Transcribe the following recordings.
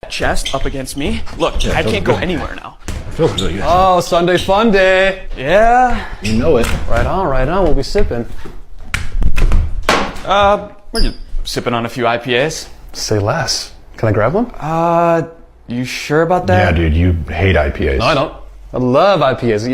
chest up against me. Look, I can't go anywhere now. Feels really good. Oh, Sunday fun day. Yeah. You know it. Right on. We'll be sipping. We're just sipping on a few IPAs. Say less. Can I grab one? You sure about that? Yeah, dude, you hate IPAs. No, I don't. I love IPAs.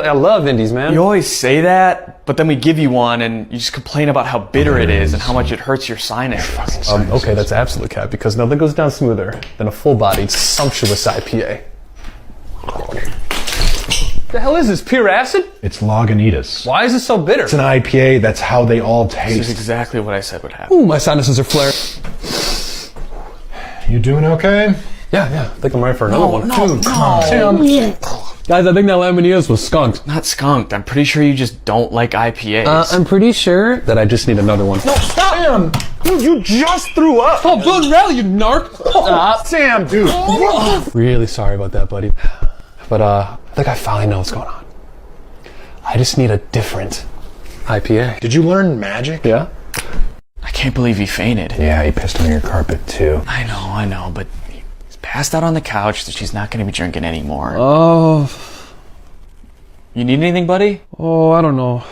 I love indies, man. You always say that, but then we give you one and you just complain about how bitter it is and how much it hurts your sinuses. Okay, that's absolute cap, because nothing goes down smoother than a full-bodied, sumptuous IPA. The hell is this, pure acid? It's Lagunitas. Why is it so bitter? It's an IPA, that's how they all This taste. is exactly what I said would happen. Ooh, my sinuses are flaring. You doing okay? Yeah, I think I'm ready for another one. No. Guys, I think that Lagunitas was skunked. Not skunked. I'm pretty sure you just don't like IPAs. I'm pretty sure that I just need another one. No, Sam! Dude, you just threw up! Oh, blood rally, you narc! Sam, dude! Really sorry about that, buddy. But I think I finally know what's going on. I just need a different IPA. Did you learn magic? Yeah? I can't believe he fainted. Yeah, he pissed on your carpet too. I know, but he's passed out on the couch, so she's not going to be drinking anymore. Oh, You need anything, buddy? I don't know.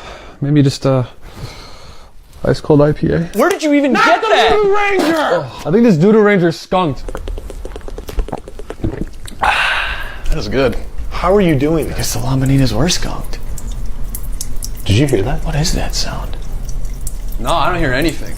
Maybe just ice cold IPA. Where did you even get that? Ranger! I think this Doodle Ranger's skunked. That is good. How are you doing this? Because the Lagunitas were skunked. Did you hear that? What is that sound? No, I don't hear anything.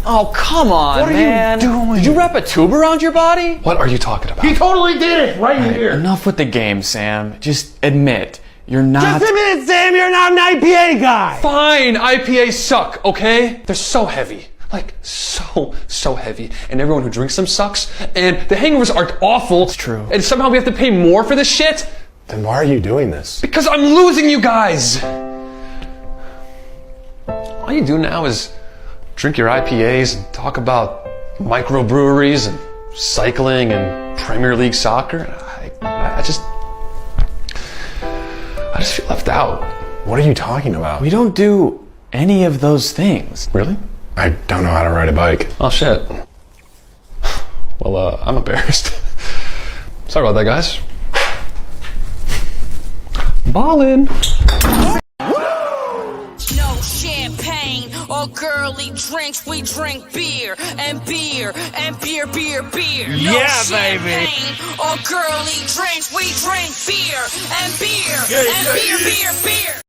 Oh, come on, What are you man. doing? Did you wrap a tube around your body? What are you talking about? He totally did it right here. Enough with the game, Sam. Just admit, you're not... admit, Sam, you're not an IPA guy! Fine, IPAs suck, okay? They're so heavy. Like, so heavy. And everyone who drinks them sucks. And the hangovers are awful. It's true. And somehow we have to pay more for this shit? Then why are you doing this? Because I'm losing you guys! All you do now is drink your IPAs and talk about microbreweries and cycling and Premier League soccer. I just feel left out. What are you talking about? We don't do any of those things. Really? I don't know how to ride a bike. Oh shit. Well, I'm embarrassed. Sorry about that, guys. Ballin'. No champagne or girly drinks, we drink beer and beer and beer. No Yeah, champagne baby. or girly drinks, we drink beer and beer.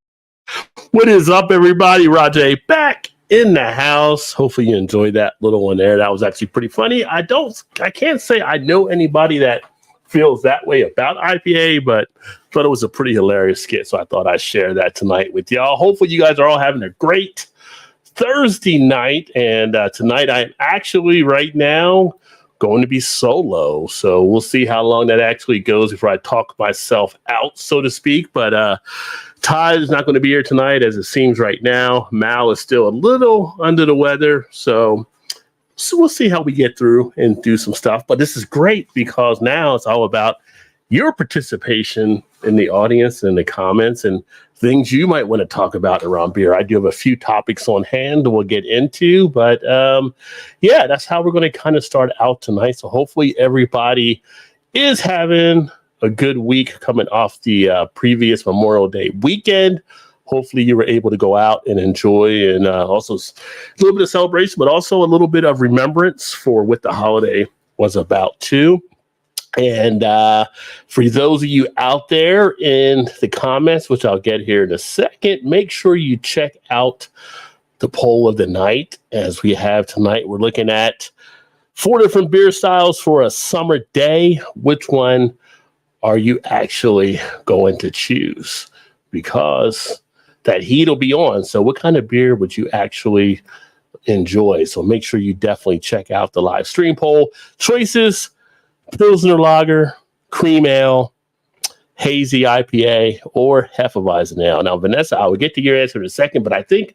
What is up, everybody? Rajay back in the house. Hopefully you enjoyed that little one there. That was actually pretty funny. I can't say I know anybody that feels that way about IPA, but thought it was a pretty hilarious skit, so I thought I'd share that tonight with y'all. Hopefully you guys are all having a great Thursday night, and tonight I'm actually right now going to be solo, so we'll see how long that actually goes before I talk myself out, so to speak. But Todd is not going to be here tonight, as it seems right now. Mal is still a little under the weather, so we'll see how we get through and do some stuff. But this is great because now it's all about your participation in the audience and the comments and things you might want to talk about around beer. I do have a few topics on hand that we'll get into, but yeah, that's how we're going to kind of start out tonight. So hopefully everybody is having a good week coming off the previous Memorial Day weekend. Hopefully you were able to go out and enjoy, and also a little bit of celebration, but also a little bit of remembrance for what the holiday was about too. And for those of you out there in the comments, which I'll get here in a second, make sure you check out the poll of the night. As we have tonight, we're looking at 4 different beer styles for a summer day. Which one are you actually going to choose? Because that heat will be on. So what kind of beer would you actually enjoy? So make sure you definitely check out the live stream poll. Choices: Pilsner Lager, Cream Ale, Hazy IPA, or Hefeweizen Ale. Now, Vanessa, I will get to your answer in a second, but I think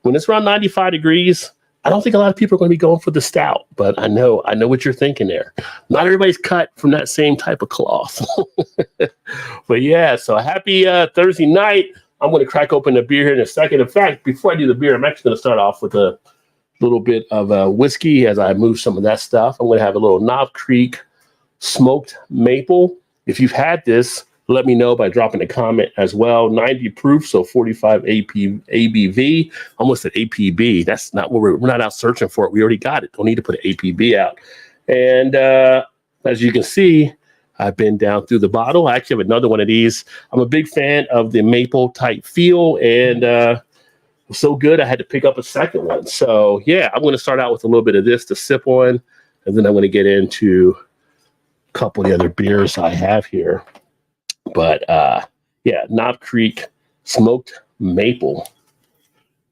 when it's around 95 degrees, I don't think a lot of people are going to be going for the stout, but I know what you're thinking there. Not everybody's cut from that same type of cloth. But yeah, so happy Thursday night. I'm going to crack open the beer here in a second. In fact, before I do the beer, I'm actually going to start off with a little bit of whiskey as I move some of that stuff. I'm going to have a little Knob Creek smoked maple. If you've had this, let me know by dropping a comment as well. 90 proof, so 45 ABV. Almost at APB. That's not what we're not out searching for it. We already got it. Don't need to put an APB out. And as you can see, I've been down through the bottle. I actually have another one of these. I'm a big fan of the maple type feel, and so good I had to pick up a second one. So yeah, I'm going to start out with a little bit of this to sip on, and then I'm going to get into a couple of the other beers I have here. But yeah, Knob Creek smoked maple.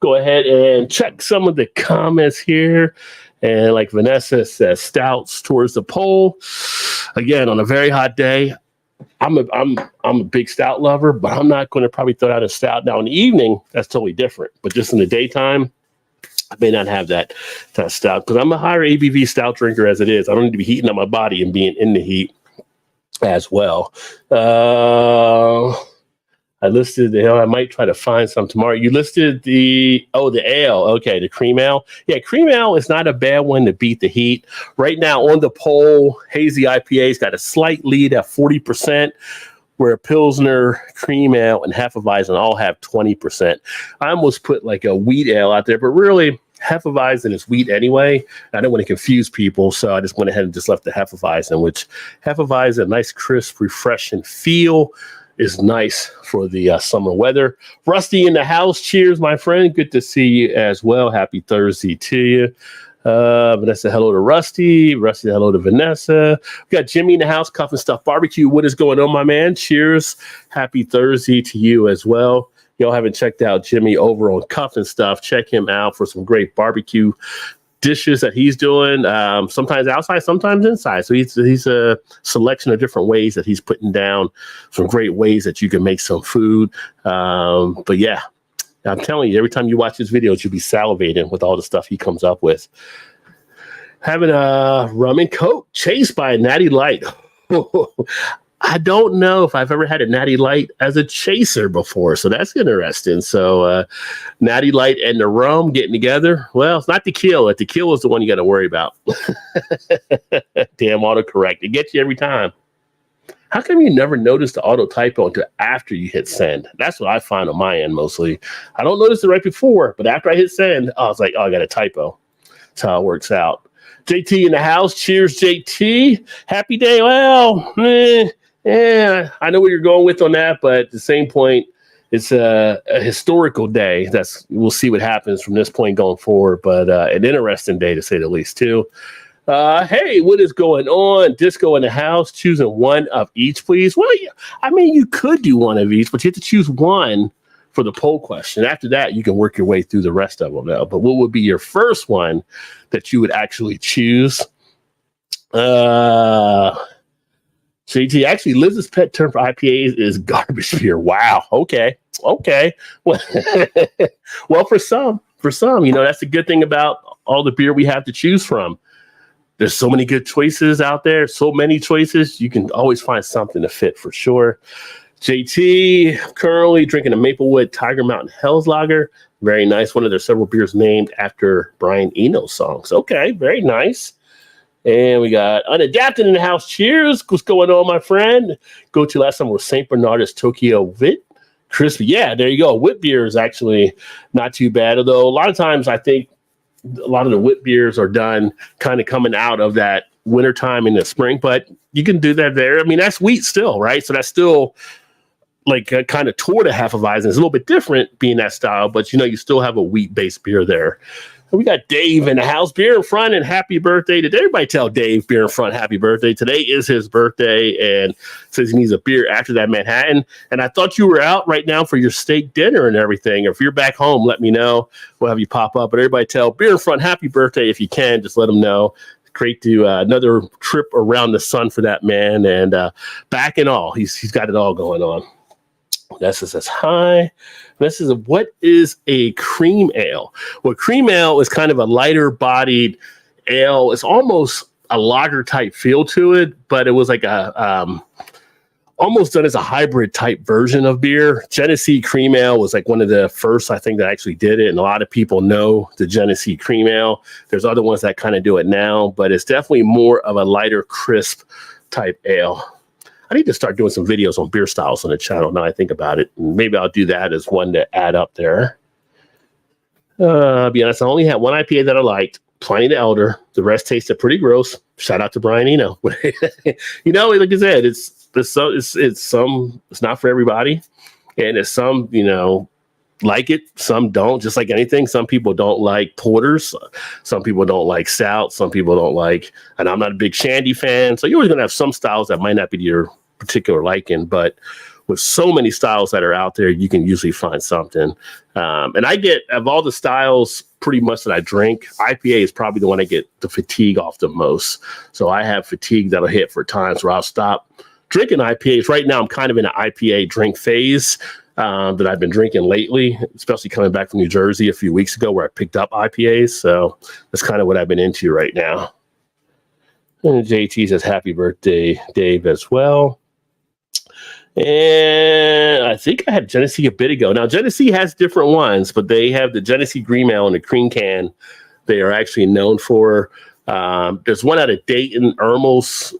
Go ahead and check some of the comments here. And like Vanessa says, stouts towards the pole. Again, on a very hot day, I'm a big stout lover, but I'm not going to probably throw out a stout. Now in the evening, that's totally different. But just in the daytime, I may not have that stout because I'm a higher ABV stout drinker as it is. I don't need to be heating up my body and being in the heat as well. I listed I might try to find some tomorrow. You listed the ale. Okay, the cream ale. Yeah, cream ale is not a bad one to beat the heat. Right now on the poll, Hazy IPA's got a slight lead at 40%, where Pilsner, cream ale, and Hefeweizen all have 20%. I almost put like a wheat ale out there, but really Hefeweizen is wheat anyway. I don't want to confuse people, so I just went ahead and just left the Hefeweizen, which Hefeweizen, nice, crisp, refreshing feel, is nice for the summer weather. Rusty in the house. Cheers, my friend. Good to see you as well. Happy Thursday to you. Vanessa, hello to Rusty. Rusty, hello to Vanessa. We got Jimmy in the house, Cuff and Stuff Barbecue. What is going on, my man? Cheers. Happy Thursday to you as well. Y'all haven't checked out Jimmy over on Cuff and Stuff. Check him out for some great barbecue dishes that he's doing, sometimes outside, sometimes inside. So he's a selection of different ways that he's putting down some great ways that you can make some food. But yeah, I'm telling you, every time you watch his videos, you'll be salivating with all the stuff he comes up with. Having a rum and coke chased by a Natty Light. I don't know if I've ever had a Natty Light as a chaser before, so that's interesting. So Natty Light and the rum getting together. Well, it's not tequila. Tequila is the one you got to worry about. Damn autocorrect. It gets you every time. How come you never notice the auto typo until after you hit send? That's what I find on my end mostly. I don't notice it right before, but after I hit send, I was like, oh, I got a typo. That's how it works out. JT in the house. Cheers, JT. Happy day. Well, yeah, I know where you're going with on that, but at the same point, it's a historical day. We'll see what happens from this point going forward, but an interesting day to say the least, too. Hey, what is going on? Disco in the house, choosing one of each, please. Well, I mean, you could do one of each, but you have to choose one for the poll question. After that, you can work your way through the rest of them now. But what would be your first one that you would actually choose? JT, actually, Liz's pet term for IPAs is garbage beer. Wow. Okay. Well, for some, that's the good thing about all the beer we have to choose from. There's so many good choices out there. So many choices. You can always find something to fit for sure. JT, currently drinking a Maplewood Tiger Mountain Hell's Lager. Very nice. One of their several beers named after Brian Eno songs. Okay. Very nice. And we got Unadapted in the house. Cheers. What's going on, my friend? Go to last time was St. Bernardus Tokyo Wit. Crispy. Yeah, there you go. Wit beer is actually not too bad. Although a lot of times I think a lot of the wit beers are done kind of coming out of that wintertime in the spring. But you can do that there. I mean, that's wheat still, right? So that's still like kind of toward a Hefeweizen. It's a little bit different being that style, but you still have a wheat-based beer there. We got Dave in the house. Beer in front and happy birthday. Did everybody tell Dave beer in front happy birthday? Today is his birthday and says he needs a beer after that Manhattan. And I thought you were out right now for your steak dinner and everything. If you're back home, let me know. We'll have you pop up. But everybody tell beer in front happy birthday if you can. Just let them know. Great to another trip around the sun for that man. And back and all, he's got it all going on. Vanessa says, hi. Vanessa says, what is a cream ale? Well, cream ale is kind of a lighter bodied ale. It's almost a lager type feel to it, but it was like a almost done as a hybrid type version of beer. Genesee Cream Ale was like one of the first, I think, that actually did it. And a lot of people know the Genesee Cream Ale. There's other ones that kind of do it now, but it's definitely more of a lighter, crisp type ale. I need to start doing some videos on beer styles on the channel now I think about it. Maybe I'll do that as one to add up there. I'll be honest, I only had one IPA that I liked, Pliny the Elder. The rest tasted pretty gross. Shout out to Brian Eno. You know, like I said, it's not for everybody. And it's some, you know, like it, some don't. Just like anything, some people don't like porters, some people don't like stout, some people don't like, and I'm not a big shandy fan. So you're always gonna have some styles that might not be to your particular liking, but with so many styles that are out there, you can usually find something. And I get, of all the styles pretty much that I drink, IPA is probably the one I get the fatigue off the most. So I have fatigue that'll hit for times where I'll stop drinking IPAs. Right now, I'm kind of in an IPA drink phase that I've been drinking lately, especially coming back from New Jersey a few weeks ago where I picked up IPAs. So that's kind of what I've been into right now. And JT says, happy birthday, Dave, as well. And I think I had Genesee a bit ago. Now, Genesee has different ones, but they have the Genesee Green Ale and the Cream Can they are actually known for. There's one out of Dayton, Ermel's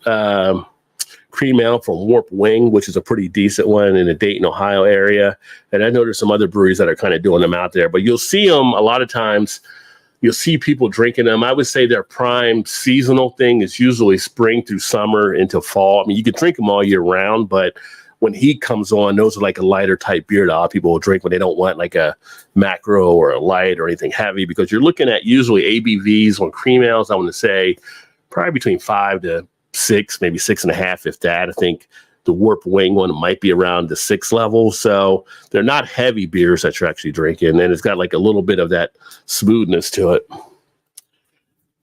Cream Ale from Warp Wing, which is a pretty decent one in the Dayton, Ohio area. And I know there's some other breweries that are kind of doing them out there, but you'll see them a lot of times. You'll see people drinking them. I would say their prime seasonal thing is usually spring through summer into fall. I mean, you can drink them all year round, but when heat comes on, those are like a lighter type beer that a lot of people will drink when they don't want like a macro or a light or anything heavy, because you're looking at usually ABVs on cream ales, I want to say probably between 5 to 6, maybe 6.5, if that. I think the Warp Wing one might be around the 6 level. So they're not heavy beers that you're actually drinking. And it's got like a little bit of that smoothness to it.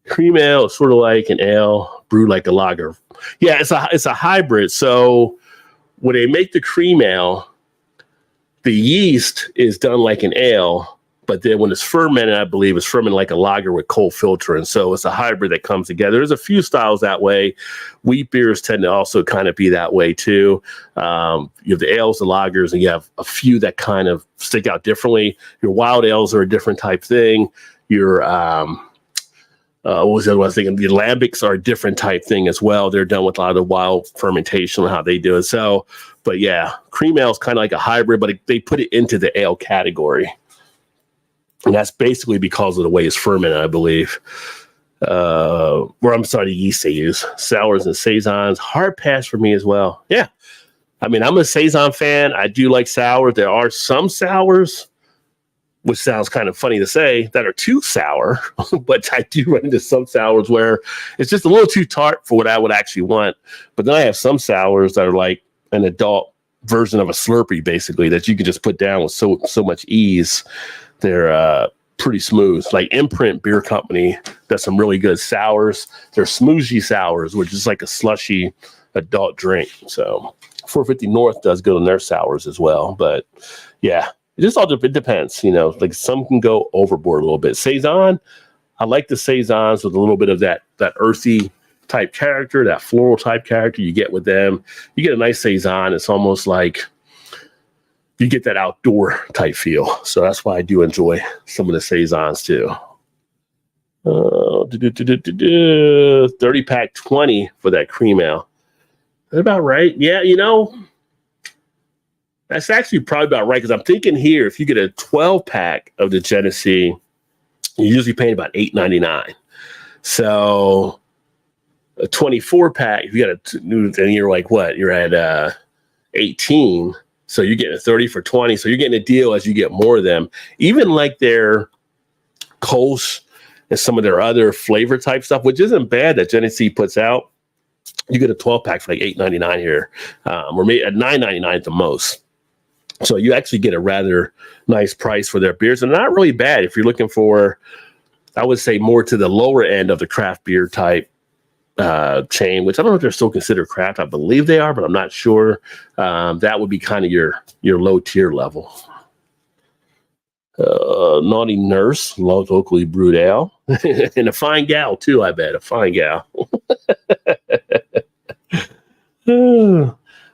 Cream ale is sort of like an ale brewed like a lager. Yeah, it's a hybrid. So when they make the cream ale, the yeast is done like an ale, but then when it's fermented, I believe it's fermented like a lager with cold filtering. So it's a hybrid that comes together. There's a few styles that way. Wheat beers tend to also kind of be that way too. You have the ales, the lagers, and you have a few that kind of stick out differently. Your wild ales are a different type thing. Your what was the other one I was thinking? The lambics are a different type thing as well. They're done with a lot of the wild fermentation and how they do it. So, but yeah, cream ale is kind of like a hybrid, but they put it into the ale category. And that's basically because of the way it's fermented, I believe. Or I'm sorry, the yeast they use. Sours and saisons, hard pass for me as well. Yeah. I mean, I'm a saison fan. I do like sours. There are some sours, which sounds kind of funny to say, that are too sour, but I do run into some sours where it's just a little too tart for what I would actually want. But then I have some sours that are like an adult version of a Slurpee, basically, that you can just put down with so much ease. They're pretty smooth. Like Imprint Beer Company does some really good sours. They're smoothie sours, which is like a slushy adult drink. So 450 North does good on their sours as well. But yeah. It just all it depends, you know, like some can go overboard a little bit. Saison, I like the saisons with a little bit of that earthy type character, that floral type character you get with them. You get a nice saison. It's almost like you get that outdoor type feel. So that's why I do enjoy some of the saisons too. 30 pack 20 for that cream ale. That's about right. Yeah, you know, that's actually probably about right, because I'm thinking here, if you get a 12 pack of the Genesee, you're usually paying about $8.99. So a 24 pack, if you got and you're like what? You're at 18. So you're getting a 30 for 20. So you're getting a deal as you get more of them. Even like their Coast and some of their other flavor type stuff, which isn't bad that Genesee puts out. You get a 12 pack for like $8.99 here, or maybe at $9.99 at the most. So you actually get a rather nice price for their beers, and not really bad if you're looking for, I would say, more to the lower end of the craft beer type chain, which I don't know if they're still considered craft. I believe they are, but I'm not sure. That would be kind of your low tier level. Naughty Nurse loves locally brewed ale. And a fine gal too, I bet. A fine gal.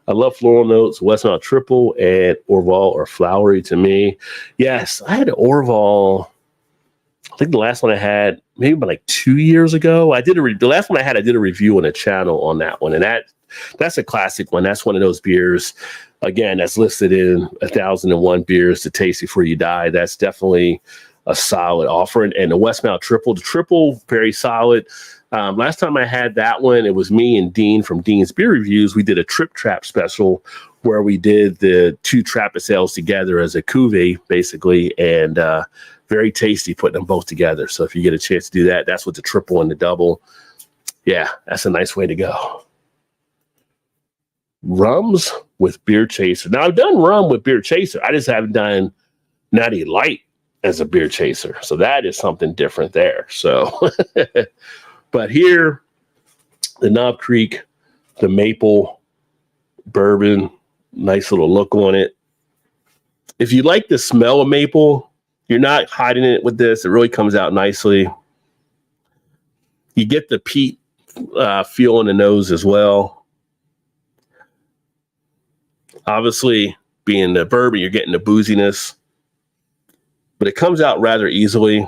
I love floral notes, Westmount Triple and Orval are flowery to me. Yes, I had an Orval. I think the last one I had maybe about like 2 years ago. The last one I did a review on the channel on that one, and that's a classic one. That's one of those beers, again, that's listed in 1,001 beers to taste before you die. That's definitely a solid offer. And the Westmount Triple, very solid. Last time I had that one, it was me and Dean from Dean's Beer Reviews. We did a Trip Trap special where we did the two Trap sales together as a cuvee, basically, and very tasty putting them both together. So if you get a chance to do that, that's what the triple and the double. Yeah, that's a nice way to go. Rums with Beer Chaser. Now, I've done rum with Beer Chaser. I just haven't done Natty Light as a beer chaser. So that is something different there. So, but here, the Knob Creek, the maple bourbon, nice little look on it. If you like the smell of maple, you're not hiding it with this. It really comes out nicely. You get the peat feel in the nose as well. Obviously, being the bourbon, you're getting the booziness, but it comes out rather easily.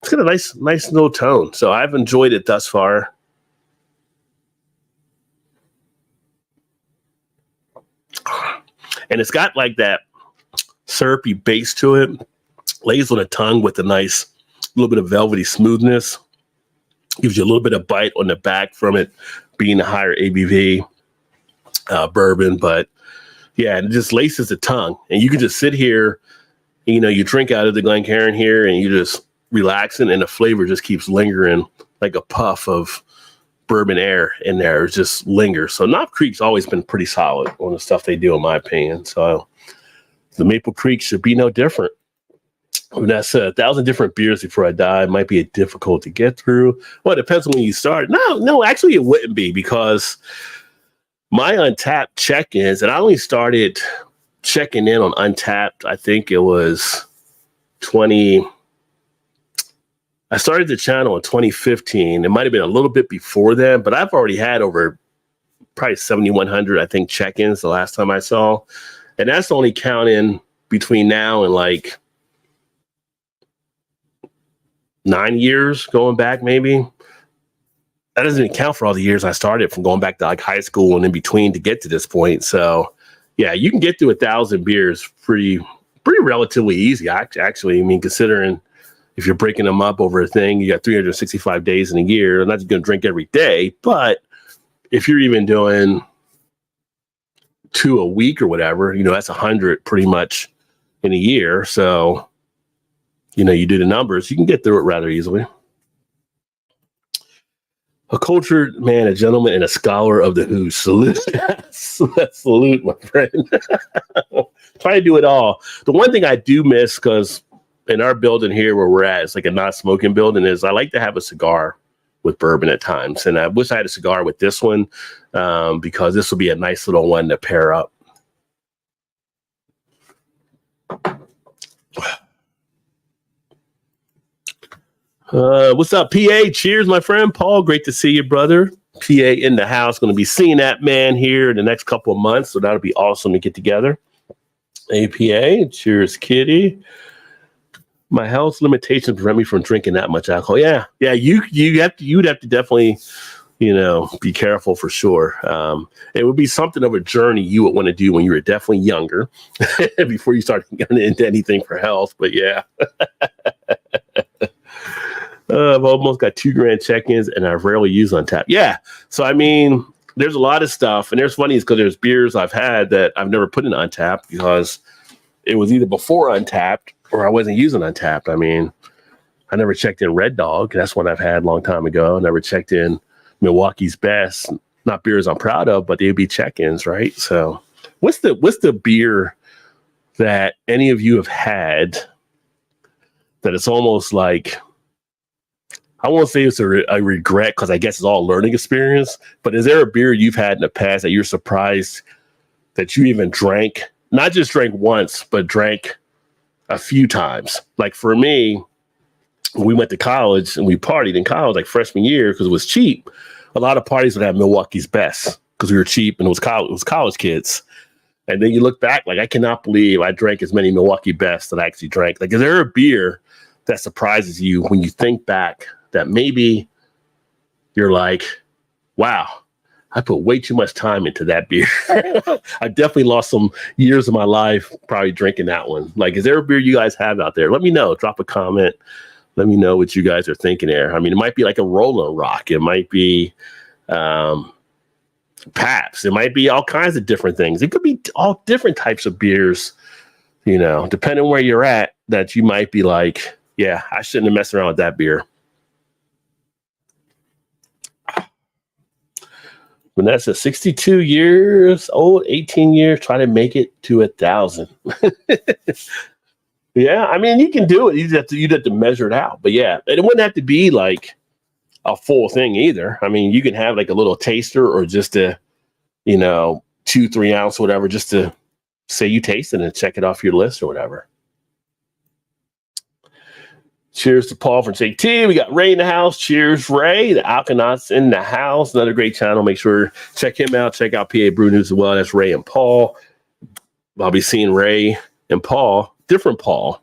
It's got a nice little tone. So I've enjoyed it thus far. And it's got like that syrupy base to it. Lays on the tongue with a nice little bit of velvety smoothness. Gives you a little bit of bite on the back from it being a higher ABV bourbon. But yeah, it just laces the tongue. And you can just sit here, you drink out of the Glencairn here and you just relaxing and the flavor just keeps lingering like a puff of bourbon air in there. It just lingers. So Knob Creek's always been pretty solid on the stuff they do, in my opinion. So the Maple Creek should be no different. And that's 1,000 different beers before I die. It might be difficult to get through. Well, it depends on when you start. No, actually it wouldn't be, because my Untapped check-ins, and I only started checking in on Untapped, I think it was I started the channel in 2015. It might have been a little bit before then, but I've already had over probably 7,100, I think, check-ins the last time I saw. And that's only counting between now and like 9 years going back, maybe. That doesn't even count for all the years I started from going back to like high school and in between to get to this point. So yeah, you can get to 1,000 beers pretty relatively easy. Actually, I mean, considering if you're breaking them up over a thing, you got 365 days in a year. I'm not just going to drink every day, but if you're even doing 2 a week or whatever, that's 100 pretty much in a year. So, you do the numbers, you can get through it rather easily. A cultured man, a gentleman, and a scholar of the Who. Salute. Salute, my friend. Try to do it all. The one thing I do miss, because in our building here where we're at, it's like a not-smoking building, is I like to have a cigar with bourbon at times. And I wish I had a cigar with this one, because this will be a nice little one to pair up. What's up, PA? Cheers, my friend Paul. Great to see you, brother. PA in the house. Going to be seeing that man here in the next couple of months, so that'll be awesome to get together. APA, cheers, Kitty. My health limitations prevent me from drinking that much alcohol. Yeah, you'd have to definitely, be careful for sure. It would be something of a journey you would want to do when you were definitely younger, before you start getting into anything for health. But yeah. I've almost got 2 grand check-ins, and I rarely use Untapped. Yeah, so I mean, there's a lot of stuff, and there's funny because there's beers I've had that I've never put in Untapped because it was either before Untapped or I wasn't using Untapped. I mean, I never checked in Red Dog. That's one I've had a long time ago. I never checked in Milwaukee's Best. Not beers I'm proud of, but they'd be check-ins, right? So, what's the beer that any of you have had that it's almost like, I won't say it's a regret because I guess it's all learning experience, but is there a beer you've had in the past that you're surprised that you even drank, not just drank once, but drank a few times? Like for me, we went to college and we partied in college like freshman year because it was cheap. a lot of parties would have Milwaukee's Best because we were cheap and it was college kids. And then you look back, like, I cannot believe I drank as many Milwaukee Best that I actually drank. Like, is there a beer that surprises you when you think back that maybe you're like, wow, I put way too much time into that beer. I definitely lost some years of my life probably drinking that one. Like, is there a beer you guys have out there? Let me know. Drop a comment. Let me know what you guys are thinking there. I mean, it might be like a Rolling Rock. It might be Pabst. It might be all kinds of different things. It could be all different types of beers, you know, depending where you're at, that you might be like, yeah, I shouldn't have messed around with that beer. Vanessa, 62 years old, 18 years, try to make it to 1,000. Yeah, I mean, you can do it. You'd have to measure it out. But yeah, it wouldn't have to be like a full thing either. I mean, you can have like a little taster or just a, 2-3 ounce, whatever, just to say you taste it and check it off your list or whatever. Cheers to Paul from JT. We got Ray in the house. Cheers, Ray. The Alkanauts in the house. Another great channel. Make sure check him out. Check out PA Brew News as well. That's Ray and Paul. I'll be seeing Ray and Paul, different Paul,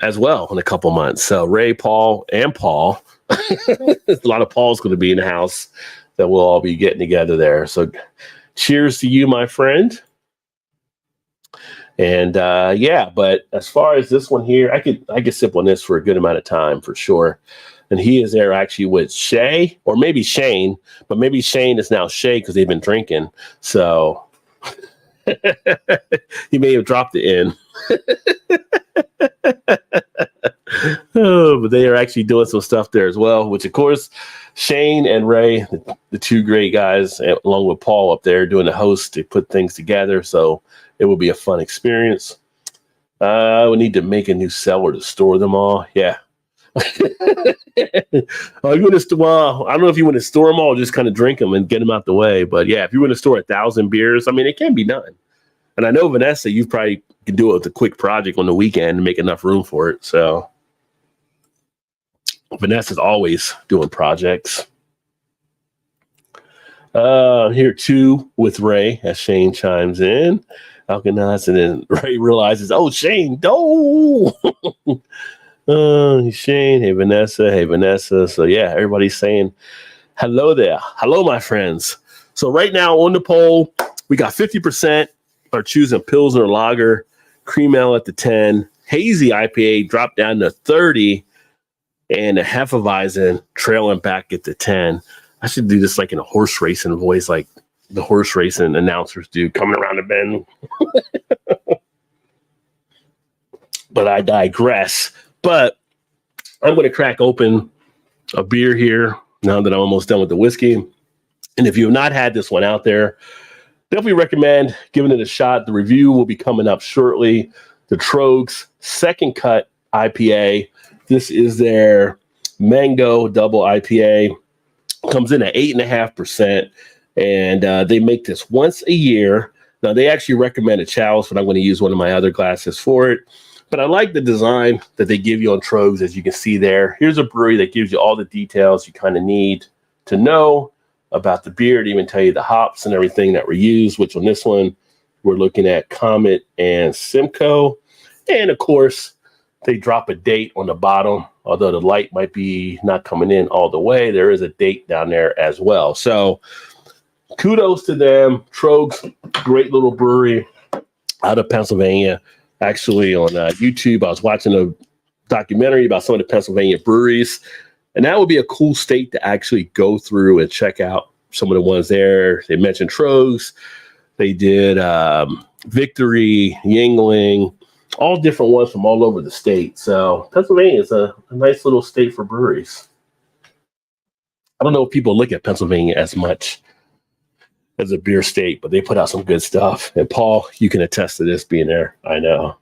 as well in a couple months. So Ray, Paul, and Paul. There's a lot of Pauls going to be in the house that we'll all be getting together there. So cheers to you, my friend. And yeah, but as far as this one here, I could sip on this for a good amount of time for sure. And he is there actually with Shay, or maybe Shane, but maybe Shane is now Shay because they've been drinking. So he may have dropped it in. Oh, but they are actually doing some stuff there as well, which of course Shane and Ray, the two great guys, along with Paul up there doing the host to put things together. So it will be a fun experience. We need to make a new cellar to store them all. Yeah. Well, I don't know if you want to store them all or just kind of drink them and get them out the way. But yeah, if you want to store 1,000 beers, I mean, it can be done. And I know, Vanessa, you probably can do it with a quick project on the weekend and make enough room for it. So Vanessa's always doing projects. Here too with Ray as Shane chimes in. Alkanauts, and then Ray realizes, oh, Shane, no. Shane, hey Vanessa. So yeah, everybody's saying hello there. Hello, my friends. So right now on the poll, we got 50% are choosing Pilsner Lager, Cream Ale at the 10, Hazy IPA dropped down to 30, and a Hefeweizen trailing back at the 10. I should do this like in a horse racing voice, like the horse racing announcers do, coming around the bend. But I digress. But I'm going to crack open a beer here now that I'm almost done with the whiskey. And if you have not had this one out there, definitely recommend giving it a shot. The review will be coming up shortly. The Trogs Second Cut IPA. This is their Mango Double IPA. Comes in at 8.5%. And they make this once a year. Now, they actually recommend a chalice, but I'm going to use one of my other glasses for it. But I like the design that they give you on Trogs, as you can see there. Here's a brewery that gives you all the details you kind of need to know about the beer, to even tell you the hops and everything that were used, which on this one, we're looking at Comet and Simcoe. And, of course, they drop a date on the bottom. Although the light might be not coming in all the way, there is a date down there as well. So kudos to them. Trogs, great little brewery out of Pennsylvania. Actually, on YouTube, I was watching a documentary about some of the Pennsylvania breweries, and that would be a cool state to actually go through and check out some of the ones there. They mentioned Trogs. They did Victory, Yingling, all different ones from all over the state. So Pennsylvania is a nice little state for breweries. I don't know if people look at Pennsylvania as much as a beer state, but they put out some good stuff. And Paul, you can attest to this being there. I know.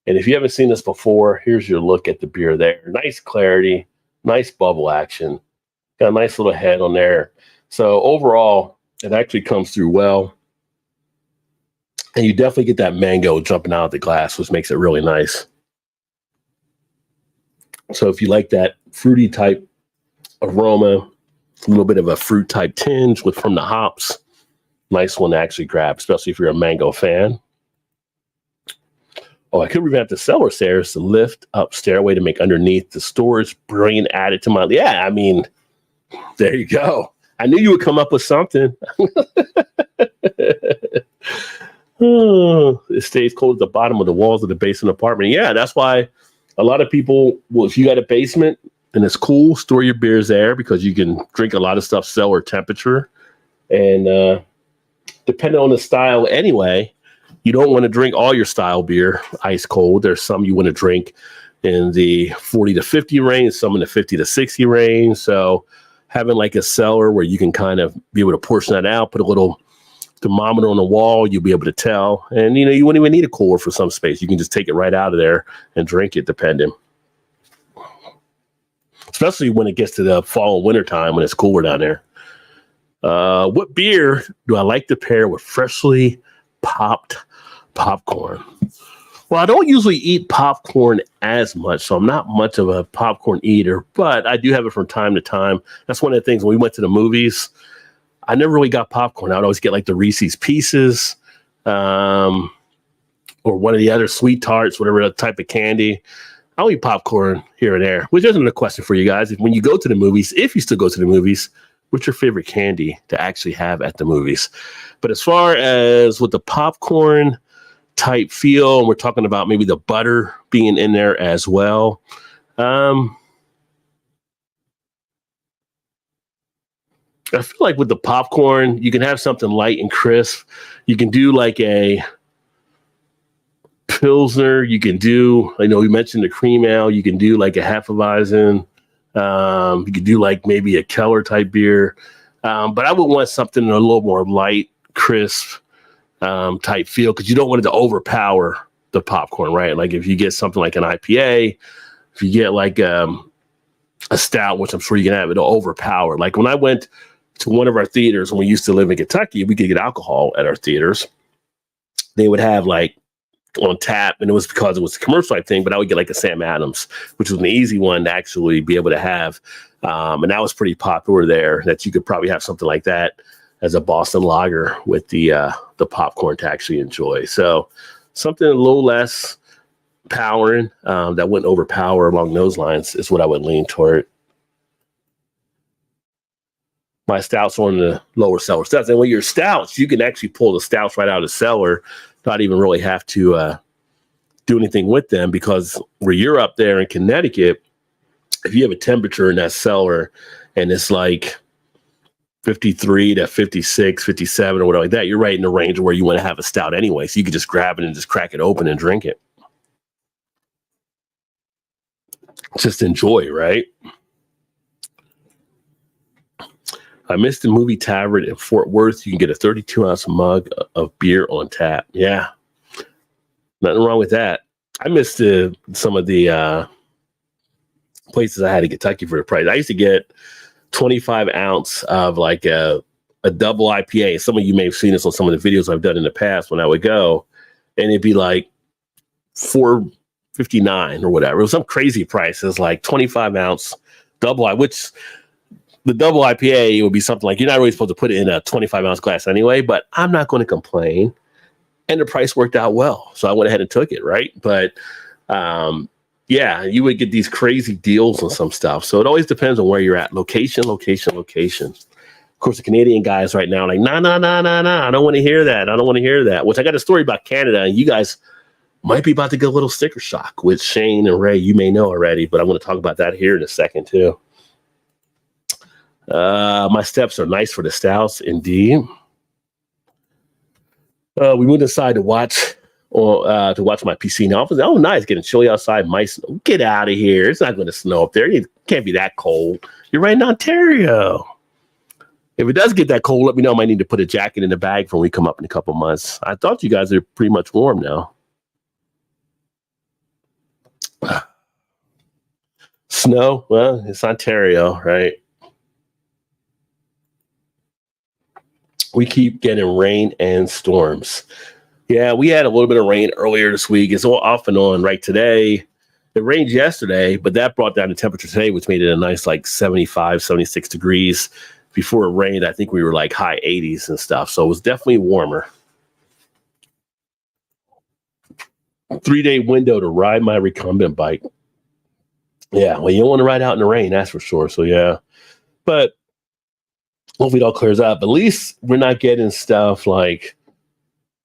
And if you haven't seen this before, here's your look at the beer there. Nice clarity, nice bubble action. Got a nice little head on there. So overall, it actually comes through well. And you definitely get that mango jumping out of the glass, which makes it really nice. So if you like that fruity type aroma, A little bit of a fruit type tinge from the hops. Nice one to actually grab, especially if you're a mango fan. Oh, I could revamp the cellar stairs to lift up stairway to make underneath the storage. Brilliant added to my, yeah, I mean, there you go. I knew you would come up with something. It stays cold at the bottom of the walls of the basement apartment. Yeah, that's why a lot of people, well, if you got a basement and it's cool, store your beers there because you can drink a lot of stuff cellar temperature. And depending on the style anyway, you don't want to drink all your style beer ice cold. There's some you want to drink in the 40 to 50 range, some in the 50 to 60 range. So having like a cellar where you can kind of be able to portion that out, put a little thermometer on the wall, you'll be able to tell. And, you know, you wouldn't even need a cooler for some space. You can just take it right out of there and drink it, depending. Especially when it gets to the fall and winter time when it's cooler down there. What beer do I like to pair with freshly popped popcorn? Well, I don't usually eat popcorn as much, so I'm not much of a popcorn eater, but I do have it from time to time. That's one of the things when we went to the movies, I never really got popcorn. I would always get like the Reese's Pieces or one of the other sweet tarts, whatever type of candy. I'll eat popcorn here and there, which isn't a question for you guys. When you go to the movies, if you still go to the movies, what's your favorite candy to actually have at the movies? But as far as with the popcorn type feel, and we're talking about maybe the butter being in there as well. I feel like with the popcorn, you can have something light and crisp. You can do like a Pilsner. You can do, I know we mentioned the cream ale. You can do like a Hefeweizen. You could do like maybe a Keller type beer. But I would want something a little more light, crisp type feel because you don't want it to overpower the popcorn, right? Like if you get something like an IPA, if you get like a stout, which I'm sure you can have, it'll overpower. Like when I went to one of our theaters when we used to live in Kentucky, we could get alcohol at our theaters. They would have like on tap, and it was because it was a commercial type thing, but I would get like a Sam Adams, which was an easy one to actually be able to have. And that was pretty popular there, that you could probably have something like that as a Boston lager with the popcorn to actually enjoy. So something a little less powering that wouldn't overpower along those lines is what I would lean toward. My stouts are on the lower cellar stouts. And when you're stouts, you can actually pull the stouts right out of the cellar, not even really have to do anything with them, because where you're up there in Connecticut, if you have a temperature in that cellar and it's like 53 to 56, 57 or whatever like that, you're right in the range of where you want to have a stout anyway. So you can just grab it and just crack it open and drink it. Just enjoy, right? I missed the movie tavern in Fort Worth. You can get a 32-ounce mug of beer on tap. Yeah. Nothing wrong with that. I missed some of the places I had in Kentucky for the price. I used to get 25 ounce of like a double IPA. Some of you may have seen this on some of the videos I've done in the past when I would go, and it'd be like $4.59 or whatever. It was some crazy price. It was like 25 ounce double I, which the double IPA would be something like, you're not really supposed to put it in a 25 ounce glass anyway, but I'm not going to complain. And the price worked out well. So I went ahead and took it, right? But yeah, you would get these crazy deals on some stuff. So it always depends on where you're at. Location. Of course, the Canadian guys right now are like, nah, I don't want to hear that. Which I got a story about Canada, and you guys might be about to get a little sticker shock with Shane and Ray. You may know already, but I'm going to talk about that here in a second too. My steps are nice for the stouts, indeed. We moved inside to watch my PC now. I was like, oh, nice, getting chilly outside. Get out of here. It's not going to snow up there. It can't be that cold. You're right in Ontario. If it does get that cold, let me know. I might need to put a jacket in the bag for when we come up in a couple months. I thought you guys are pretty much warm now. Snow? Well, it's Ontario, right? We keep getting rain and storms. Yeah, we had a little bit of rain earlier this week. It's all off and on. Right today, It rained yesterday, but that brought down the temperature today, which made it a nice like 75, 76 degrees. Before it rained, I think we were like high 80s and stuff. So it was definitely warmer. 3-day window to ride my recumbent bike. Yeah, well, you don't want to ride out in the rain, that's for sure. So yeah, but hopefully it all clears up. At least we're not getting stuff like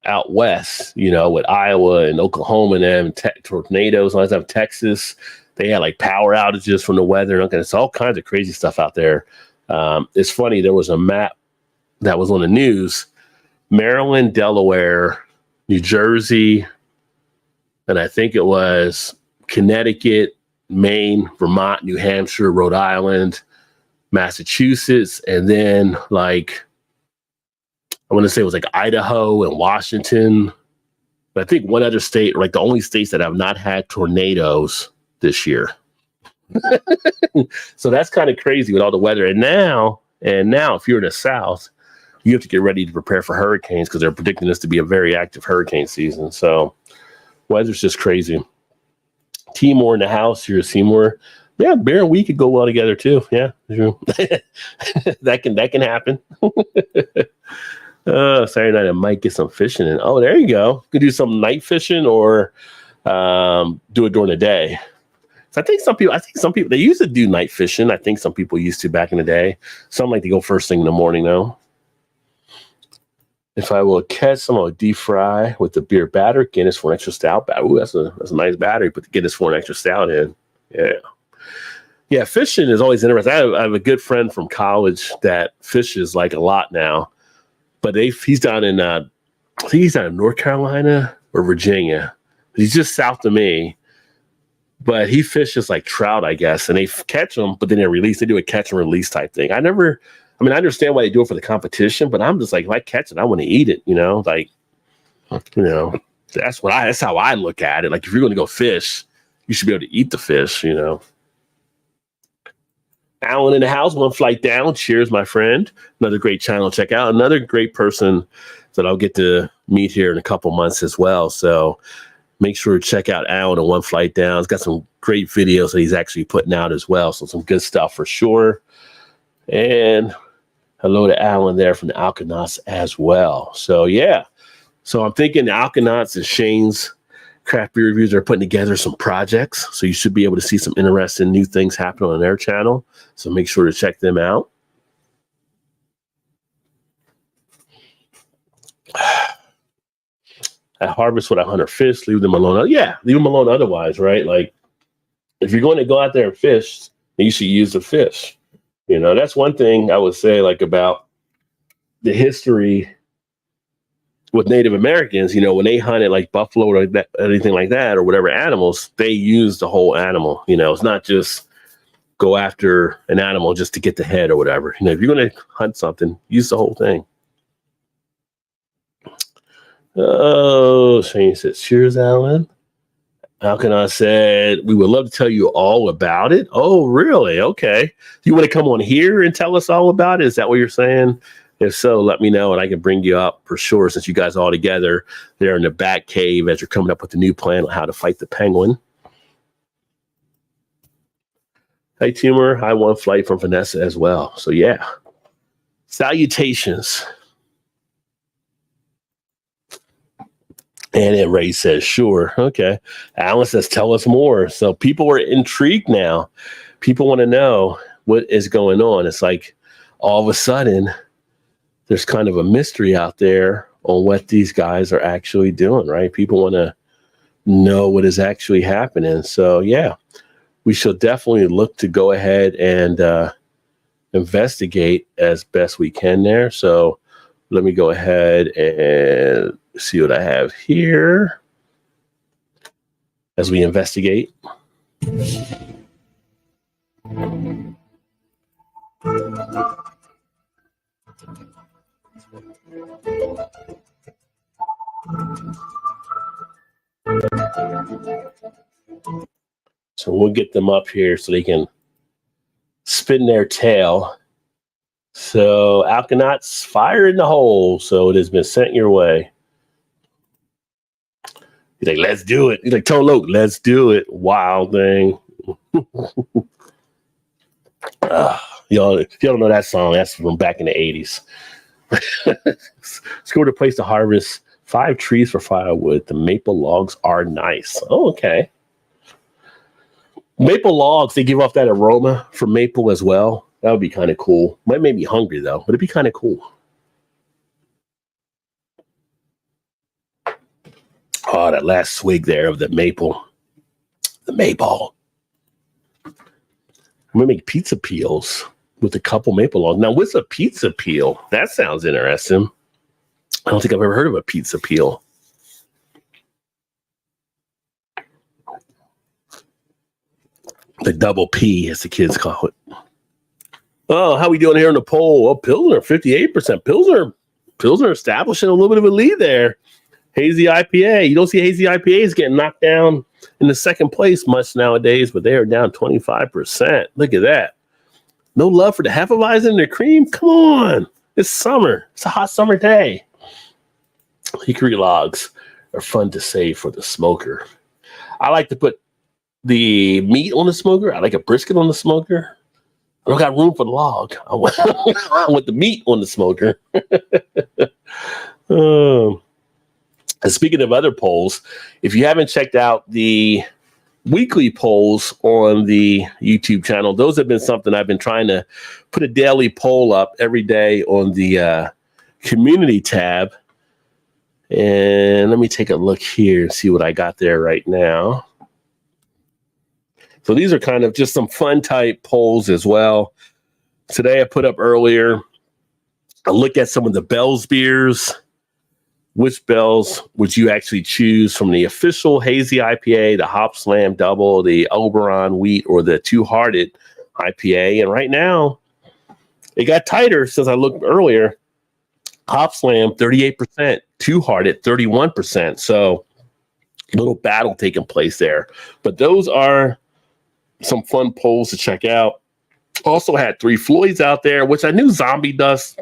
out west, with Iowa and Oklahoma and them, tornadoes, all that stuff. Texas, they had like power outages from the weather. Okay, it's all kinds of crazy stuff out there. It's funny, there was a map that was on the news. Maryland, Delaware, New Jersey, and I think it was Connecticut, Maine, Vermont, New Hampshire, Rhode Island, Massachusetts, and then like I want to say it was like Idaho and Washington. But I think one other state, like the only states that have not had tornadoes this year. So that's kind of crazy with all the weather. And now, if you're in the South, you have to get ready to prepare for hurricanes because they're predicting this to be a very active hurricane season. So weather's just crazy. Timor in the house here, Seymour. Yeah, Bear and we could go well together too. Yeah, that can happen. Saturday night I might get some fishing in. Oh, there you go. Could do some night fishing or do it during the day. So I think some people they used to do night fishing. I think some people used to back in the day. Some like to go first thing in the morning though. If I will catch some, I'll deep fry with the beer batter. Guinness for an extra stout. Ooh, that's a nice battery. Put the Guinness for an extra stout in. Yeah. Fishing is always interesting. I have a good friend from college that fishes like a lot now, but he's down in I think he's down in North Carolina or Virginia. He's just south of me, but he fishes like trout, I guess, and they catch them, but then they release. They do a catch and release type thing. I understand why they do it for the competition, but I'm just like, if I catch it, I want to eat it, that's how I look at it. Like if you're going to go fish, you should be able to eat the fish, Alan in the house, one flight down. Cheers, my friend. Another great channel to check out. Another great person that I'll get to meet here in a couple months as well. So make sure to check out Alan and One Flight Down. He's got some great videos that he's actually putting out as well. So some good stuff for sure. And hello to Alan there from the Alkanauts as well. So yeah. So I'm thinking the Alkanauts and Shane's Craft Beer Reviews are putting together some projects. So you should be able to see some interesting new things happening on their channel. So make sure to check them out. I harvest what I hunt or fish, leave them alone. Yeah, leave them alone otherwise, right? Like if you're going to go out there and fish, then you should use the fish. That's one thing I would say like about the history with Native Americans, when they hunted like buffalo or that, anything like that, or whatever animals, they use the whole animal. It's not just go after an animal just to get the head or whatever. If you're going to hunt something, use the whole thing. Oh, Shane says, cheers, Alan. Alkanau said, we would love to tell you all about it. Oh, really? Okay. You want to come on here and tell us all about it? Is that what you're saying? If so, let me know and I can bring you up for sure, since you guys are all together there in the back cave as you're coming up with the new plan on how to fight the penguin. Hi, Timur. Hi, One Flight from Vanessa as well. So, yeah. Salutations. And then Ray says, sure. Okay. Alan says, tell us more. So people are intrigued now. People want to know what is going on. It's like all of a sudden, there's kind of a mystery out there on what these guys are actually doing, right? People want to know what is actually happening. So, yeah, we shall definitely look to go ahead and investigate as best we can there. So let me go ahead and see what I have here as we investigate. So we'll get them up here so they can spin their tail. So Alkanauts, fire in the hole. So it has been sent your way. He's like, let's do it. He's like, Tone Loc, let's do it. Wild thing. Y'all, if y'all don't know that song, that's from back in the 80s. Let's go to a place to harvest 5 trees for firewood. The maple logs are nice. Oh, okay. Maple logs, they give off that aroma from maple as well. That would be kind of cool. Might make me hungry, though, but it'd be kind of cool. Oh, that last swig there of the maple. The maple. I'm going to make pizza peels with a couple maple logs. Now, what's a pizza peel? That sounds interesting. I don't think I've ever heard of a pizza peel. The double P, as the kids call it. Oh, how we doing here in the poll? Oh, Pilsner, 58%. Pilsner establishing a little bit of a lead there. Hazy IPA. You don't see hazy IPAs getting knocked down in the second place much nowadays, but they are down 25%. Look at that. No love for the Hefeweizen and the cream? Come on. It's summer. It's a hot summer day. Hickory logs are fun to save for the smoker. I like to put the meat on the smoker. I like a brisket on the smoker. I don't got room for the log. I want the meat on the smoker. And speaking of other polls, if you haven't checked out the weekly polls on the YouTube channel, those have been something I've been trying to put a daily poll up every day on the community tab. And let me take a look here and see what I got there right now. So these are kind of just some fun type polls as well. Today I put up earlier a look at some of the Bell's beers. Which Bells would you actually choose from the official hazy IPA, the Hop Slam Double, the Oberon Wheat, or the Two Hearted IPA? And right now, it got tighter since I looked earlier. Hop Slam, 38%. Two Hearted, 31%. So a little battle taking place there. But those are some fun polls to check out. Also had Three Floyds out there, which I knew Zombie Dust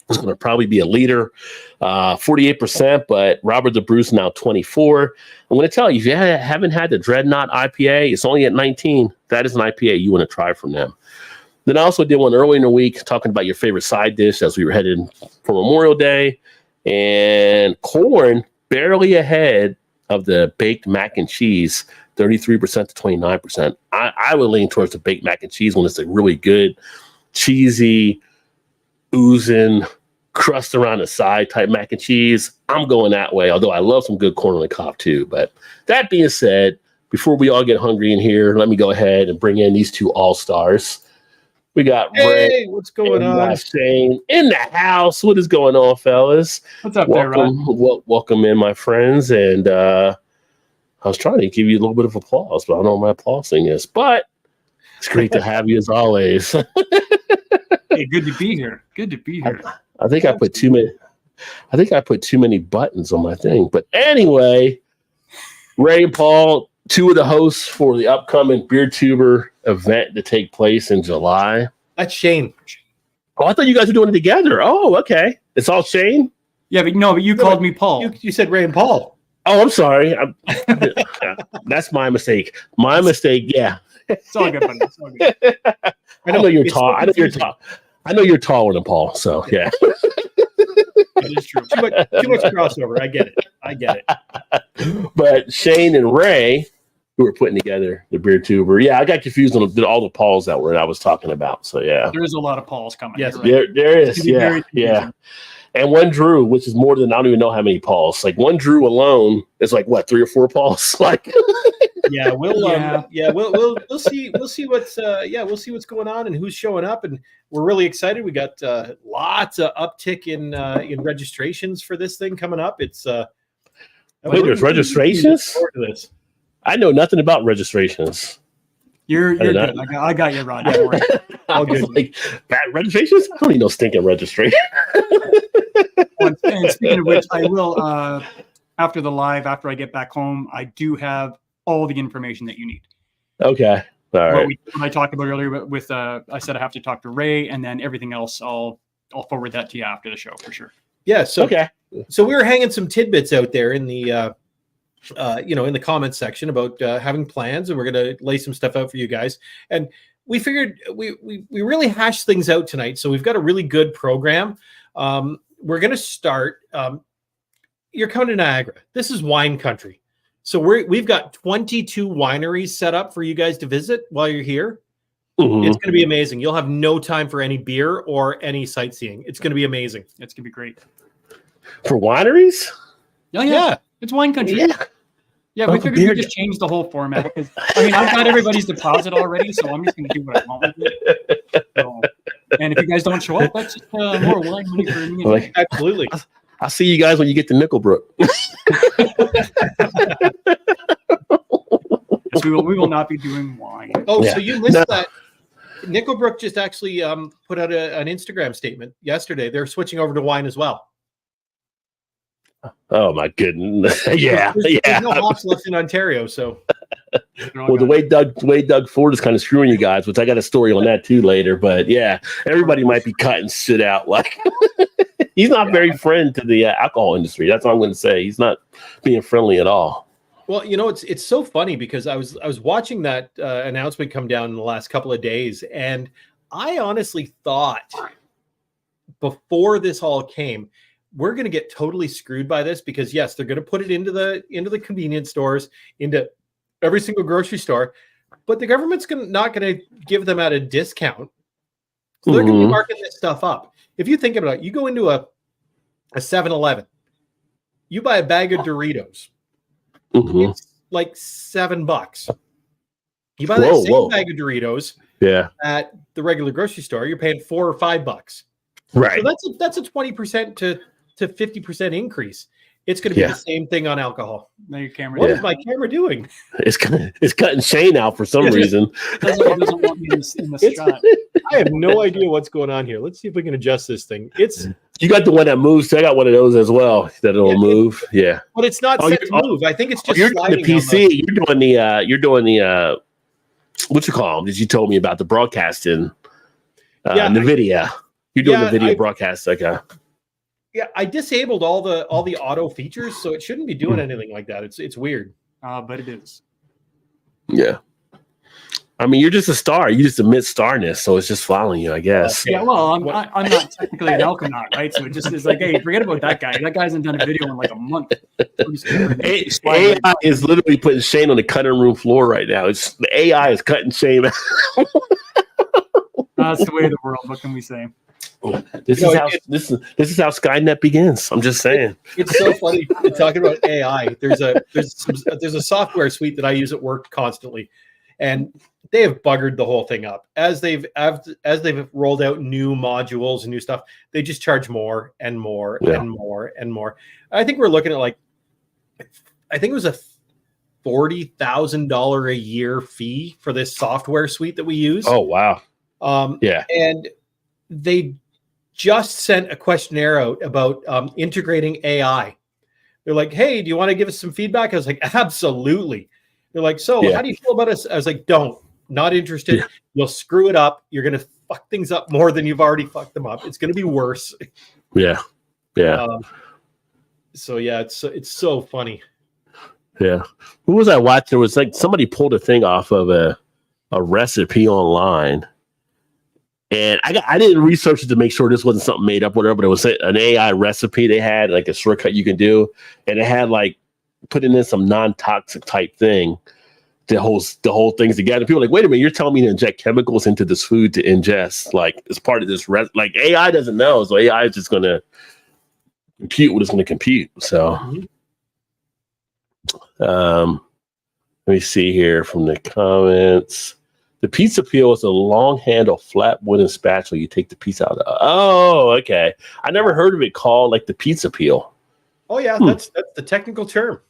was going to probably be a leader, 48%, but Robert the Bruce now 24. I'm going to tell you, if you haven't had the Dreadnought IPA, it's only at 19. That is an IPA you want to try from them. Then I also did one early in the week talking about your favorite side dish as we were headed for Memorial Day, and corn barely ahead of the baked mac and cheese, 33% to 29%. I would lean towards the baked mac and cheese when it's a really good, cheesy, oozing crust around the side type mac and cheese. I'm going that way, although I love some good corn on the cob too. But that being said, before we all get hungry in here, let me go ahead and bring in these two all-stars. We got Ray. What's going on? Shane in the house. What is going on, fellas? What's up welcome, there, Ron? Welcome in, my friends. And I was trying to give you a little bit of applause, but I don't know what my applause thing is. But it's great to have you as always. Hey, good to be here. Good to be here. I think I put too many. I think I put too many buttons on my thing. But anyway, Ray and Paul, two of the hosts for the upcoming BeerTuber event to take place in July. That's Shane. Oh, I thought you guys were doing it together. Oh, okay. It's all Shane? Yeah, but you called me Paul. You said Ray and Paul. Oh, I'm sorry. That's my mistake. My mistake. Yeah. It's all good, buddy. It's all good. I know you're tall. I know you're tall. I know you're taller than Paul. So yeah. It is true. Too much crossover. I get it. But Shane and Ray, who were putting together the BeerTuber. Yeah, I got confused on all the Pauls that I was talking about. So yeah. There is a lot of Pauls coming. Yes, right. There is. Yeah. And one Drew, which is more than, I don't even know how many Pauls. Like one Drew alone is like what, 3 or 4 Pauls? Like Yeah, we'll see what's going on and who's showing up, and we're really excited. We got lots of uptick in registrations for this thing coming up. It's wait, there's registrations? I know nothing about registrations. You're good. I got you, Ron. Don't worry. All good. Like bad registrations? I don't need no stinking registration. And speaking of which, I will after the live, after I get back home, I do have all the information that you need. Okay. All right. When I talked about earlier with I said I have to talk to Ray, and then everything else I'll forward that to you after the show for sure. Yeah. So okay. So we were hanging some tidbits out there in the in the comments section about having plans, and we're going to lay some stuff out for you guys. And we figured we really hashed things out tonight, so we've got a really good program. We're going to start. You're coming to Niagara. This is wine country, so we've got 22 wineries set up for you guys to visit while you're here. Mhm. It's going to be amazing. You'll have no time for any beer or any sightseeing. It's going to be amazing. It's gonna be great. For wineries? Oh Yeah. it's wine country. Yeah, we Uncle figured Beer we'd just change the whole format because I've got everybody's deposit already, so I'm just gonna do what I want with it. So, and if you guys don't show up, that's just more wine money for me. Like, Absolutely. I'll see you guys when you get to Nickelbrook. Yes, we will not be doing wine. Oh, Yeah. so you missed No. that. Nickelbrook just actually put out an Instagram statement yesterday. They're switching over to wine as well. Oh my goodness. Yeah. There's no hops left in Ontario, so Well, the way Doug Ford is kind of screwing you guys, which I got a story on that too later. But yeah, everybody might be cutting shit out. Like he's not very friend to the alcohol industry. That's all I'm going to say. He's not being friendly at all. well, it's so funny because I was watching that announcement come down in the last couple of days, and I honestly thought before this all came, we're going to get totally screwed by this because yes, they're going to put it into the convenience stores, into every single grocery store, but the government's not going to give them at a discount. So they're going to be marking this stuff up. If you think about it, you go into a 7-Eleven, you buy a bag of Doritos, it's like $7. You buy that same bag of Doritos at the regular grocery store, you're paying $4 or $5. Right. So that's a 20% to 50% increase. It's going to be the same thing on alcohol. Now your camera. What is my camera doing? It's cutting Shane out for some reason. It doesn't want me in the shot. I have no idea what's going on here. Let's see if we can adjust this thing. You got the one that moves. So I got one of those as well. That'll move. Yeah. But it's not set to move. I think it's just You're doing the sliding PC. You're doing the what you call them? Did you told me about the broadcasting? NVIDIA. You're doing the video broadcast. Okay. Yeah, I disabled all the auto features, so it shouldn't be doing anything like that. It's weird. But it is. Yeah. I mean, you're just a star. You just admit starness, so it's just following you, I guess. Yeah, well, I'm not technically an alconaut, right? So it just is like, hey, forget about that guy. That guy hasn't done a video in like a month. AI is literally putting Shane on the cutting room floor right now. The AI is cutting Shane out. That's the way of the world. What can we say? This is how Skynet begins. I'm just saying. It's so funny talking about AI. There's a software suite that I use at work constantly, and they have buggered the whole thing up as they've rolled out new modules and new stuff. They just charge more and more and more and more. I think we're looking at I think it was a $40,000 a year fee for this software suite that we use. Oh wow! And they just sent a questionnaire out about integrating AI. They're like, hey, do you want to give us some feedback? I was like, absolutely. They're like, so how do you feel about us? I was like, not interested. Yeah. You'll screw it up. You're going to fuck things up more than you've already fucked them up. It's going to be worse. Yeah. Yeah. So yeah, it's so funny. Yeah. Who was I watching? It was like somebody pulled a thing off of a recipe online. And I didn't research it to make sure this wasn't something made up, whatever, but it was an AI recipe they had, like a shortcut you can do. And it had putting in some non-toxic type thing to hold the whole things together. People are like, wait a minute, you're telling me to inject chemicals into this food to ingest, as part of this. AI doesn't know. So AI is just going to compute what it's going to compute. So let me see here from the comments. The pizza peel is a long handle, flat wooden spatula. You take the pizza out of. Oh, okay. I never heard of it called the pizza peel. Oh yeah, that's the technical term.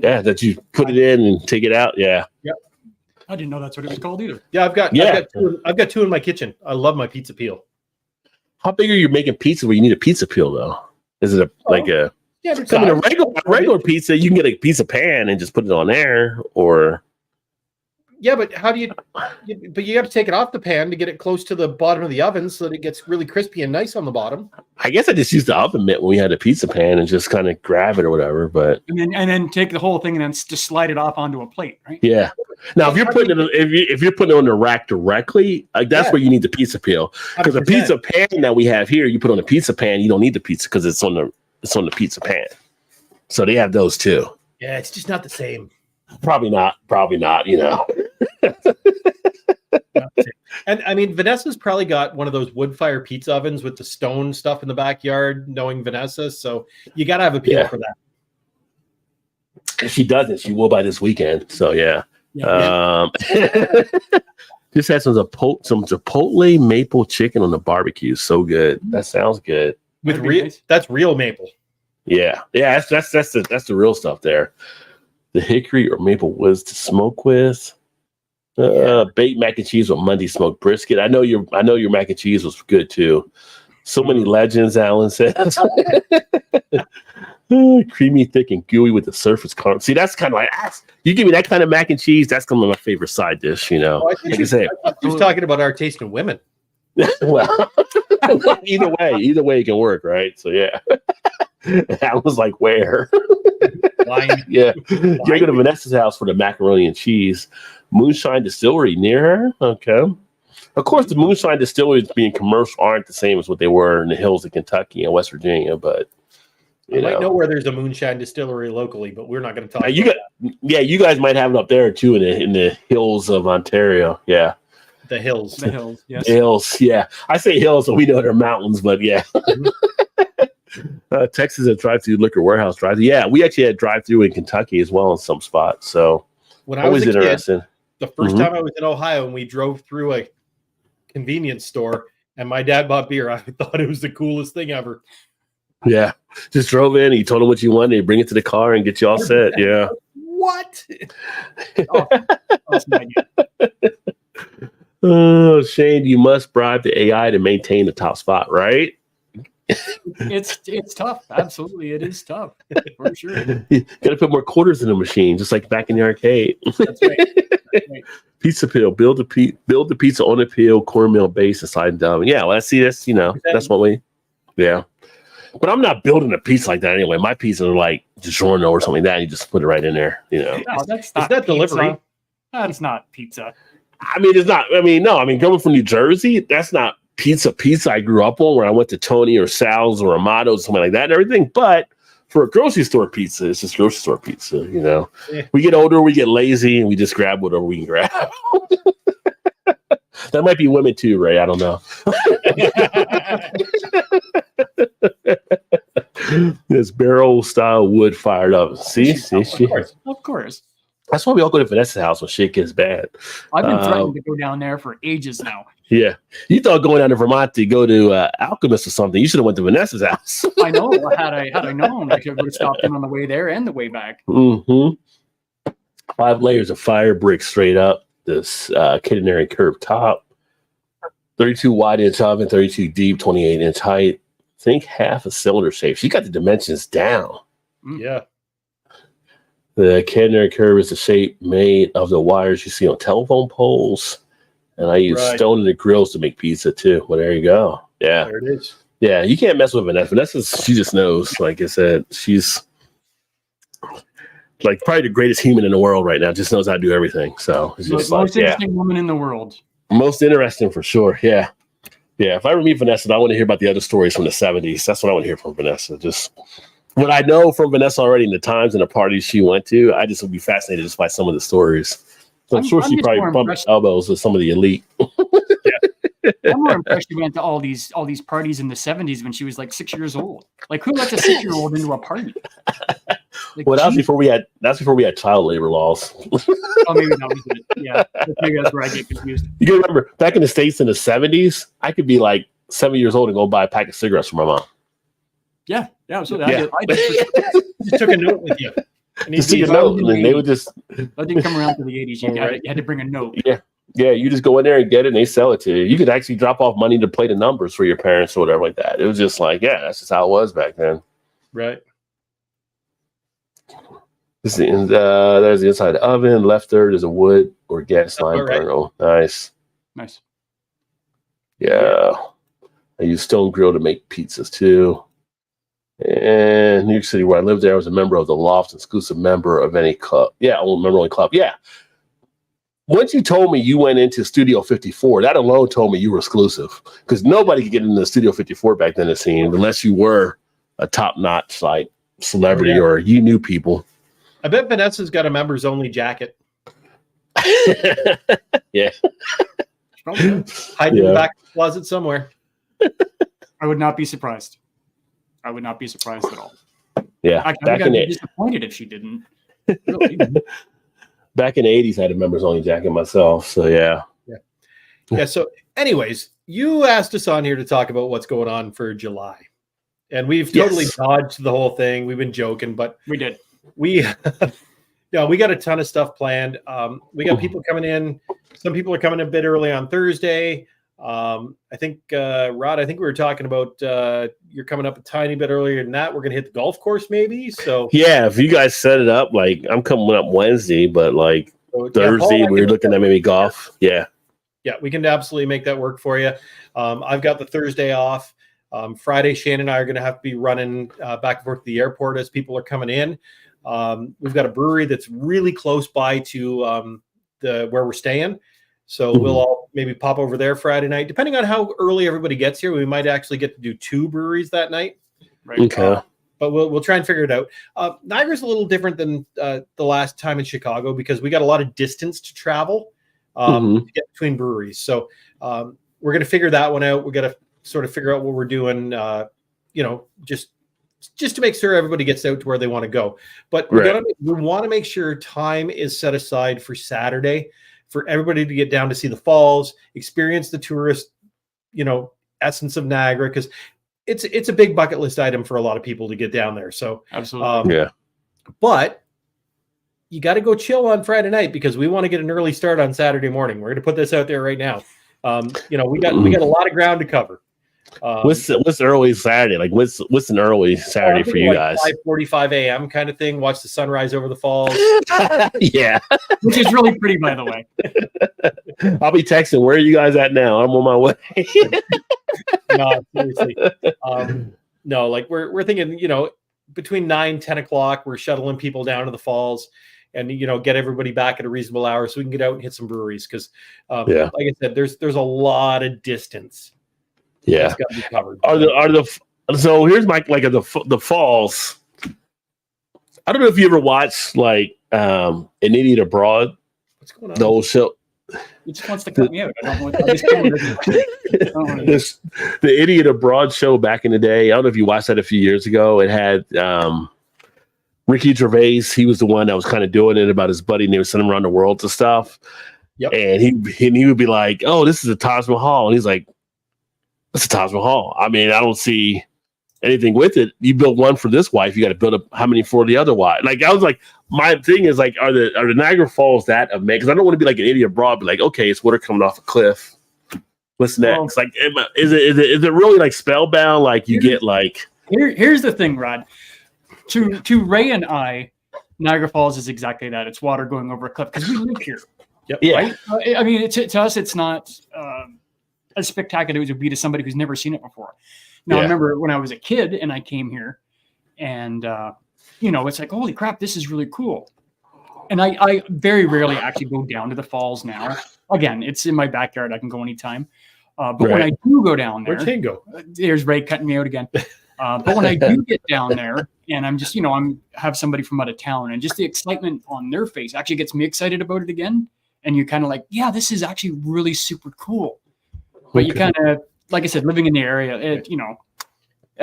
Yeah, that you put it in and take it out. Yeah. Yep. I didn't know that's what it was called either. Yeah, I've got two in my kitchen. I love my pizza peel. How big are you making pizza where you need a pizza peel though? Is it a regular pizza? You can get a pizza pan and just put it on there, or Yeah, but how do but you have to take it off the pan to get it close to the bottom of the oven so that it gets really crispy and nice on the bottom. I guess I just used the oven mitt when we had a pizza pan and just kind of grab it or whatever. But and then take the whole thing and then just slide it off onto a plate, right? yeah. Now, if you're putting it if you're putting it on the rack directly, like that's where you need the pizza peel. Because the pizza pan that we have here, you put on a pizza pan, you don't need the pizza because it's on the pizza pan. So they have those too. Yeah, it's just not the same. Probably not. You know. And I mean, Vanessa's probably got one of those wood fire pizza ovens with the stone stuff in the backyard, knowing Vanessa. So you got to have a peel for that. If she doesn't, she will by this weekend. So yeah. Just had some Chipotle maple chicken on the barbecue. So good. That sounds good. With that's real maple. Yeah. That's the real stuff there. The hickory or maple woods to smoke with. Baked mac and cheese with Monday smoked brisket. I know your mac and cheese was good too. So many legends, Alan says. Creamy, thick, and gooey with the surface caramel. See, that's kind of like you give me that kind of mac and cheese. That's kind of my favorite side dish. You know, like I say, he was talking about our taste in women. Well, either way, it can work, right? So yeah, I was like, where? Yeah, you go to Vanessa's house for the macaroni and cheese. Moonshine Distillery near her. Okay. Of course, the Moonshine Distilleries being commercial aren't the same as what they were in the hills of Kentucky and West Virginia, but you might know where there's a Moonshine Distillery locally, but we're not going to talk. You guys might have it up there too in the hills of Ontario. Yeah, the hills. Yes. The hills. Yeah, I say hills, so we know they're mountains, but yeah. Texas a drive-through liquor warehouse drive-through. Yeah, we actually had drive-through in Kentucky as well in some spots. So when I was interested. The first time I was in Ohio and we drove through a convenience store and my dad bought beer, I thought it was the coolest thing ever. Yeah. Just drove in, you told them what you wanted, they bring it to the car and get you all set. Yeah. What? Oh, Shane, you must bribe the AI to maintain the top spot, right? It's tough. Absolutely, it is tough for sure. You got to put more quarters in the machine, just like back in the arcade. That's right. Pizza peel, build the pizza on the peel, cornmeal base, and slide down. Yeah, well, that's that's what we. Yeah, but I'm not building a pizza like that anyway. My pizzas are like DiGiorno or something like that. And you just put it right in there. You know, no, that's not pizza. Delivery. That's not pizza. I mean, it's not. I mean, no. I mean, coming from New Jersey, that's not pizza I grew up on, where I went to Tony or Sal's or Amato's, something like that and everything. But for a grocery store pizza, it's just grocery store pizza, you know. Yeah. We get older, we get lazy, and we just grab whatever we can grab. That might be women too, Ray. I don't know. This barrel style wood fired up. See? Of course. That's why we all go to Vanessa's house when shit gets bad. I've been threatening to go down there for ages now. Yeah. You thought going down to Vermont to go to Alchemist or something. You should have went to Vanessa's house. I know. Had I known, I could have stopped in on the way there and the way back. Mm-hmm. 5 layers of fire brick straight up. This catenary curved top. 32 wide inch oven, 32 deep, 28 inch height. Think half a cylinder shape. She got the dimensions down. Yeah. The catenary curve is the shape made of the wires you see on telephone poles. And I use stone in the grills to make pizza too. Well, there you go. Yeah. There it is. Yeah, you can't mess with Vanessa. She just knows. Like I said, she's like probably the greatest human in the world right now. Just knows how to do everything. So it's just most interesting woman in the world. Most interesting for sure. Yeah. Yeah. If I ever meet Vanessa, I want to hear about the other stories from the 70s. That's what I want to hear from Vanessa. Just what I know from Vanessa already in the times and the parties she went to, I just would be fascinated just by some of the stories. So I'm sure she probably bumped elbows with some of the elite. I'm more impressed she went to all these parties in the 70s when she was like 6 years old. Like, who lets a 6-year-old into a party? Like, well, that's before we had child labor laws. Oh, maybe that was it. Yeah, maybe that's where I get confused. You can remember back in the States in the 70s, I could be like 7 years old and go buy a pack of cigarettes for my mom. Yeah, so I just took a note with you. Just took a note, and they would just. That didn't come around to the 80s. You had to bring a note. Yeah. You just go in there and get it, and they sell it to you. You could actually drop off money to play the numbers for your parents or whatever like that. It was just like, that's just how it was back then. Right. There's the inside of the oven. Left third is a wood or gas line right. burner. Oh, nice. Nice. Yeah. I use stone grill to make pizzas too. And New York City, where I lived there, I was a member of the Loft, exclusive member of any club. Yeah, member only club. Yeah. Once you told me you went into Studio 54, that alone told me you were exclusive, because nobody could get into Studio 54 back then, it seemed, unless you were a top-notch like celebrity or you knew people. I bet Vanessa's got a members only jacket. Yeah. Hiding in the back of the closet somewhere. I would not be surprised. I would not be surprised at all. Yeah. I think I'd be disappointed if she didn't. Really. Back in the 80s, I had a members only jacket myself. So, yeah. Yeah. So, anyways, you asked us on here to talk about what's going on for July. And we've totally dodged the whole thing. We've been joking, but we did. We got a ton of stuff planned. We got people coming in. Some people are coming a bit early on Thursday. I think, Rod, we were talking about you're coming up a tiny bit earlier than that. We're going to hit the golf course maybe. So yeah, if you guys set it up, like I'm coming up Wednesday, but like Thursday, we're looking at maybe golf. Yeah. Yeah, we can absolutely make that work for you. I've got the Thursday off. Friday, Shane and I are going to have to be running back and forth to the airport as people are coming in. We've got a brewery that's really close by to where we're staying. So we'll all maybe pop over there Friday night. Depending on how early everybody gets here, we might actually get to do 2 breweries that night. Right. Okay. But we'll try and figure it out. Niagara's a little different than the last time in Chicago because we got a lot of distance to travel to get between breweries. So we're going to figure that one out. We got to sort of figure out what we're doing, just to make sure everybody gets out to where they want to go. But we want to make sure time is set aside for Saturday for everybody to get down to see the falls, experience the tourist, essence of Niagara, because it's a big bucket list item for a lot of people to get down there. So absolutely, but you got to go chill on Friday night because we want to get an early start on Saturday morning. We're going to put this out there right now. We got a lot of ground to cover. What's early Saturday? Like what's an early Saturday for you guys? 5:45 a.m. kind of thing. Watch the sunrise over the falls. Yeah, which is really pretty, by the way. I'll be texting. Where are you guys at now? I'm on my way. No, seriously. No, like we're thinking. Between 9-10 o'clock, we're shuttling people down to the falls, and get everybody back at a reasonable hour so we can get out and hit some breweries. Because, like I said, there's a lot of distance. Yeah, got to be covered. So here's the falls. I don't know if you ever watched An Idiot Abroad. What's going on? The old show. It just wants to cut me out. I don't know. The Idiot Abroad show back in the day. I don't know if you watched that a few years ago. It had Ricky Gervais. He was the one that was kind of doing it about his buddy, and they would send him around the world to stuff. Yep. And he would be like, "Oh, this is a Taj Mahal," and he's like, "It's a Taj Mahal. I mean, I don't see anything with it. You build one for this wife, you got to build up how many for the other wife?" Like I was like, my thing is like, are the Niagara Falls that amazing? Because I don't want to be like an idiot abroad, but like, okay, it's water coming off a cliff. What's next? Like, is it really like spellbound? Like you get like. Here's the thing, Rod. To Ray and I, Niagara Falls is exactly that. It's water going over a cliff because we live here. Yep. Yeah. Right? I mean, to us, it's not as spectacular as it would be to somebody who's never seen it before. Now, I remember when I was a kid and I came here, and it's like, holy crap, this is really cool. And I very rarely actually go down to the falls now. Again, it's in my backyard. I can go anytime. But when I do go down there, where'd Shane go? There's Ray cutting me out again. But when I do get down there and I'm just, have somebody from out of town and just the excitement on their face actually gets me excited about it again. And you're kind of like, yeah, this is actually really super cool. But you kind of, like I said, living in the area, it'd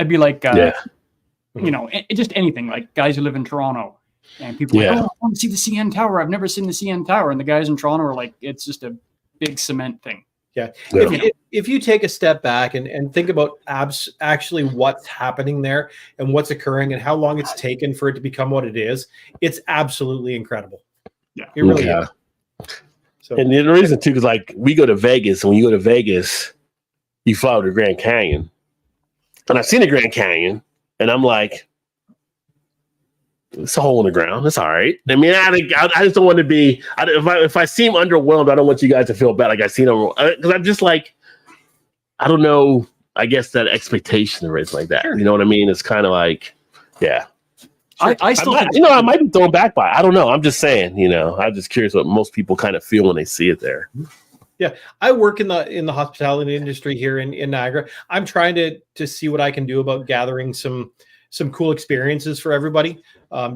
be like, just anything like guys who live in Toronto and people are like, oh, I want to see the CN Tower. I've never seen the CN Tower. And the guys in Toronto are like, it's just a big cement thing. Yeah. If you take a step back and think about actually what's happening there and what's occurring and how long it's taken for it to become what it is, it's absolutely incredible. Yeah. It really is. So, and the reason too, because like we go to Vegas, and when you go to Vegas, you fly over the Grand Canyon. And I've seen the Grand Canyon, and I'm like, it's a hole in the ground. It's all right. I mean, I just don't want to be. If I seem underwhelmed, I don't want you guys to feel bad. Like I seen them because I'm just like, I don't know. I guess that expectation or anything like that. Sure. You know what I mean? It's kind of like, yeah. I still think, I might be thrown back by it. I don't know. I'm just saying, I'm just curious what most people kind of feel when they see it there. Yeah, I work in the hospitality industry here in Niagara. I'm trying to see what I can do about gathering some cool experiences for everybody.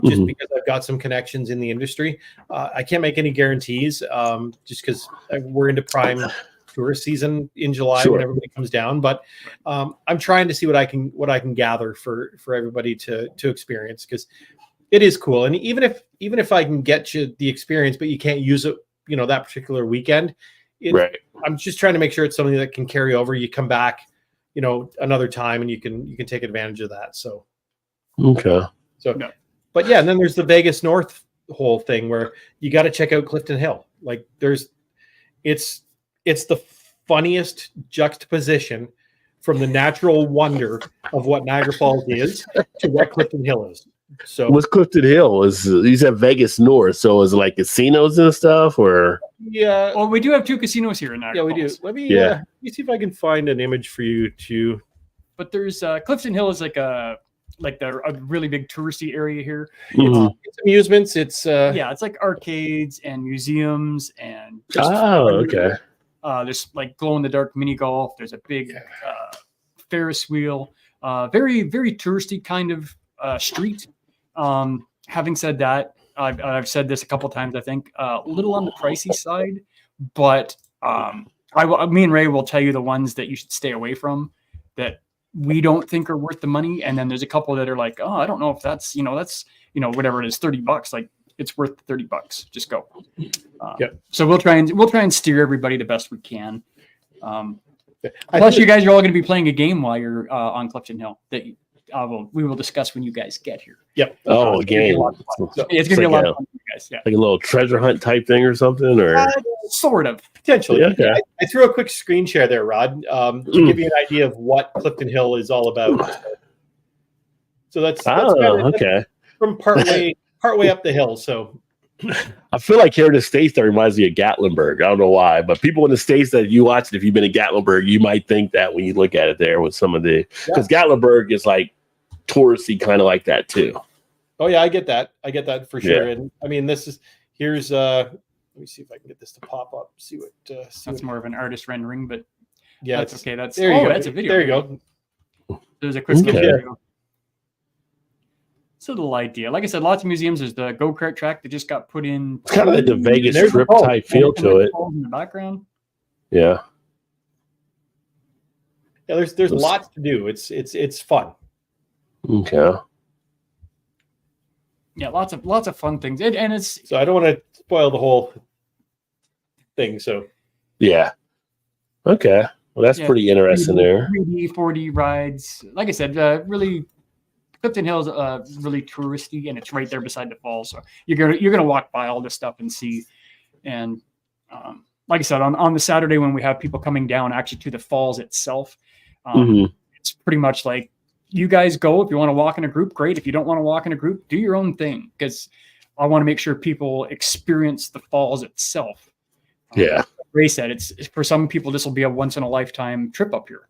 Just because I've got some connections in the industry, I can't make any guarantees. Just because we're into prime tourist season in July when everybody comes down. But I'm trying to see what I can gather for everybody to experience, because it is cool. And even if I can get you the experience, but you can't use it, that particular weekend. Right. I'm just trying to make sure it's something that can carry over. You come back, another time, and you can take advantage of that. So, okay. So, but yeah, and then there's the Vegas North whole thing where you got to check out Clifton Hill. Like it's the funniest juxtaposition from the natural wonder of what Niagara Falls is to what Clifton Hill is. So what's Clifton Hill? You said Vegas North, so is it like casinos and stuff, or? Yeah. Well, we do have 2 casinos here in Niagara Yeah, we Falls. do. Let me see if I can find an image for you to. But there's Clifton Hill is a really big touristy area here. It's amusements. It's it's like arcades and museums and okay. There's like glow in the dark mini golf. There's a big Ferris wheel. Very very touristy kind of street. Having said that, I've said this a couple times. I think a little on the pricey side, but me and Ray will tell you the ones that you should stay away from that we don't think are worth the money. And then there's a couple that are like, oh, I don't know if that's whatever it is, $30. Like it's worth $30. Just go. So we'll try and steer everybody the best we can. Plus, you guys are all going to be playing a game while you're on Clifton Hill that we will discuss when you guys get here. Yep. Oh, a game. It's going to be a lot of fun for you guys. Yeah. Like a little treasure hunt type thing or something, or sort of. Potentially. Yeah, okay. I threw a quick screen share there, Rod, to give you an idea of what Clifton Hill is all about. So that's okay. From partway up the hill. So I feel like here in the States that reminds me of Gatlinburg. I don't know why, but people in the States that you watch it, if you've been in Gatlinburg, you might think that when you look at it there with some of the, because Gatlinburg is like touristy kind of like that too. Oh yeah, I get that for sure. Yeah. And I mean, here's let me see if I can get this to pop up. See what that's more of an artist rendering, but yeah, that's okay. That's there you go. That's a video. There you go. There's a quick video. It's a little idea. Like I said, lots of museums. There's the go-kart track that just got put in. It's kind of like the Vegas Strip type feel to it. In the background. Yeah. Yeah, there's lots to do. It's fun. Okay. Yeah, lots of fun things. And it's so I don't want to spoil the whole thing. So yeah. Okay. Well, that's pretty interesting 3D, there. 3D, 4D rides. Like I said, really, Clifton Hill is really touristy, and it's right there beside the falls. So you're gonna walk by all this stuff and see. And like I said, on the Saturday when we have people coming down actually to the falls itself, it's pretty much like, you guys go. If you want to walk in a group, great. If you don't want to walk in a group, do your own thing, because I want to make sure people experience the falls itself. Yeah. Ray said it's for some people this will be a once in a lifetime trip up here.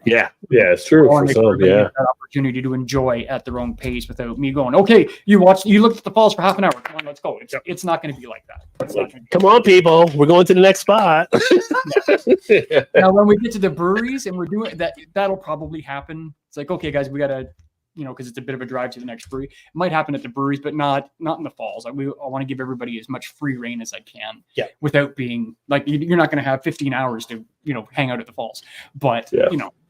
Yeah, it's true. For some, that opportunity to enjoy at their own pace without me going, okay, you looked at the falls for half an hour. Come on, let's go. It's not going to be like that. Come on, people, we're going to the next spot. Now, when we get to the breweries and we're doing that, that'll probably happen. It's like, okay, guys, we got to, because it's a bit of a drive to the next brewery. It might happen at the breweries, but not in the falls. I want to give everybody as much free reign as I can. Yeah. Without being like, you're not going to have 15 hours to, hang out at the falls. But,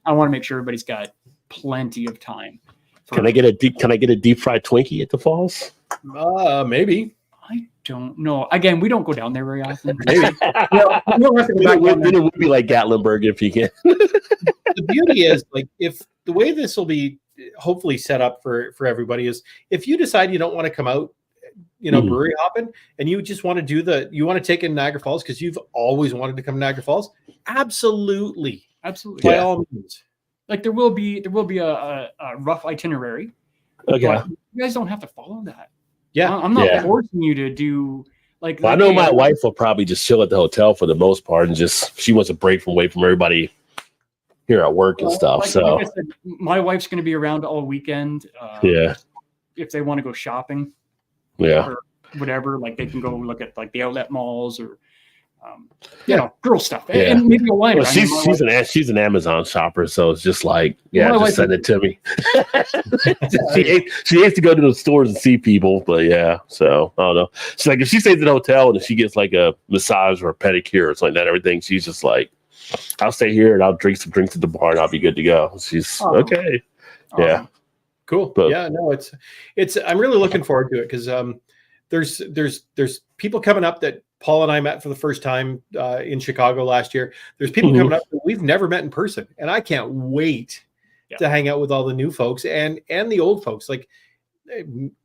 I want to make sure everybody's got plenty of time. Can I get a deep fried Twinkie at the falls? Maybe. I don't know. Again, we don't go down there very often. Maybe. It would be like Gatlinburg if you can. The beauty is, like, if the way this will be hopefully set up for everybody is, if you decide you don't want to come out, brewery hopping, and you just want to you want to take in Niagara Falls because you've always wanted to come to Niagara Falls, absolutely. By all means. Like there will be a rough itinerary. Okay. You guys don't have to follow that. Yeah. I'm not forcing you to do like. Well, I know my wife will probably just chill at the hotel for the most part, and just she wants a break away from everybody here at work and stuff. Like I said, my wife's going to be around all weekend. If they want to go shopping, or whatever, like they can go look at like the outlet malls or you know, girl stuff. And maybe a wine. Well, she's an Amazon shopper, so it's just like just send it to me. she hates to go to the stores and see people, but so I don't know. She's like, if she stays at a hotel and if she gets like a massage or a pedicure or something like that, everything, she's just like, I'll stay here and I'll drink some drinks at the bar and I'll be good to go. She's okay. Yeah. Cool. But, it's I'm really looking forward to it because there's people coming up that Paul and I met for the first time in Chicago last year. There's people coming up that we've never met in person, and I can't wait to hang out with all the new folks and the old folks. Like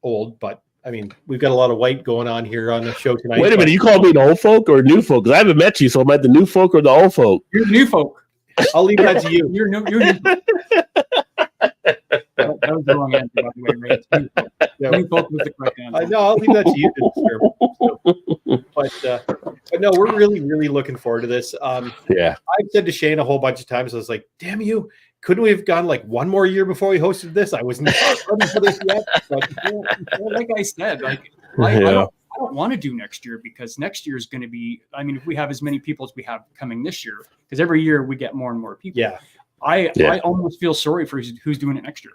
old, but I mean, we've got a lot of white going on here on the show tonight. Wait a minute, you call me the old folk or new folk? Because I haven't met you, so am I the new folk or the old folk? You're new folk. I'll leave that to you. You're new. That was the wrong answer, by the way, Ray. New folk was the correct answer. I know. I'll leave that to you. But no, we're really, really looking forward to this. I've said to Shane a whole bunch of times, I was like, damn you, couldn't we have gone like one more year before we hosted this? I was not ready for this yet. But, like I said, like I don't want to do next year because next year is going to be, I mean, if we have as many people as we have coming this year, because every year we get more and more people. Yeah. I almost feel sorry for who's doing it next year.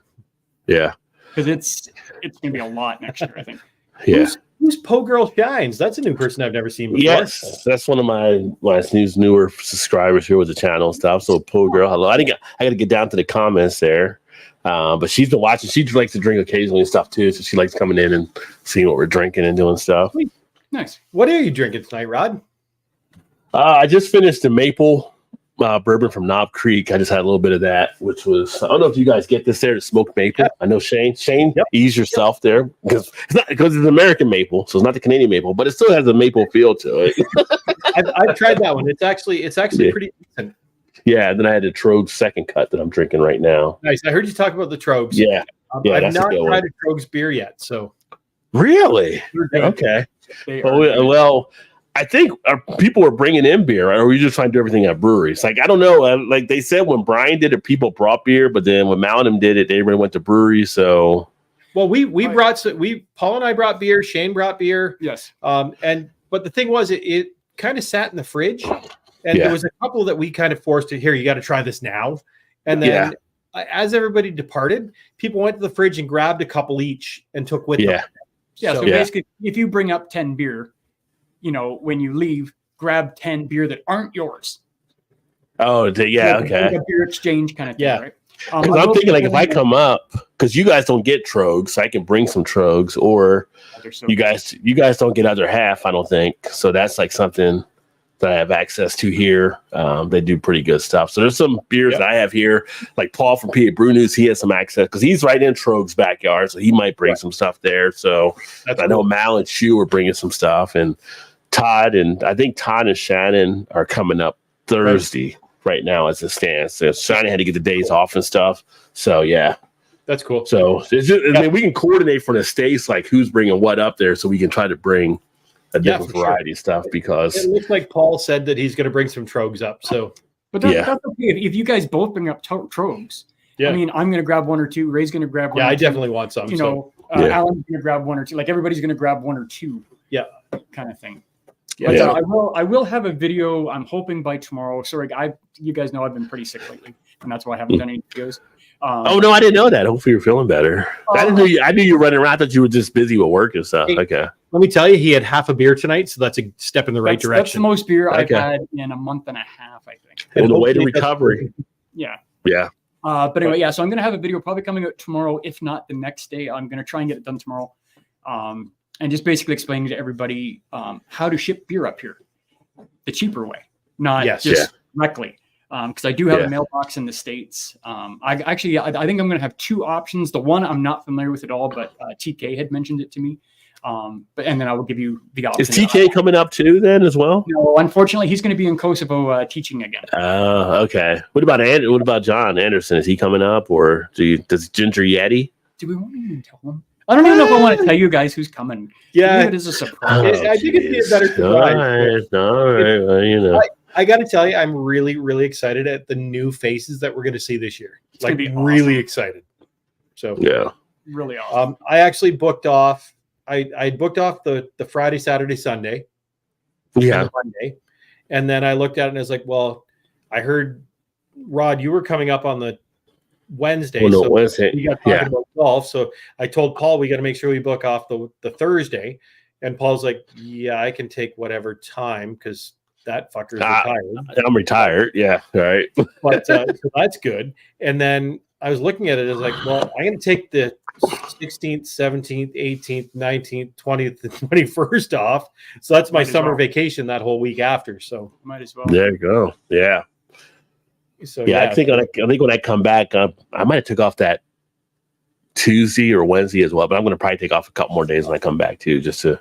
Yeah. Because it's going to be a lot next year, I think. Yeah. Who's Po Girl Shines? That's a new person I've never seen before. Yes, that's one of my newer subscribers here with the channel and stuff. So Po Girl, hello. I got to get down to the comments there. But she's been watching. She likes to drink occasionally and stuff too. So she likes coming in and seeing what we're drinking and doing stuff. Nice. What are you drinking tonight, Rod? I just finished the maple bourbon from Knob Creek. I just had a little bit of that, which was, I don't know if you guys get this there, the smoked maple. I know Shane, ease yourself there because it's an American maple, so it's not the Canadian maple, but it still has a maple feel to it. I've tried that one. It's actually pretty decent. Yeah, and then I had the Trogs second cut that I'm drinking right now. Nice. I heard you talk about the Trogs. Yeah. I've not tried a Trogs beer yet. So really? Okay. Well, I think people were bringing in beer, right? Or were you just trying to do everything at breweries? Like, I don't know. Like they said, when Brian did it, people brought beer, but then when Malcolm did it, everyone went to breweries. So, well, Paul and I brought beer. Shane brought beer. Yes. But the thing was, it kind of sat in the fridge, and there was a couple that we kind of forced to here. You got to try this now, and then as everybody departed, people went to the fridge and grabbed a couple each and took with them. So basically, if you bring up 10 beer. You know, when you leave, grab 10 beer that aren't yours. Oh, yeah, okay. Like a beer exchange kind of thing, right? Because I'm thinking, like, if I come up, because you guys don't get Trogs, so I can bring some Trogs, or you guys don't get other half, I don't think. So that's like something that I have access to here. They do pretty good stuff. So there's some beers that I have here, like Paul from PA Brew News. He has some access because he's right in Trogs' backyard, so he might bring some stuff there. So I know Mal and Shu are bringing some stuff, and Todd and Shannon are coming up Thursday right now as it stands. So Shannon had to get the days off and stuff. So yeah, that's cool. So it's just, I mean, we can coordinate for the states, like who's bringing what up there, so we can try to bring a different variety of stuff. Because it looks like Paul said that he's going to bring some Trogs up. So, but that's okay if you guys both bring up Trogs. I mean, I'm going to grab one or two. Ray's going to grab one. Yeah, I definitely want some. You know, Alan's going to grab one or two. Like everybody's going to grab one or two. Yeah, kind of thing. But I will have a video. I'm hoping by tomorrow. Sorry, you guys know I've been pretty sick lately, and that's why I haven't done any videos. Oh no, I didn't know that. Hopefully you're feeling better. I knew you were running around. I thought you were just busy with work and stuff. Okay. Let me tell you, he had half a beer tonight, so that's a step in the right direction. That's the most beer I've had in a month and a half, I think. On the way to recovery. Yeah. Yeah. But anyway, so I'm going to have a video probably coming out tomorrow, if not the next day. I'm going to try and get it done tomorrow. And just basically explaining to everybody how to ship beer up here the cheaper way, not just directly. Because I do have a mailbox in the States. I think I'm going to have two options. The one I'm not familiar with at all, but TK had mentioned it to me. And then I will give you the option. Is TK coming up too then as well? No, unfortunately, he's going to be in Kosovo teaching again. Okay. What about John Anderson? Is he coming up, or does Ginger Yeti? Do we want to even tell him? I don't even know if I want to tell you guys who's coming. Yeah. Leave it as a surprise. I think it'd be a better surprise. All right. Well, you know. I got to tell you, I'm really, really excited at the new faces that we're going to see this year. It's gonna Like, be really excited. So, Yeah. Really awesome. I actually booked off. I booked off the Friday, Saturday, Sunday, Yeah. and Monday, and then I looked at it and I was like, well, I heard Rod, you were coming up on the Wednesday. Well, no, so Wednesday. we got talking Yeah. about golf. So I told Paul we got to make sure we book off the Thursday, and Paul's like, yeah, I can take whatever time because that fucker's retired. I'm retired. Yeah. All right. But so that's good. And then I was looking at it as like, well, I'm going to take the 16th, 17th, 18th, 19th, 20th, and 21st off. So that's my Might as summer well. vacation that whole week after. So, Might as well. There you go. Yeah. so Yeah. I think when I come back, I might have took off that Tuesday or Wednesday as well, but I'm going to probably take off a couple more days when I come back too, just to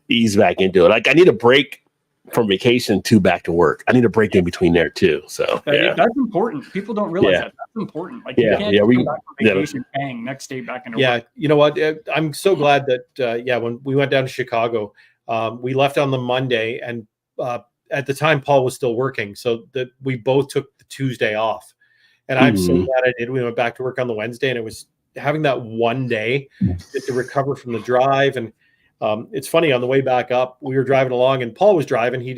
ease back into it. Like I need a break from vacation to back to work. I need a break in between there too. So yeah. That's important. People don't realize Yeah. that. That's important. Like Yeah, you can't yeah, we- come back from vacation, bang, next day back into yeah, work. you know what? I'm so glad that, when we went down to Chicago, we left on the Monday, and at the time, Paul was still working. So that we both took the Tuesday off. And I'm so Mhm. glad I did. We went back to work on the Wednesday, and it was having that one day just to recover from the drive. And it's funny, on the way back up, we were driving along, and Paul was driving. He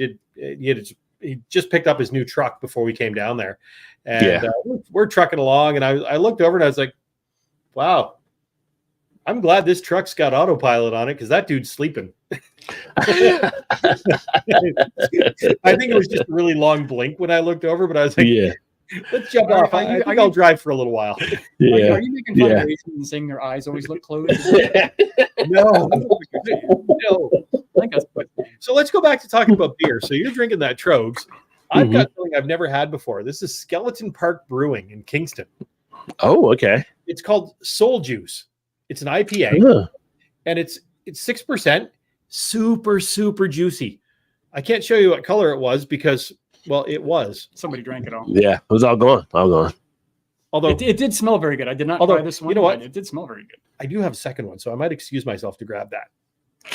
just picked up his new truck before we came down there, and we're trucking along. And I looked over and I was like, "Wow, I'm glad this truck's got autopilot on it because that dude's sleeping." I think it was just a really long blink when I looked over, but I was like, Yeah. "Let's jump off. I think I'll drive for a little while." Yeah. Are you making fun Yeah. of Jason and saying their eyes always look closed? No, no. I think that's what. So let's go back to talking about beer. So you're drinking that Trogs. I've got something I've never had before. This is Skeleton Park Brewing in Kingston. Oh, okay. It's called Soul Juice. It's an IPA, Huh. and it's 6%. Super, super juicy. I can't show you what color it was because, well, it was. Somebody drank it all. Yeah. It was all gone. All gone. Although It did smell very good. I did not Although, try this one. you know what? But it did smell very good. I do have a second one, so I might excuse myself to grab that.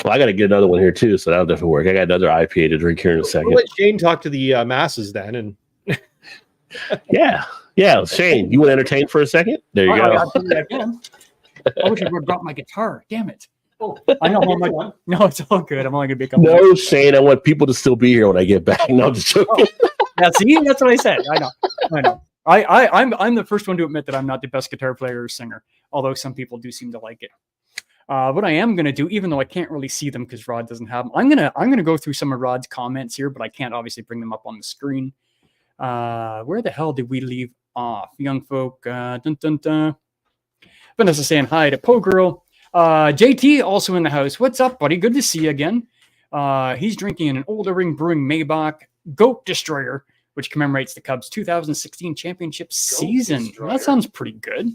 Well, I got to get another one here too, so that'll definitely work. I got another IPA to drink here in a second. We'll let Shane talk to the masses then. And Yeah. Yeah. Shane, you want to entertain for a second? There you go. I wish I would have brought my guitar. Damn it. Oh, I know. No, it's all good. I'm only going to be a couple. No, Shane, I want people to still be here when I get back. No, I'm just joking. Yeah, see, that's what I said. I know. I'm the first one to admit that I'm not the best guitar player or singer, although some people do seem to like it. What I am going to do, even though I can't really see them because Rod doesn't have them, I'm gonna go through some of Rod's comments here, but I can't obviously bring them up on the screen. Where the hell did we leave off? Young folk. Dun, dun, dun. Vanessa saying hi to Po Girl. JT also in the house. What's up, buddy? Good to see you again. He's drinking an Old Ring Brewing Maybach Goat Destroyer, which commemorates the Cubs' 2016 championship season. Destroyer. That sounds pretty good.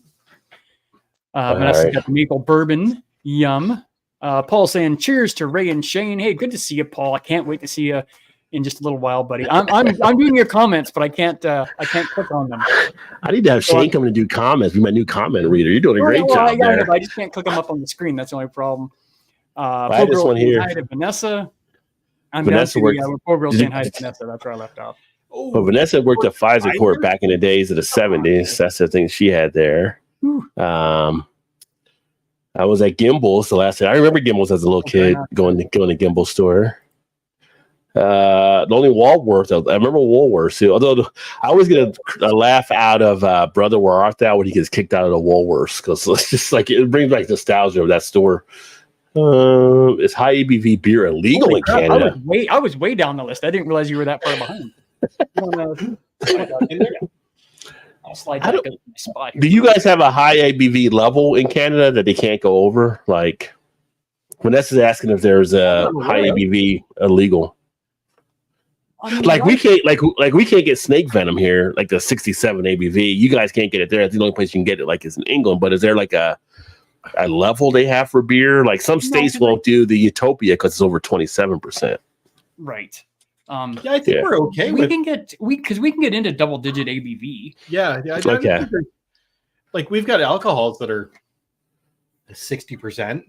Vanessa's got the maple bourbon. Yum. Paul saying cheers to Ray and Shane. Hey, good to see you, Paul. I can't wait to see you in just a little while, buddy. I'm doing your comments, but I can't click on them. I need to have Shane come and do comments. Be my new comment reader. You're doing a great job there. I just can't click them up on the screen. That's the only problem. I had this one here. Hi to Vanessa. I'm Vanessa down to worked- poor girl saying hi to Vanessa. That's where I left off. Well, Vanessa worked at Pfizer Court back in the days of the 70s. That's the thing she had there. I was at Gimbel's the last time. I remember Gimbel's as a little kid going to Gimbel's store. The only Woolworths, I remember Woolworths too. Although I always get a laugh out of Brother Where Art Thou when he gets kicked out of the Woolworths because it's just like it brings back nostalgia of that store. Is high ABV beer illegal Holy in crap, Canada? I was way down the list. I didn't realize you were that far behind. I'll slide back up to my spot here. Do you guys have a high ABV level in Canada that they can't go over? Like Vanessa's asking if there's a high ABV illegal. I mean, Like we can't we can't get snake venom here, like the 67 ABV. You guys can't get it there. That's the only place you can get it, like is in England. But is there like a level they have for beer? Like some states won't do the Utopia because it's over 27%. right. yeah, I think we're okay We with. can get into double digit ABV. Yeah, I Okay. think like we've got alcohols that are 60%.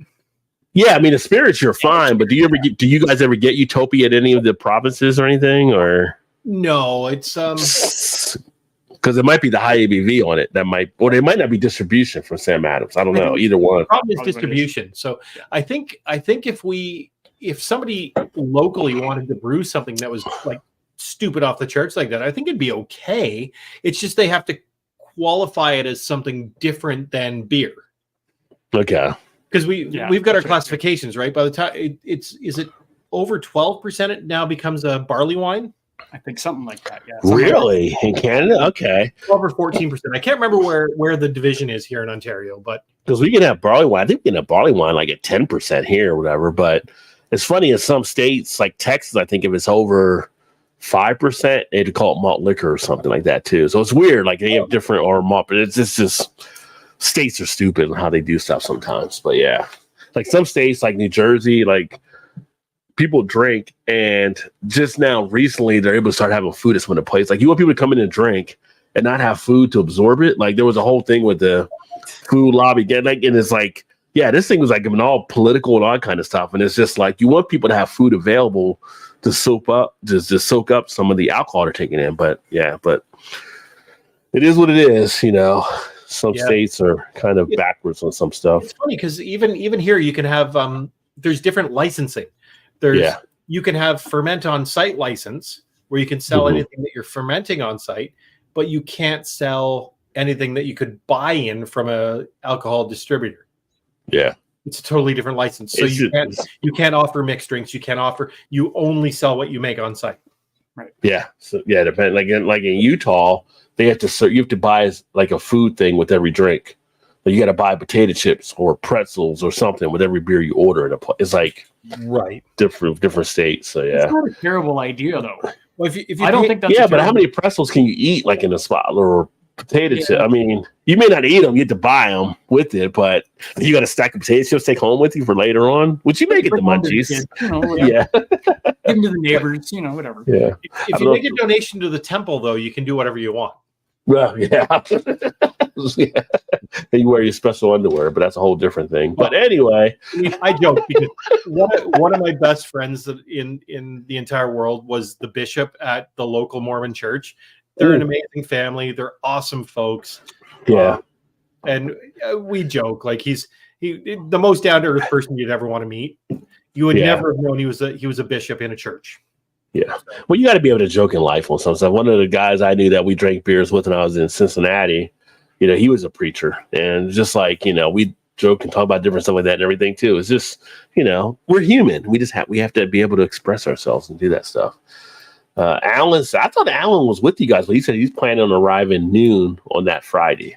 Yeah, I mean the spirits you're fine, but do you guys ever get Utopia at any of the provinces or anything, or No, it's because it might be the high ABV on it that might, or it might not be distribution from Sam Adams. I don't know, either one. Probably is distribution. So I think if somebody locally wanted to brew something that was like stupid off the charts like that, I think it'd be okay. It's just they have to qualify it as something different than beer. Okay. Because we've got our classifications, right? By the time is it over 12%, it now becomes a barley wine. I think something like that. Yeah. Really? In Canada? Okay. 12 or 14%. I can't remember where the division is here in Ontario, but Because we can have barley wine. I think we can have barley wine like at 10% here or whatever. But it's funny, in some states like Texas, I think if it's over 5%, they'd call it malt liquor or something like that too. So it's weird. Like they have different or malt, but it's just states are stupid in how they do stuff sometimes. But yeah, like some states like New Jersey, like people drink, and just now recently they're able to start having food at some of the places. Like you want people to come in and drink and not have food to absorb it. Like there was a whole thing with the food lobby, and it's like, yeah, this thing was like all political and all that kind of stuff. And it's just like you want people to have food available to soak up some of the alcohol they're taking in. But yeah, but it is what it is, you know. Some states are kind of backwards on some stuff. It's funny because even here you can have there's different licensing. You can have ferment on site license where you can sell anything that you're fermenting on site, but you can't sell anything that you could buy in from a alcohol distributor. Yeah. It's a totally different license. So you can't offer mixed drinks. You only sell what you make on site. Right. Yeah. So yeah, depend like in Utah, you have to buy like a food thing with every drink. Like you got to buy potato chips or pretzels or something with every beer you order. It's like different states. So yeah, it's not a terrible idea though. Well, if you I don't think that's but how many pretzels can you eat like in a spot or potato chip? I mean, you may not eat them, you get to buy them with it, but you got a stack of potato chips to take home with you for later on, which you may get the munchies. Kids, you know, yeah, give them to the neighbors, you know, whatever. Yeah. If you make a donation to the temple, though, you can do whatever you want. Well, yeah. Yeah. And you wear your special underwear, but that's a whole different thing. But anyway, I joke because one of my best friends in the entire world was the bishop at the local Mormon church. They're an amazing family. They're awesome folks. Yeah. And we joke like he's the most down to earth person you'd ever want to meet. You would never have known he was a bishop in a church. Yeah. Well, you got to be able to joke in life on some stuff. One of the guys I knew that we drank beers with when I was in Cincinnati, you know, he was a preacher, and just like, you know, we joke and talk about different stuff like that and everything too. It's just, you know, we're human. We have to be able to express ourselves and do that stuff. I thought Alan was with you guys, but he said he's planning on arriving noon on that Friday,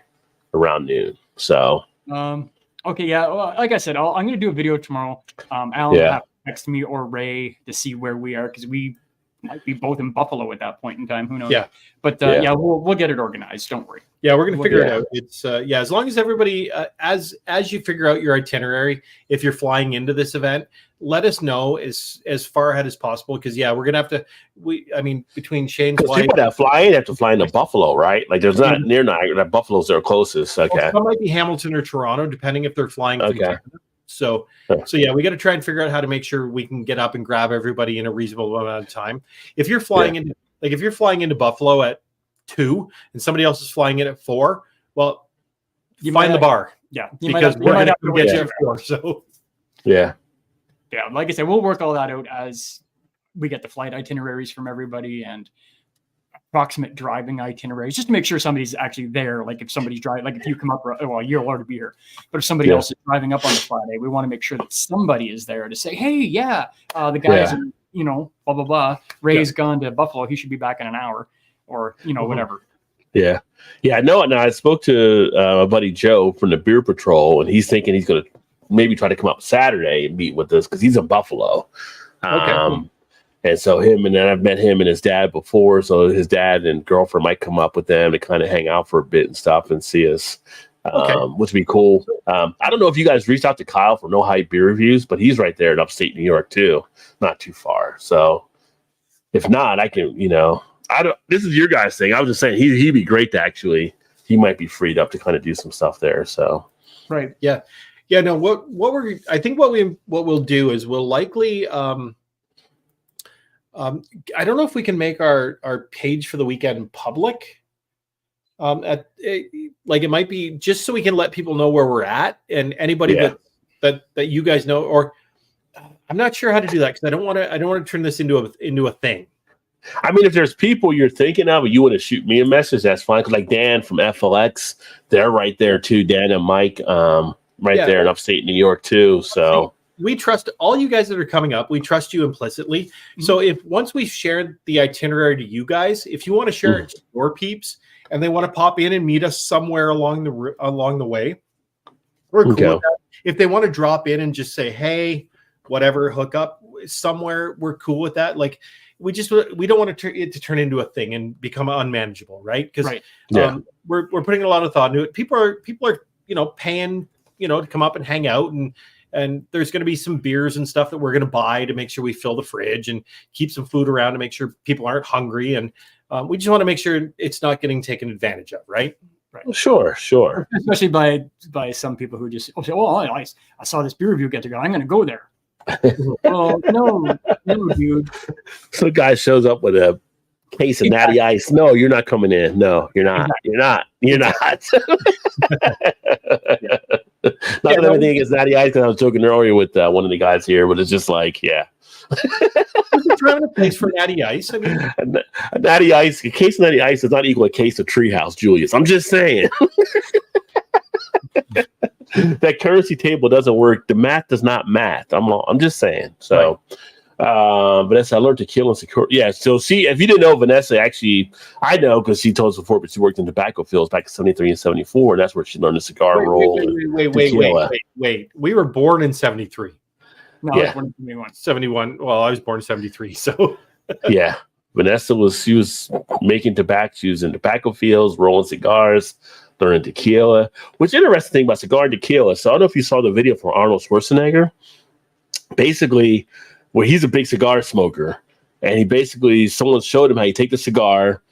around noon. So, okay, yeah. Well, like I said, I'm going to do a video tomorrow. Alan will have to text me or Ray to see where we are because we might be both in Buffalo at that point in time. Who knows? Yeah. But we'll get it organized. Don't worry. Yeah, we're going to figure it out. It's as long as everybody as you figure out your itinerary, if you're flying into this event, let us know as far ahead as possible because we're going to have to between Shane's wife, people that have to fly into Buffalo, right? Like there's not near Niagara, Buffalo's their closest. Okay. Well, some might be Hamilton or Toronto depending if they're flying through Canada. So we got to try and figure out how to make sure we can get up and grab everybody in a reasonable amount of time. If you're flying into Buffalo at 2 and somebody else is flying in at 4, well, you find the bar. Yeah, because we're going to get you at 4. So yeah, like I said, we'll work all that out as we get the flight itineraries from everybody and approximate driving itineraries, just to make sure somebody's actually there. Like if somebody's driving, like if you come up, well, you'll already be here. But if somebody else is driving up on the Friday, we want to make sure that somebody is there to say, hey, the guys, blah, blah, blah. Ray's gone to Buffalo. He should be back in an hour or, whatever. Yeah. Yeah. No, I spoke to my buddy Joe from the Beer Patrol, and he's thinking he's going to maybe try to come up Saturday and meet with us because he's in Buffalo. Okay. And so I've met him and his dad before. So his dad and girlfriend might come up with them to kind of hang out for a bit and stuff and see us, which would be cool. I don't know if you guys reached out to Kyle for No Hype Beer Reviews, but he's right there in upstate New York too, not too far. So if not, I can, this is your guys' thing. I was just saying he'd be great to he might be freed up to kind of do some stuff there. So, right. Yeah. Yeah, no, I think what we'll do is we'll likely I don't know if we can make our page for the weekend public. Like it might be just so we can let people know where we're at, and anybody that you guys know, or I'm not sure how to do that because I don't want to turn this into a thing. I mean, if there's people you're thinking of and you want to shoot me a message, that's fine. Cause like Dan from FLX, they're right there too. Dan and Mike, there in upstate New York too. So we trust all you guys that are coming up. We trust you implicitly. Mm-hmm. So if once we've shared the itinerary to you guys, if you want to share it to your peeps and they want to pop in and meet us somewhere along the way, we're cool with that. If they want to drop in and just say, hey, whatever, hook up somewhere, we're cool with that. Like we don't want it to turn into a thing and become unmanageable, right? Because we're putting a lot of thought into it. People are paying to come up and hang out, and there's going to be some beers and stuff that we're going to buy to make sure we fill the fridge and keep some food around to make sure people aren't hungry, and we just want to make sure it's not getting taken advantage of, right? Right. Sure. Especially by some people who just say, "Oh, I saw this beer review get together. I'm going to go there." Well, no, dude. So, guy shows up with a case of Natty Ice. No, you're not coming in. No, you're not. You're not. Not that everything against Natty Ice, because I was joking earlier with one of the guys here, but it's just like, trying to place for Natty Ice. I mean, a Natty Ice, a case of Natty Ice does not equal a case of Treehouse, Julius. I'm just saying. That currency table doesn't work. The math does not math. I'm just saying. So, but that's alert to kill and secure. Yeah. So see, if you didn't know, Vanessa, actually, I know because she told us before, but she worked in tobacco fields back in 73 and 74, and that's where she learned the cigar roll. Wait. We were born in 73. No, I was born in 71. 71. Well, I was born in 73. So yeah, Vanessa she was making tobacco. She was in tobacco fields, rolling cigars, learning tequila. Which interesting thing about cigar and tequila. So I don't know if you saw the video from Arnold Schwarzenegger. Basically, where he's a big cigar smoker, and someone showed him how you take the cigar,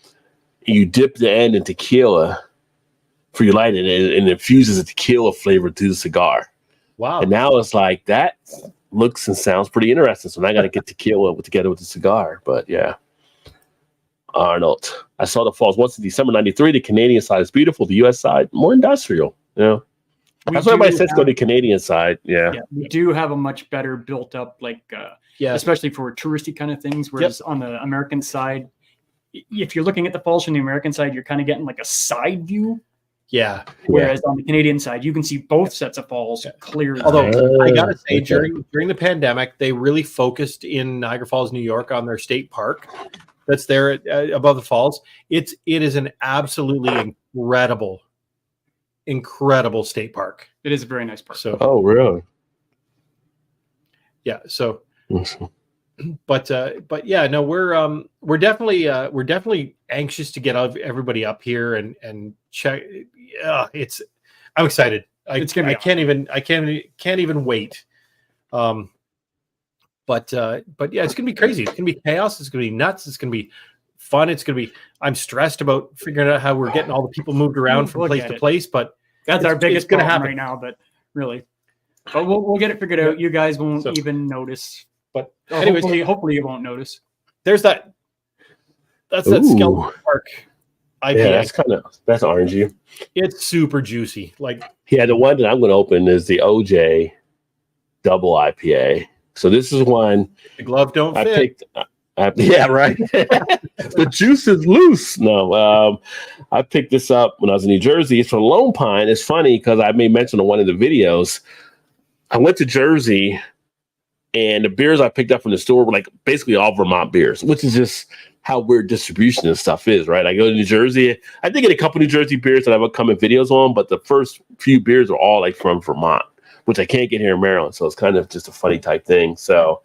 and you dip the end in tequila for your light, and it infuses a tequila flavor to the cigar. Wow! And now it's like that looks and sounds pretty interesting. So now I got to get tequila together with the cigar. But yeah. Arnold. I saw the falls once in December 93. The Canadian side is beautiful. The U.S. side, more industrial. That's what everybody says go to the Canadian side. Yeah. We do have a much better built up, especially for touristy kind of things. Whereas on the American side, if you're looking at the falls from the American side, you're kind of getting like a side view. Yeah. Whereas on the Canadian side, you can see both sets of falls clearly. Although I gotta say, during the pandemic, they really focused in Niagara Falls, New York, on their state park that's there above the falls. It is an absolutely incredible state park. It is a very nice park. So, oh really? Yeah. So, but yeah, no, we're definitely anxious to get everybody up here and check. I'm excited. I can't even wait. But yeah, it's gonna be crazy. It's gonna be chaos. It's gonna be nuts. It's gonna be fun. I'm stressed about figuring out how we're getting all the people moved around from place to place. But that's our biggest problem happen right now. But we'll get it figured out. You guys won't even notice. But anyways, hopefully you won't notice. There's that. That's that Skeleton Park IPA. Yeah, that's orangey. It's super juicy. The one that I'm going to open is the OJ double IPA. So this is one the glove don't fit. Yeah, right. The juice is loose. No, I picked this up when I was in New Jersey. It's from Lone Pine. It's funny because I made mention of one of the videos. I went to Jersey, and the beers I picked up from the store were basically all Vermont beers, which is just how weird distribution and stuff is, right? I go to New Jersey. I did get a couple New Jersey beers that I've come in videos on, but the first few beers are all from Vermont, which I can't get here in Maryland. So it's kind of just a funny type thing. So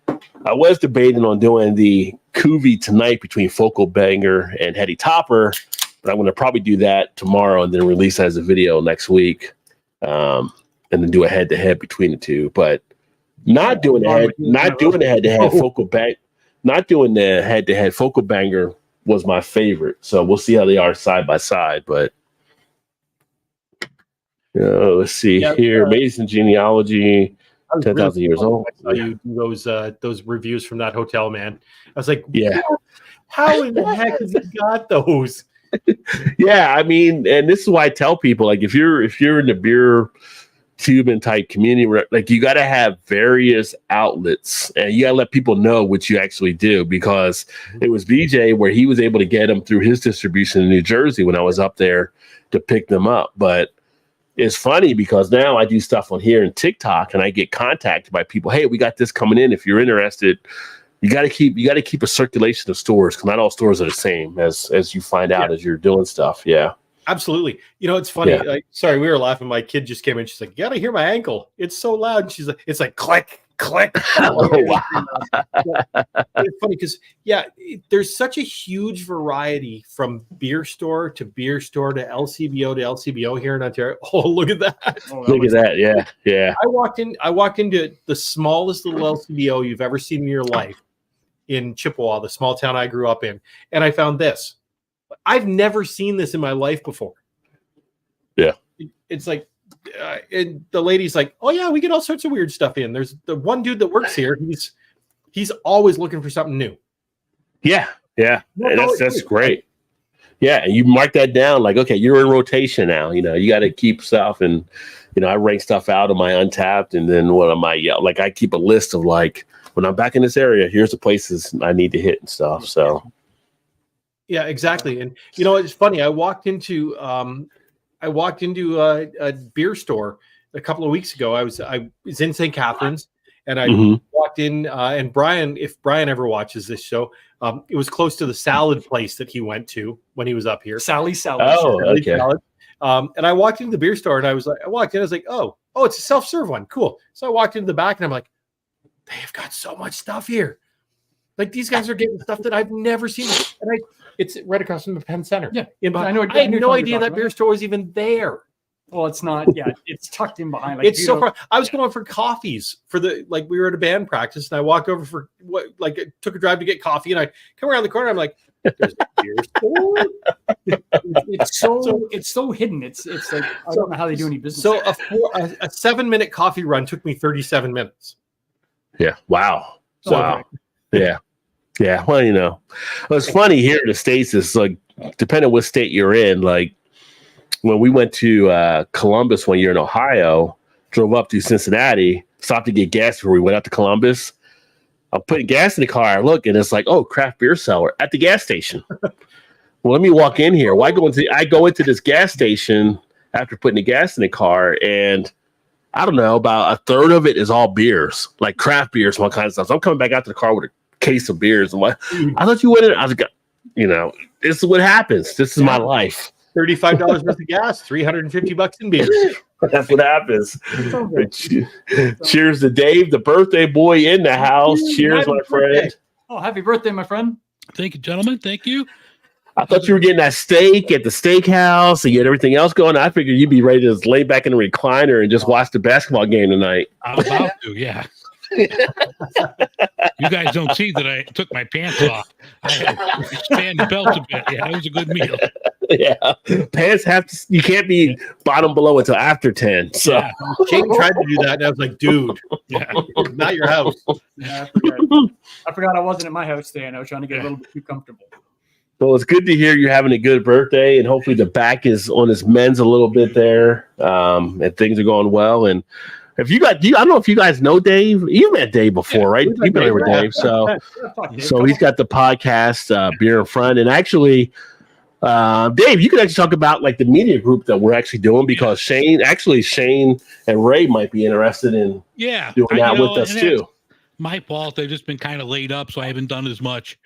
I was debating on doing the Cuvée tonight between Focal Banger and Heady Topper, but I'm going to probably do that tomorrow and then release it as a video next week, and then do a head-to-head between the two. But not doing the head-to-head Focal Bang, not doing the head-to-head Focal Banger was my favorite. So we'll see how they are side by side. But Let's see here. Amazing genealogy. 10,000 years old. I saw you do those reviews from that hotel, man. I was like, yeah. How in the heck has he got those? Yeah, I mean, and this is why I tell people, like, if you're in the beer Cuban type community, like, you got to have various outlets, and you got to let people know what you actually do, because it was BJ where he was able to get them through his distribution in New Jersey when I was up there to pick them up. But it's funny because now I do stuff on here and TikTok, and I get contacted by people. Hey, we got this coming in. If you're interested, you got to keep a circulation of stores, because not all stores are the same, as you find out as you're doing stuff. Yeah, absolutely. You know, it's funny. Yeah. Like, sorry, we were laughing. My kid just came in. She's like, "You got to hear my ankle. It's so loud." And she's like, "It's like click, click." Oh, wow. It's funny because there's such a huge variety from beer store to LCBO to LCBO here in Ontario. Oh, look at that! Look at that! Yeah, yeah. I walked into the smallest little LCBO you've ever seen in your life in Chippewa, the small town I grew up in, and I found this. I've never seen this in my life before. Yeah, it's like. And the lady's like, "Oh yeah, we get all sorts of weird stuff in." There's the one dude that works here. He's always looking for something new. Yeah. That's great. Yeah, and you mark that down. Like, okay, you're in rotation now. You know, you got to keep stuff, and I rank stuff out of my Untapped, and then what am I? Like, I keep a list of, like, when I'm back in this area, here's the places I need to hit and stuff. So. Yeah, exactly. And it's funny. I walked into a beer store a couple of weeks ago. I was in St. Catharines, and I walked in. And Brian, if Brian ever watches this show, it was close to the salad place that he went to when he was up here. Sally's Salad. Oh, okay. Salad. And I walked into the beer store, and I walked in. I was like, oh, it's a self-serve one. Cool. So I walked into the back, and I'm like, they've got so much stuff here. Like, these guys are getting stuff that I've never seen. And it's right across from the Penn Center. Yeah. I had no idea that beer store was even there. Well, it's not. Yeah, it's tucked in behind. Like, it's so far. I was going for coffees we were at a band practice, and I walked over for I took a drive to get coffee, and I come around the corner. I'm like, there's a beer store. It's so hidden. It's like, I don't know how they do any business. So a 7-minute coffee run took me 37 minutes. Yeah. Wow. Wow. Yeah. Yeah. Well, it's funny here in the States. It's like, depending on what state you're in, like, when we went to Columbus one year in Ohio, drove up to Cincinnati, stopped to get gas before we went out to Columbus. I'm putting gas in the car. I look, and it's like, oh, craft beer cellar at the gas station. Well, let me walk in here. Well, I go into this gas station after putting the gas in the car, and I don't know, about a third of it is all beers, like craft beers, and all kinds of stuff. So I'm coming back out to the car with a case of beers. I'm like, I thought you went in. I was like, this is what happens. This is my life. $35 worth of gas, $350 in beer. That's what happens. Cheers to Dave, the birthday boy in the house. Cheers, my friend. Oh, happy birthday, my friend. Thank you, gentlemen. Thank you. I thought you were getting that steak at the steakhouse and you had everything else going. I figured you'd be ready to just lay back in the recliner and just watch the basketball game tonight. I'm about to, yeah. You guys don't see that I took my pants off. I had to expand the belt a bit. Yeah, it was a good meal. Yeah, pants you can't be bottom below until after 10. So yeah. Shane tried to do that, and I was like, dude, not your house. Yeah, I forgot I wasn't at my house today, and I was trying to get a little bit too comfortable. Well, it's good to hear you're having a good birthday, and hopefully the back is on his mends a little bit there, and things are going well. And if I don't know if you guys know Dave. You've met Dave before, right? You've been with Dave, so he's got the podcast, Beer in Front, and actually, Dave, you could actually talk about like the media group that we're actually doing, because Shane and Ray might be interested in doing that with us too. My fault. I've just been kind of laid up, so I haven't done as much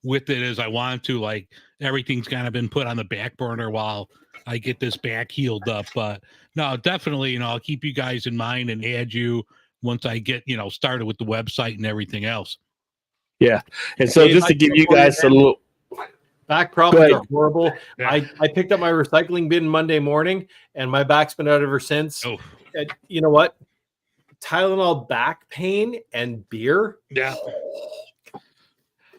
with it as I want to. Like, everything's kind of been put on the back burner while I get this back healed up. But no, definitely, I'll keep you guys in mind and add you once I get, started with the website and everything else. Yeah. And so just to give you guys a little back problems are horrible. Yeah. I picked up my recycling bin Monday morning, and my back's been out ever since. Oh. And you know what? Tylenol back pain and beer. Yeah.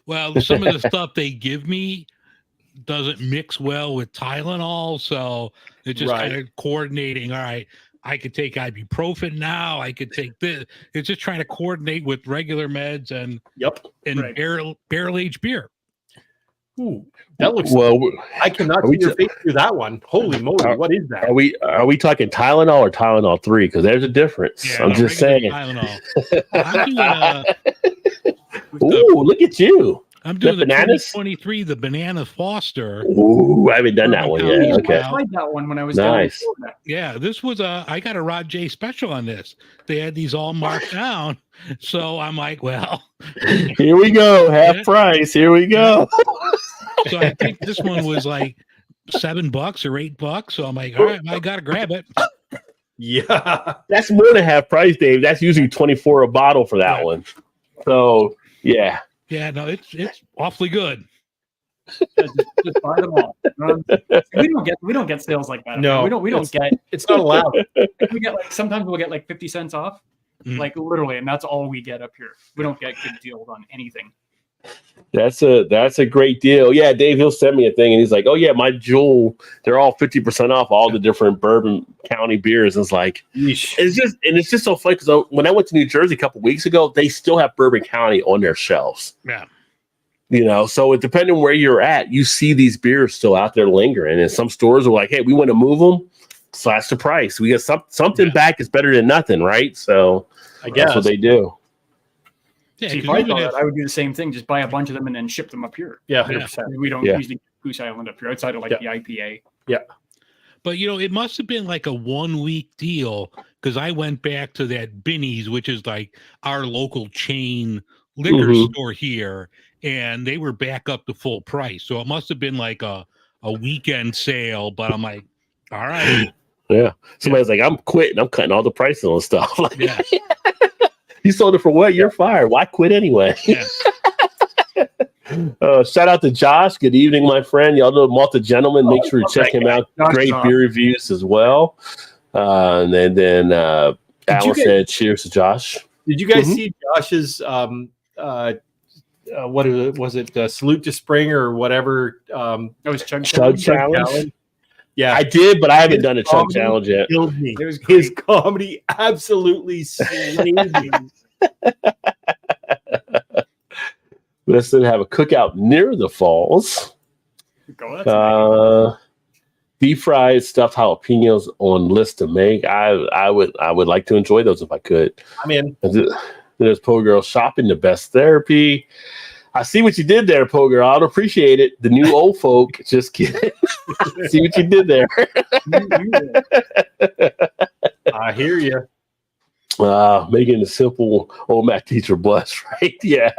Well, some of the stuff they give me doesn't mix well with Tylenol, so It's just Right. kind of coordinating. All right, I could take ibuprofen now. I could take this. It's just trying to coordinate with regular meds and Right. barrel aged beer. Ooh, that looks. Well, I cannot are see we your t- face through that one. Holy moly! What is that? are we talking Tylenol or Tylenol 3? Because there's a difference. Yeah, I'm no, just regular saying. Tylenol. I'm doing Ooh, look at you. I'm doing the bananas? 2023, the Banana Foster. Ooh, I haven't done that one yet. Yeah, Okay. I tried that one when I was Nice. down in Florida. Yeah, this was I got a Rod J special on this. They had these all marked down. So I'm like, well, Here we go. Half Yeah. price. Here we go. so I think this one was like $7 or $8. So I'm like, all right, I gotta grab it. Yeah. That's more than half price, Dave. That's usually 24 a bottle for that Yeah. one. So yeah. Yeah, no, it's awfully good. Just buy them all. We don't get sales like that. No, we don't get. It's not allowed. We get like sometimes we'll get like 50 cents off, Mhm. like literally, and that's all we get up here. We don't get good deals on anything. That's a great deal. Yeah, Dave, he'll send me a thing and he's like, oh yeah, my Jewel, they're all 50% off all the different Bourbon County beers. And it's like, Yeesh. it's just so funny because when I went to New Jersey a couple weeks ago, they still have Bourbon County on their shelves. Yeah. You know, so it depending where you're at, you see these beers still out there lingering. And some stores are like, hey, we want to move them, slash the price. We get something back is better than nothing, right? So I guess that's what they do. Yeah, See, if 'cause I even thought if- that, I would do the same thing. Just buy a bunch of them and then ship them up here. Yeah, 100%. We don't Yeah. usually get Goose Island up here outside of like Yeah. the IPA. But it must have been like a 1 week deal because I went back to that Binny's, which is like our local chain liquor Mhm. store here, and they were back up to full price. So it must have been like a weekend sale. But I'm like, all right, Yeah. Somebody's like, I'm quitting. I'm cutting all the prices on stuff. Like, yeah, you sold it for what? You're fired. Why quit anyway? yeah. Shout out to Josh. Good evening, my friend. Y'all know Malta Gentleman. Make sure you check him out. Josh Great is awesome. beer reviews as well. And then you Alan guys- said, cheers to Josh. Did you guys Mhm. see Josh's what was it? Salute to Spring or whatever? That was Chug Chug Challenge. Challenge? Yeah, I did, but I haven't His done a Chug comedy Challenge yet. killed me. It was His comedy absolutely slayed me. Let's then have a cookout near the falls. Go, that's nice. Deep fried stuffed jalapenos on list to make. I would like to enjoy those if I could. I'm in. There's Poe Girl shopping, the best therapy. I see what you did there, Poe Girl. I'd appreciate it. The new old folk. Just kidding. See what you did there. I hear you. Making the simple old math teacher blush, right? Yeah.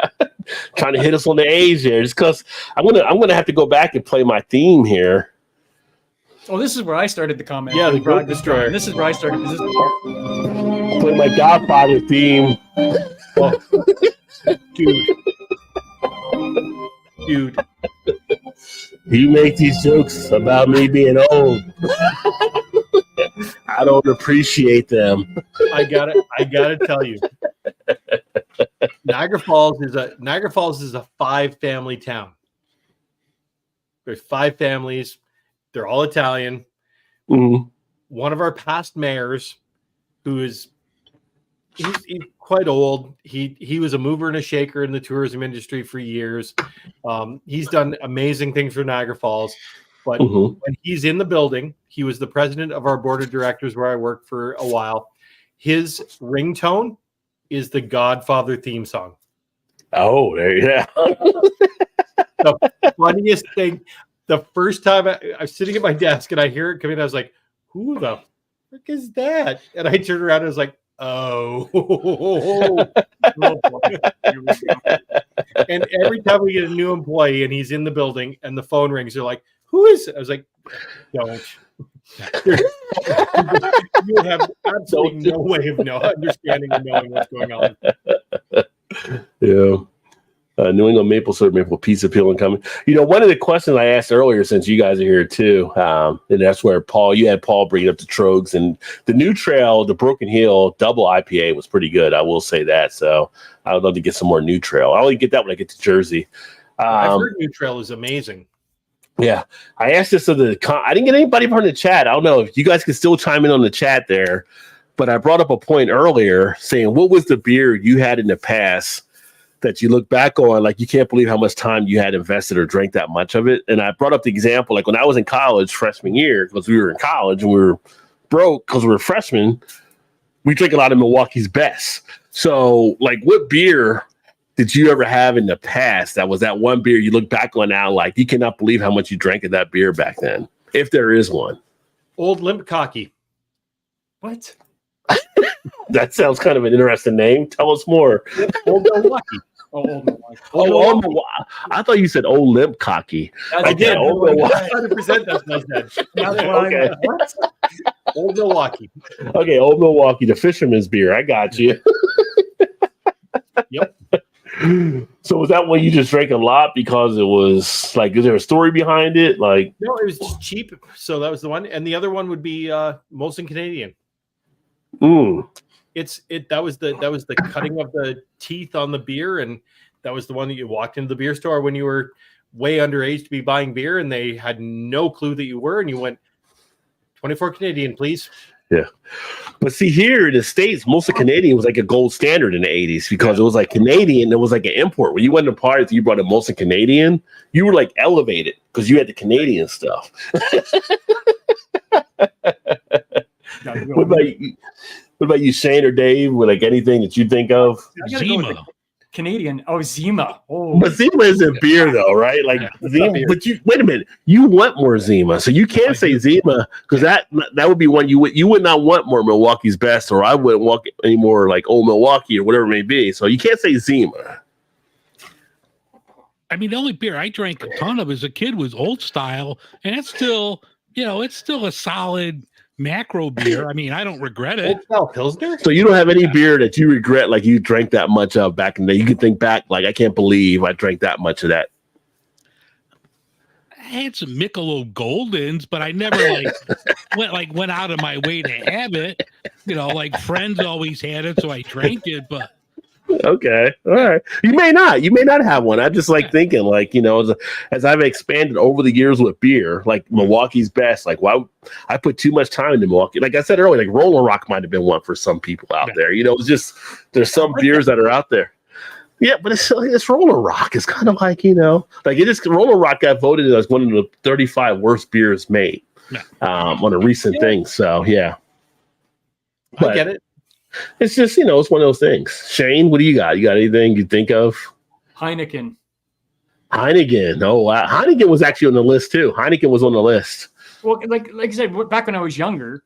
Trying to hit us on the A's here. Just because I'm gonna have to go back and play my theme here. Oh, this is where I started the comment. Yeah, the Broad Goat Destroyer. This is where I started. This is Play my Godfather theme. Dude. You make these jokes about me being old. I don't appreciate them. I gotta tell you. Niagara Falls is a 5-family town. There's 5 families. They're all Italian. Mhm. One of our past mayors, who is he's quite old. He was a mover and a shaker in the tourism industry for years. He's done amazing things for Niagara Falls. But Mhm. when he's in the building, he was the president of our board of directors where I worked for a while. His ringtone is the Godfather theme song. Oh, there you go. The funniest thing, the first time I was sitting at my desk and I hear it coming, I was like, who the frick is that? And I turned around and I was like, oh. And every time we get a new employee and he's in the building and the phone rings, they're like, who is it? I was like, don't. You have absolutely no way of understanding and knowing what's going on. Yeah. New England maple syrup, maple pizza peel incoming. One of the questions I asked earlier, since you guys are here too, and that's where you had Paul bring up the Trogs, and the New Trail, the Broken Hill double IPA was pretty good. I will say that. So I would love to get some more New Trail. I only get that when I get to Jersey. I've heard New Trail is amazing. Yeah, I asked this of the. I didn't get anybody from the chat. I don't know if you guys can still chime in on the chat there, but I brought up a point earlier saying what was the beer you had in the past that you look back on like you can't believe how much time you had invested or drank that much of it. And I brought up the example like when I was in college freshman year because we were in college and we were broke because we were freshmen. We drink a lot of Milwaukee's Best. So like, what beer did you ever have in the past that was that one beer you look back on now like you cannot believe how much you drank of that beer back then, if there is one? Old Limp Cocky. What? That sounds kind of an interesting name. Tell us more. Old Milwaukee. Old Milwaukee. Old Milwaukee. I thought you said Old Limp Cocky. Again, Old Milwaukee. 100% that's what I said. Okay. What? Old Milwaukee. Okay, Old Milwaukee, the fisherman's beer. I got you. Yep. So was that one you just drank a lot because it was like, is there a story behind it? Like, No, it was just cheap. So that was the one. And the other one would be Molson Canadian. That was the cutting of the teeth on the beer, and that was the one that you walked into the beer store when you were way underage to be buying beer, and they had no clue that you were, and you went 24 Canadian, please. Yeah. But see, here in the States, most of Canadian was like a gold standard in the 80s because it was like Canadian. It was like an import. When you went to parties, you brought a Molson Canadian, you were like elevated because you had the Canadian stuff. What about you, Shane or Dave? With like anything that you think of? Zima. Canadian. Oh, Zima. Oh, But Zima isn't beer though, right? Like Zima. But you wait a minute. You want more Zima, so you can't say Zima because that would be one you would not want more Milwaukee's Best, or I wouldn't want any more like Old Milwaukee or whatever it may be. So you can't say Zima. I mean, the only beer I drank a ton of as a kid was Old Style, and it's still, it's still a solid macro beer. I mean, I don't regret it. Old Style Pilsner? So you don't have any beer that you regret, like you drank that much of back in the day. You can think back, like I can't believe I drank that much of that. I had some Michelob Goldens, but I never went out of my way to have it. Like friends always had it, so I drank it. But okay, all right. You may not have one. I just like thinking, like as I've expanded over the years with beer, like Milwaukee's Best. Like, why I put too much time into Milwaukee? Like I said earlier, like Rolling Rock might have been one for some people out there. It's just there's some beers that are out there. Yeah, but it's Rolling Rock. It's kind of like like it is. Rolling Rock got voted as one of the 35 worst beers made on a recent thing. So yeah, I get it. It's just, it's one of those things. Shane, what do you got? You got anything you think of? Heineken. Oh, wow. Heineken was actually on the list, too. Heineken was on the list. Well, like I said, back when I was younger,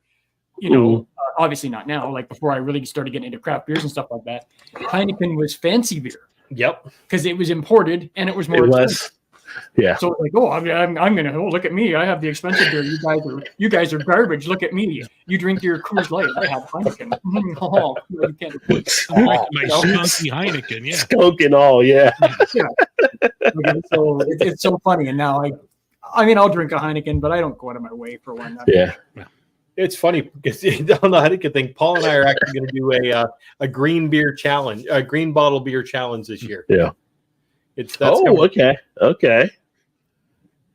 obviously not now, like before I really started getting into craft beers and stuff like that, Heineken was fancy beer. Yep. Because it was imported and it was more expensive. Yeah. So it's like, I'm gonna look at me. I have the expensive beer. You guys are garbage. Look at me. You drink your Coors Light. I have Heineken. You can't afford my skunky Heineken, yeah. Skunk and all, yeah. Okay, so it's so funny. And now I mean, I'll drink a Heineken, but I don't go out of my way for one. Yeah. It's funny because on the Heineken thing, Paul and I are actually going to do a green beer challenge, a green bottle beer challenge this year. Yeah. Okay.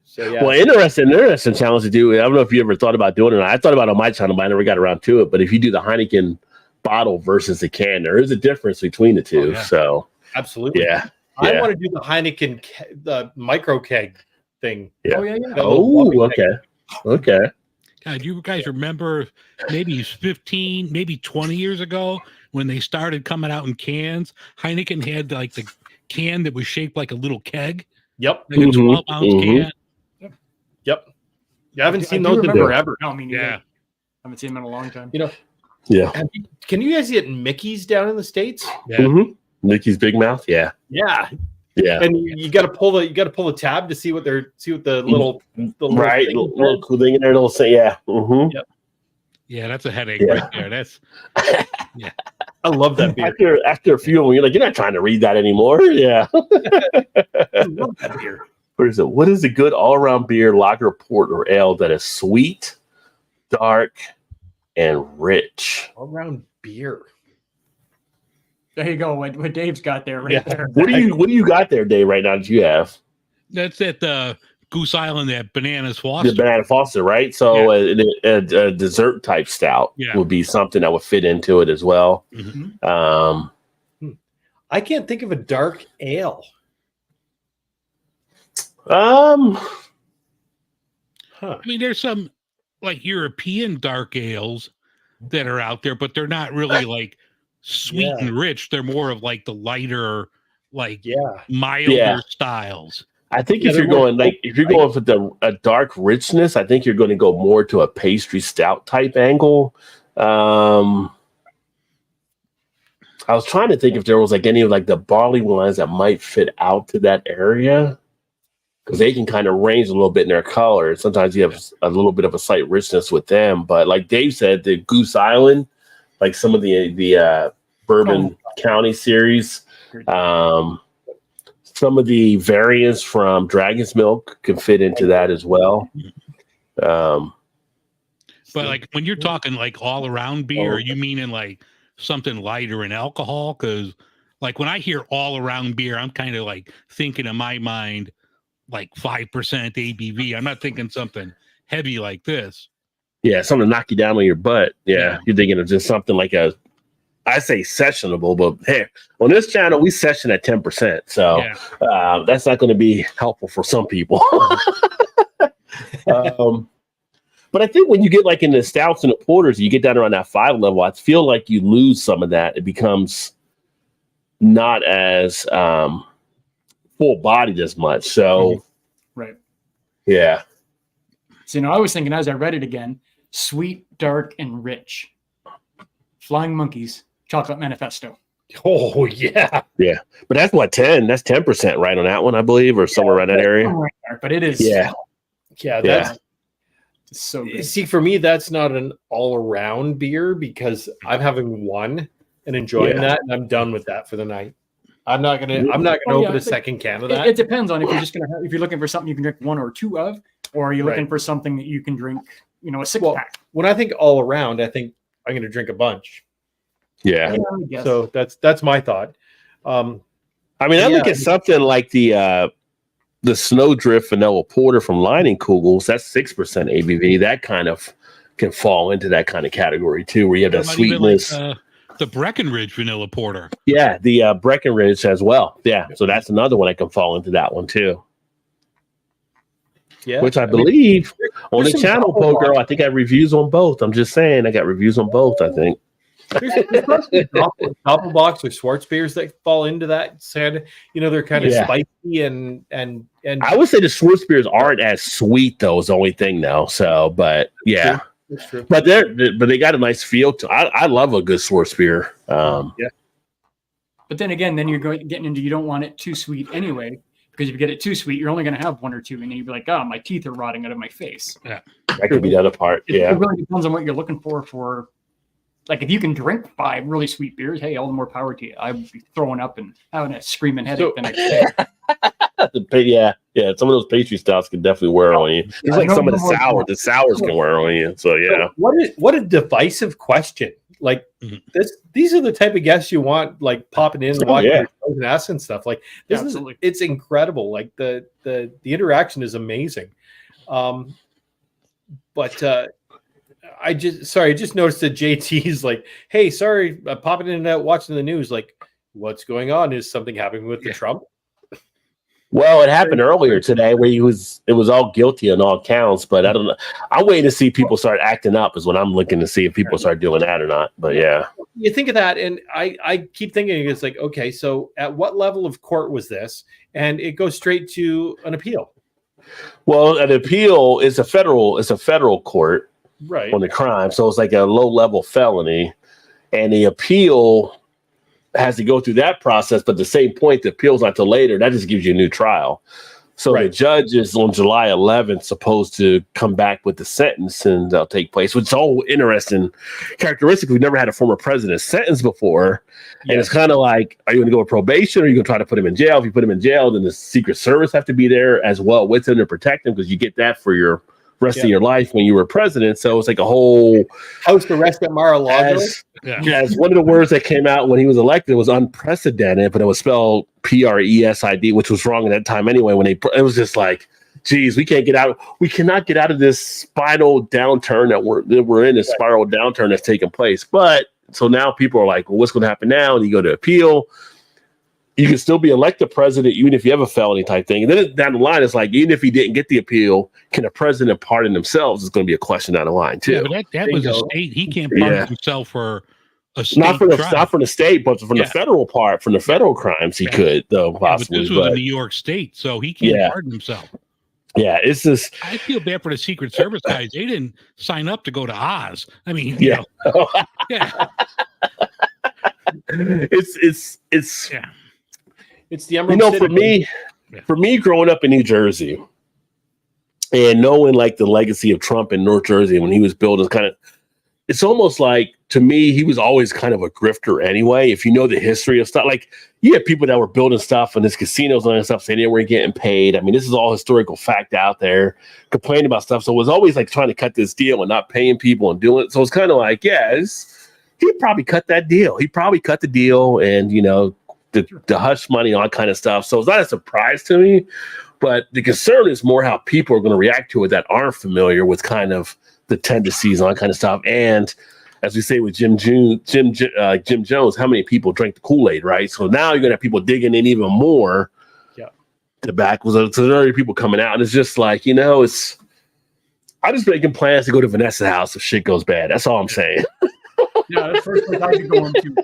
So yeah. Well, interesting challenge to do. I don't know if you ever thought about doing it. I thought about it on my channel, but I never got around to it. But if you do the Heineken bottle versus the can, there is a difference between the two. So absolutely. Yeah. I want to do the Heineken, the micro keg thing. Yeah. Oh yeah. Okay. God, you guys remember maybe 15, maybe 20 years ago when they started coming out in cans? Heineken had like the can that was shaped like a little keg. Yep. Like a 12-ounce can. Yep. Yeah, I haven't seen those in forever. No, I mean, I haven't seen them in a long time. Yeah. Can you guys get Mickey's down in the States? Yeah. Mm-hmm. Mickey's Big Mouth. Yeah. Yeah. Yeah. And you got to pull the tab to see what the little right little cool thing in there. Little say yeah. Mm-hmm. Yep. Yeah, that's a headache right there. That's yeah. I love that beer. After a few of them, you're like, you're not trying to read that anymore. Yeah. I love that beer. Where is it? What is a good all-around beer, lager, port, or ale that is sweet, dark, and rich? All-around beer. There you go. What Dave's got there, there. What do you got there, Dave? Right now that you have? That's at the Goose Island, that Bananas The Foster. Banana Foster, right? So a dessert type stout would be something that would fit into it as well. Mhm. I can't think of a dark ale. I mean, there's some like European dark ales that are out there, but they're not really like sweet and rich. They're more of like the lighter, like milder styles. I think if you're going for a dark richness, I think you're going to go more to a pastry stout type angle. I was trying to think if there was like any of like the barley wines that might fit out to that area, because they can kind of range a little bit in their color. Sometimes you have a little bit of a slight richness with them, but like Dave said, the Goose Island, like some of the Bourbon County series, some of the variants from Dragon's Milk can fit into that as well. But like when you're talking like all around beer, you mean in like something lighter in alcohol? Because like when I hear all around beer, I'm kind of like thinking in my mind like 5% ABV. I'm not thinking something heavy like this. Yeah, something to knock you down on your butt. Yeah. You're thinking of just something like I say sessionable, but hey, on this channel we session at 10%, so that's not going to be helpful for some people. But I think when you get like in the stouts and the porters, you get down around that 5 level, I feel like you lose some of that. It becomes not as full bodied as much. So, yeah. So, I was thinking as I read it again, sweet, dark, and rich. Flying Monkeys, Chocolate Manifesto. Oh, yeah. Yeah. But that's what, 10? That's 10%, right, on that one, I believe, or somewhere around that area. But it is. Yeah. That's so good. See, for me, that's not an all-around beer because I'm having one and enjoying that, and I'm done with that for the night. I'm not gonna open a second can of that. It depends on if you're just gonna if you're looking for something you can drink 1 or 2 of, or are you looking for something that you can drink, a 6-pack. When I think all around, I think I'm gonna drink a bunch. Yeah. So that's my thought. I look at something like the Snowdrift Vanilla Porter from Leinenkugels. That's 6% ABV. That kind of can fall into that kind of category too, where you have that sweetness. Like, the Breckenridge Vanilla Porter. Yeah, the Breckenridge as well. Yeah, so that's another one that can fall into that one too. Yeah, which I believe on the channel, Poe Girl, I think I have reviews on both. I'm just saying, I got reviews on both, I think. There's Doppelbocks or Schwartz beers that fall into that said, they're kind of spicy and I would say the Schwartz beers aren't as sweet though, is the only thing though. So, but yeah. That's true. But they got a nice feel to. I love a good Schwartz beer. But then again, you're getting into you don't want it too sweet anyway, because if you get it too sweet, you're only going to have 1 or 2, and then you'd be like, oh, my teeth are rotting out of my face. Yeah, that could be the other part. It really depends on what you're looking for. Like if you can drink 5 really sweet beers, hey, all the more power to you. I'd be throwing up and having a screaming headache the next day. Some of those pastry stouts can definitely wear on you. It's like some of the sours can wear on you. So yeah. So what a divisive question. Like these are the type of guests you want, like popping in and watching your shows and asking stuff. Like this it's incredible. Like the interaction is amazing. But I just noticed that JT's like, hey, sorry, popping in and out watching the news. Like, what's going on? Is something happening with the Trump? Well, it happened earlier today where it was all guilty on all counts, but I don't know. I'm waiting to see people start acting up is what I'm looking to see if people start doing that or not. But yeah. You think of that, and I keep thinking it's like, okay, so at what level of court was this? And it goes straight to an appeal. Well, an appeal is a federal court right on the crime. So it's like a low-level felony. And the appeal has to go through that process, but at the same point, the appeal's not till later. That just gives you a new trial. So the judge is on July 11th supposed to come back with the sentence, and that'll take place, which is all interesting characteristic. We've never had a former president sentenced before. And it's kind of like, are you going to go with probation, or are you going to try to put him in jail? If you put him in jail, then the Secret Service have to be there as well with him to protect him, because you get that for your rest of your life when you were president. So it's like a whole house arrest at Mar-a-Lago. As one of the words that came out when he was elected was unprecedented, but it was spelled PRESID, which was wrong at that time anyway. When it was just like, geez, we cannot get out of this spiral downturn that we're in, this spiral downturn that's taking place. But so now people are like, well, what's going to happen now? And you go to appeal. You can still be elected president even if you have a felony type thing. And then down the line, it's like, even if he didn't get the appeal, can a president pardon themselves? Is going to be a question down the line too. Yeah, but that was a state. He can't pardon himself for a state not from the state, but from the federal part, from the federal crimes he could, though, possibly. But this was in New York State, so he can't pardon himself. Yeah, it's just. I feel bad for the Secret Service guys. They didn't sign up to go to Oz. I mean, yeah. Yeah. It's the Emerald City. For me growing up in New Jersey and knowing like the legacy of Trump in North Jersey when he was building it's almost like, to me, he was always kind of a grifter anyway. If you know the history of stuff, like you had people that were building stuff in his casinos and stuff saying they weren't getting paid. I mean, this is all historical fact out there, complaining about stuff. So it was always like trying to cut this deal and not paying people and doing it. So it's kind of like, he probably cut that deal. He probably cut the deal and, the hush money, all that kind of stuff. So it's not a surprise to me, but the concern is more how people are going to react to it that aren't familiar with kind of the tendencies, all that kind of stuff. And as we say with Jim Jones, how many people drank the Kool-Aid, right? So now you're going to have people digging in even more. Yeah. The back was so there are people coming out. And it's just like, I'm just making plans to go to Vanessa's house if shit goes bad. That's all I'm saying. Yeah, that's the first place I'd be going to.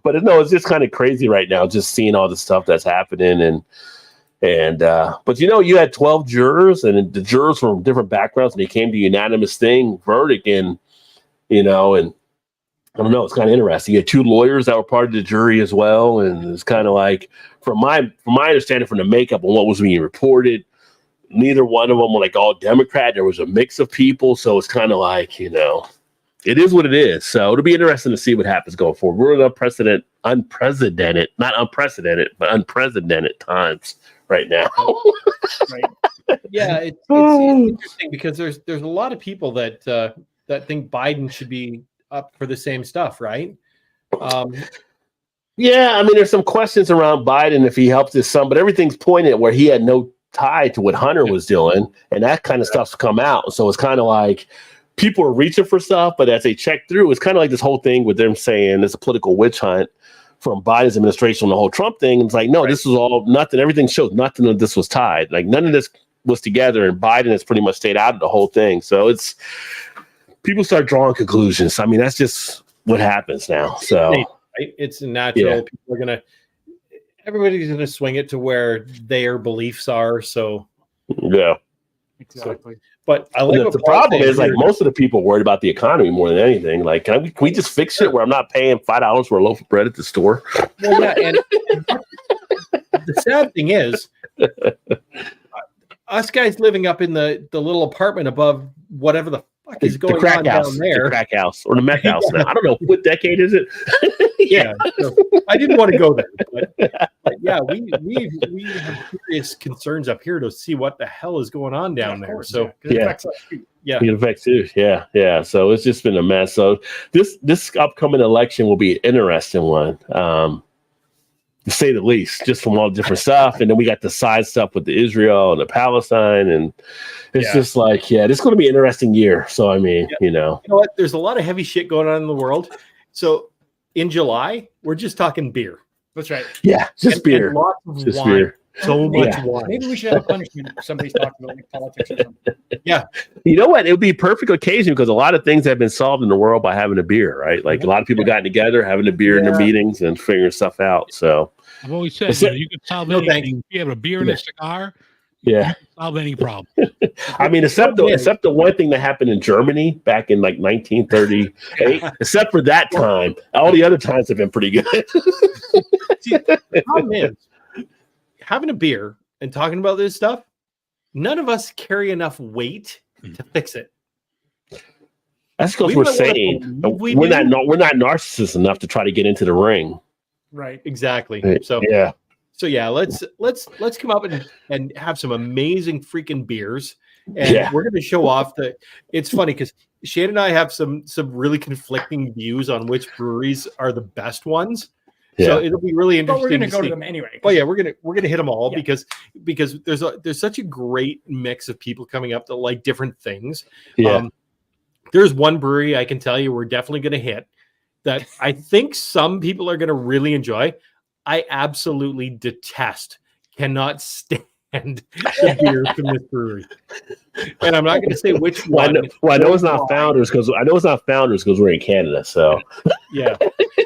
But no, it's just kind of crazy right now, just seeing all the stuff that's happening. But you had 12 jurors, and the jurors from different backgrounds, and they came to unanimous verdict, and and I don't know, it's kind of interesting. You had 2 lawyers that were part of the jury as well, and it's kind of like, from my understanding from the makeup and what was being reported, neither one of them were like all Democrat. There was a mix of people, so it's kind of like, it is what it is. So it'll be interesting to see what happens going forward. We're in unprecedented times right now. Right. Yeah, it's interesting because there's a lot of people that think Biden should be up for the same stuff, right? Yeah, I mean, there's some questions around Biden if he helped his son, but everything's pointed where he had no tie to what Hunter was doing, and that kind of stuff's come out. So it's kind of like people are reaching for stuff, but as they check through, it's kind of like this whole thing with them saying it's a political witch hunt from Biden's administration on the whole Trump thing. It's like, no, This was all nothing. Everything shows nothing of this was tied. Like none of this was together, and Biden has pretty much stayed out of the whole thing. So it's people start drawing conclusions. I mean, that's just what happens now. So it's natural. Yeah. People are everybody's gonna swing it to where their beliefs are. So yeah, exactly. But I like the problem is like most of the people are worried about the economy more than anything. Like, can we just fix it where I'm not paying $5 for a loaf of bread at the store? Well, yeah, and the sad thing is, us guys living up in the little apartment above whatever the fuck is going on down there, the crack house or the meth house. Now I don't know what decade is it. Yeah, so I didn't want to go there, but yeah, we have serious concerns up here to see what the hell is going on down there. So it affects too. Yeah. So it's just been a mess. So this upcoming election will be an interesting one, to say the least, just from all the different stuff. And then we got the side stuff with the Israel and the Palestine, and it's just like, this is going to be an interesting year. So I mean, you know what? There's a lot of heavy shit going on in the world. So in July, we're just talking beer. That's right. Yeah, just beer. And lots of just wine. beer. So much wine. Maybe we should have a punishment if somebody's talking about like politics or something. Yeah. You know what? It would be a perfect occasion because a lot of things have been solved in the world by having a beer, right? Like a lot of people gotten together, having a beer in their meetings and figuring stuff out. So I've always said you can solve anything. If you have a beer and a cigar, you can solve any problem. I mean, except the one thing that happened in Germany back in like 1938. Except for that time, all the other times have been pretty good. See, the problem is having a beer and talking about this stuff. None of us carry enough weight to fix it. That's because we're saying we're not narcissists enough to try to get into the ring. Right. Exactly. So let's come up and have some amazing freaking beers, and we're going to show off the. It's funny because Shane and I have some really conflicting views on which breweries are the best ones. So it'll be really interesting. But we're gonna to go to see. them anyway. Oh yeah, we're gonna hit them all Yeah. because there's such a great mix of people coming up that like different things. Yeah. There's one brewery I can tell you we're definitely gonna hit that I think some people are gonna really enjoy. I absolutely cannot stand the beer from this brewery, and I'm not going to say which one. I know it's not Founders because we're in Canada. So yeah.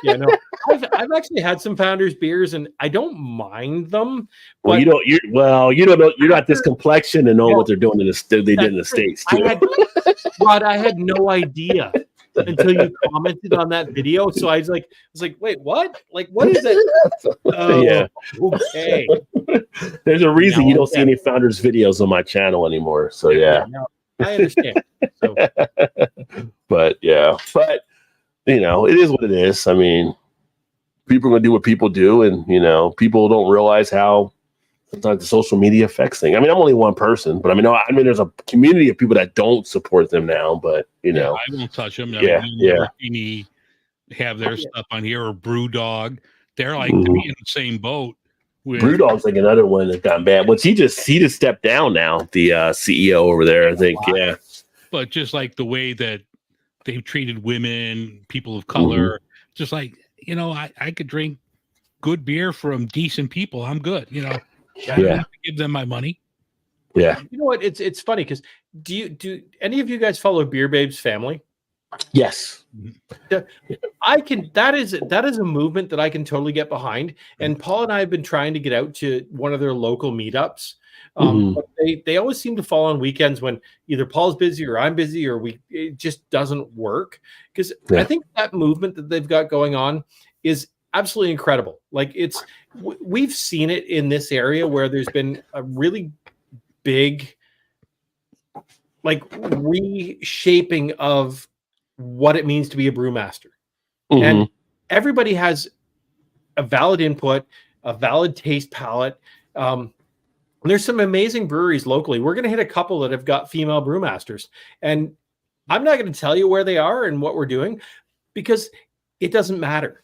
No, I've actually had some Founders beers, and I don't mind them. Well, you don't know. You're not this complexion to know what they're doing in they did in the States too. Rod, I had no idea until you commented on that video. So I was like, wait, what? Like, what is it? Yeah. Okay. There's a reason you don't see any Founders videos on my channel anymore. So yeah. No, I understand. So. But it is what it is. I mean, people are going to do what people do, and people don't realize how sometimes the social media affects things. I mean, I'm only one person, but I mean, there's a community of people that don't support them now. But I won't touch them. Me have their stuff on here, or Brewdog. They're like to be in the same boat. Brewdog's like another one that got bad. He just stepped down now. The CEO over there, I think. Wow. Yeah, but just like the way that they've treated women, people of color, just like I could drink good beer from decent people. I'm good. I don't have to give them my money. Yeah. You know what? It's funny because do any of you guys follow Beer Babes Family? Yes. That is a movement that I can totally get behind. And Paul and I have been trying to get out to one of their local meetups. But they always seem to fall on weekends when either Paul's busy or I'm busy, or it just doesn't work. Because I think that movement that they've got going on is absolutely incredible. Like we've seen it in this area where there's been a really big reshaping of what it means to be a brewmaster. And everybody has a valid input, a valid taste palette. There's some amazing breweries locally. We're going to hit a couple that have got female brewmasters, and I'm not going to tell you where they are and what we're doing because it doesn't matter.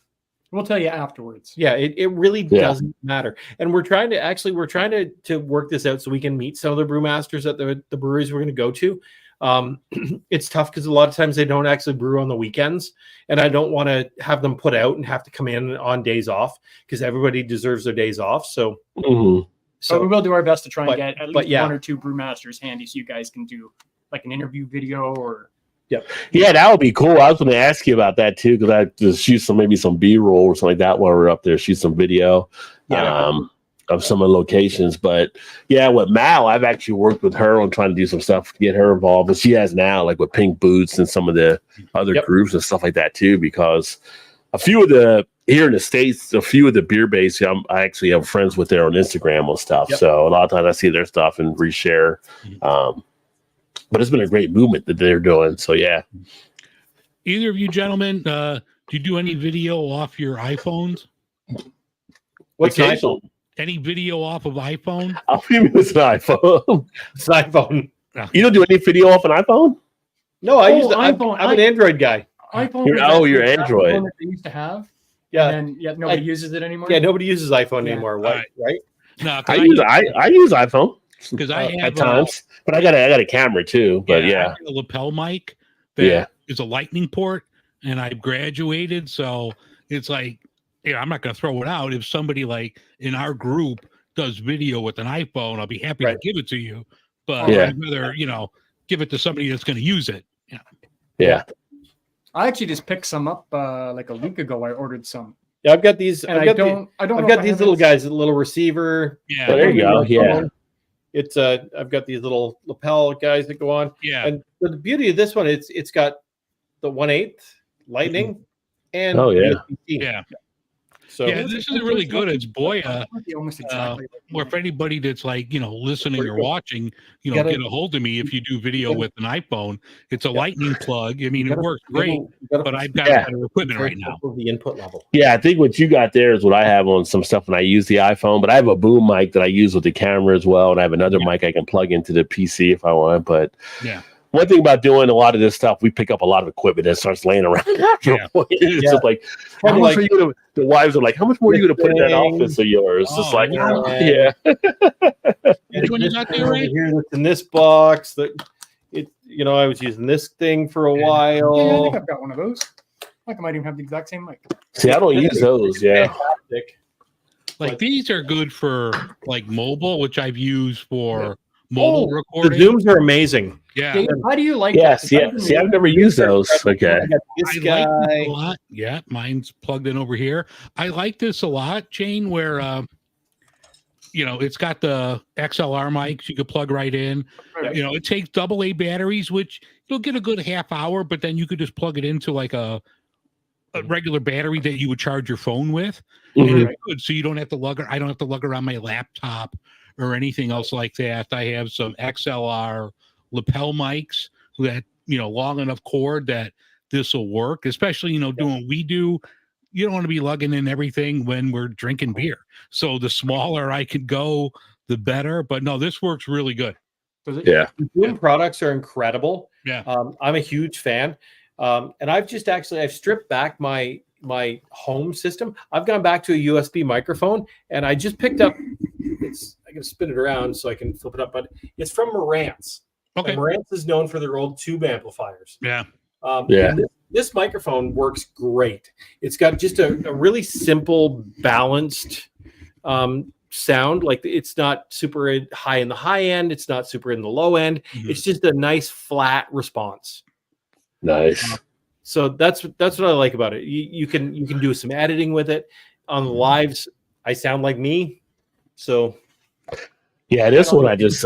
We'll tell you afterwards. Yeah, it really doesn't matter. And we're trying to work this out so we can meet some of the brewmasters at the breweries we're going to go to. It's tough because a lot of times they don't actually brew on the weekends, and I don't want to have them put out and have to come in on days off because everybody deserves their days off. So, so we will do our best to try and get at least one or two brewmasters handy so you guys can do like an interview video or. Yeah, that would be cool. I was going to ask you about that too, because I just shoot some B-roll or something like that while we're up there. Shoot some video of some of the locations. But yeah, with Mal, I've actually worked with her on trying to do some stuff to get her involved. But she has now, like with Pink Boots and some of the other groups and stuff like that too. Because here in the States, a few of the beer base, I actually have friends with there on Instagram and stuff. So a lot of times I see their stuff and reshare. But it's been a great movement that they're doing. So, yeah. Either of you gentlemen, do you do any video off your iPhones? What's an iPhone? Any video off of iPhone? I'll it's an iPhone. It's an iPhone. You don't do any video off an iPhone? No, I use the iPhone. I'm an Android guy. iPhone. You're Android. That they used to have. Yeah. And nobody uses it anymore. Yeah, nobody uses iPhone anymore. Right? No, I use iPhone. Because I have at times, but I got a camera too. But I have a lapel mic that is a lightning port, and I've graduated, so it's like, I'm not going to throw it out. If somebody like in our group does video with an iPhone, I'll be happy to give it to you. But I'd rather give it to somebody that's going to use it. Yeah. I actually just picked some up like a week ago. I ordered some. Yeah, I've got these. And I've got these little guys, a little receiver. Yeah, there you go. Yeah. It's I've got these little lapel guys that go on. Yeah. And the beauty of this one, it's got the 1/8 lightning and yeah. So this is really good. It's Boya. Almost exactly. Or if anybody that's like listening or watching, get a hold of me if you do video with an iPhone. It's a lightning plug. I mean, it works great, but I've got better equipment right now. The input level. Yeah, I think what you got there is what I have on some stuff when I use the iPhone. But I have a boom mic that I use with the camera as well, and I have another mic I can plug into the PC if I want. But one thing about doing a lot of this stuff, we pick up a lot of equipment that starts laying around. It's just like, how much are you gonna? The wives are like, how much more are you gonna put in that office of yours? It's like, Which one you got there, Ray? Here, that's in this box. I was using this thing for a while. Yeah, I think I've got one of those. Like I might even have the exact same mic. See, I don't use those. Yeah. Fantastic. Like these are good for like mobile, which I've used for mobile The recording. Zooms are amazing. Yeah. Dave, how do you like Yes. that? Yeah. See, I've never used those. Okay. I got this I guy. like this a lot. Yeah, mine's plugged in over here. I like this a lot, Shane, where it's got the XLR mics you could plug right in. Right. It takes AA batteries, which you'll get a good half hour, but then you could just plug it into like a regular battery that you would charge your phone with. And it's good. So you don't have to I don't have to lug around my laptop or anything else like that. I have some XLR lapel mics that, long enough cord that this will work, especially, doing what we do. You don't want to be lugging in everything when we're drinking beer. So the smaller I could go, the better. But no, this works really good. Yeah. The Zoom products are incredible. Yeah. I'm a huge fan. And I've stripped back my home system. I've gone back to a USB microphone, and I just picked up. I can spin it around so I can flip it up, but it's from Marantz. Okay. And Marantz is known for their old tube amplifiers. Yeah. And this microphone works great. It's got just a really simple, balanced sound. Like it's not super high in the high end. It's not super in the low end. Mm-hmm. It's just a nice flat response. Nice. So that's what I like about it. You can do some editing with it on the lives. I sound like me. So yeah, this one I just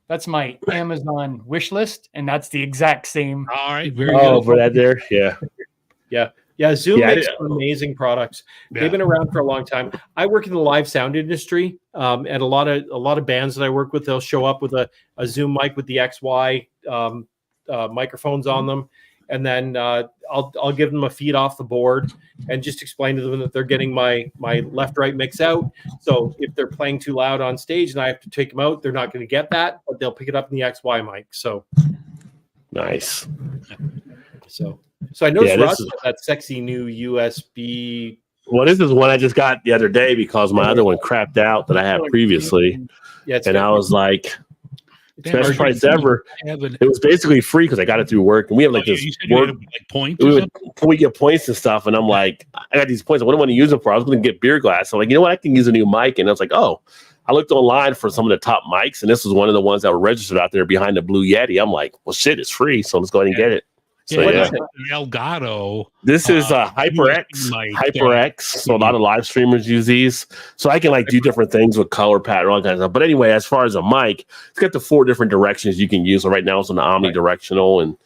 that's my Amazon wish list, and that's the exact same. All right. Very good. for that there. Yeah. Yeah, Zoom Yeah, makes amazing products. Yeah. They've been around for a long time. I work in the live sound industry, and a lot of bands that I work with, they'll show up with a Zoom mic with the XY microphones on them, and then I'll give them a feed off the board and just explain to them that they're getting my left-right mix out. So if they're playing too loud on stage and I have to take them out, they're not going to get that, but they'll pick it up in the XY mic. So Nice. So I noticed Ross this has that sexy new USB. Well, this is one I just got the other day because my other one crapped out that I had previously. Yeah, it's And I was like, best price ever. Have an- It was basically free because I got it through work. And we have like this you said you work. had, like points or something? We get points and stuff. And I'm like, I got these points. What do I want to use them for? I was going to get beer glass. So I'm like, you know what? I can use a new mic. And I was like, oh, I looked online for some of the top mics. And this was one of the ones that were registered out there behind the Blue Yeti. I'm like, well, shit, it's free. So let's go ahead and get it. So, What yeah. is it? Elgato. This is HyperX. mic. HyperX. So a lot of live streamers use these. So I can like do different things with color pattern, all kinds of stuff. But anyway, as far as a mic, it's got the 4 different directions you can use. So right now it's on the omnidirectional, and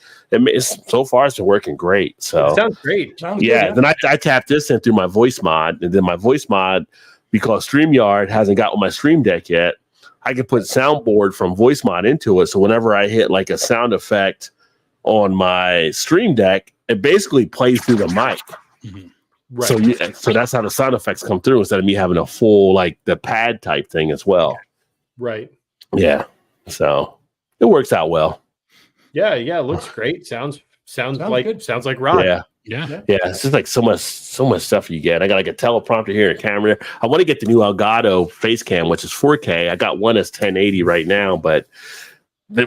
so far it's been working great. So It sounds great. yeah. Then I tapped this in through my voice mod, and then my voice mod, because StreamYard hasn't got with my Stream Deck yet, I can put soundboard from voice mod into it. So whenever I hit like a sound effect on my Stream Deck, it basically plays through the mic. Mhm. Right. So that's how the sound effects come through instead of me having a full like the pad type thing as well. Right. Yeah. So it works out well. Yeah. It looks great. Sounds like good. sounds like rock. Yeah. Yeah. Yeah. It's just like so much stuff you get. I got like a teleprompter here, a camera. I want to get the new Elgato face cam, which is 4K. I got one that's 1080 right now, but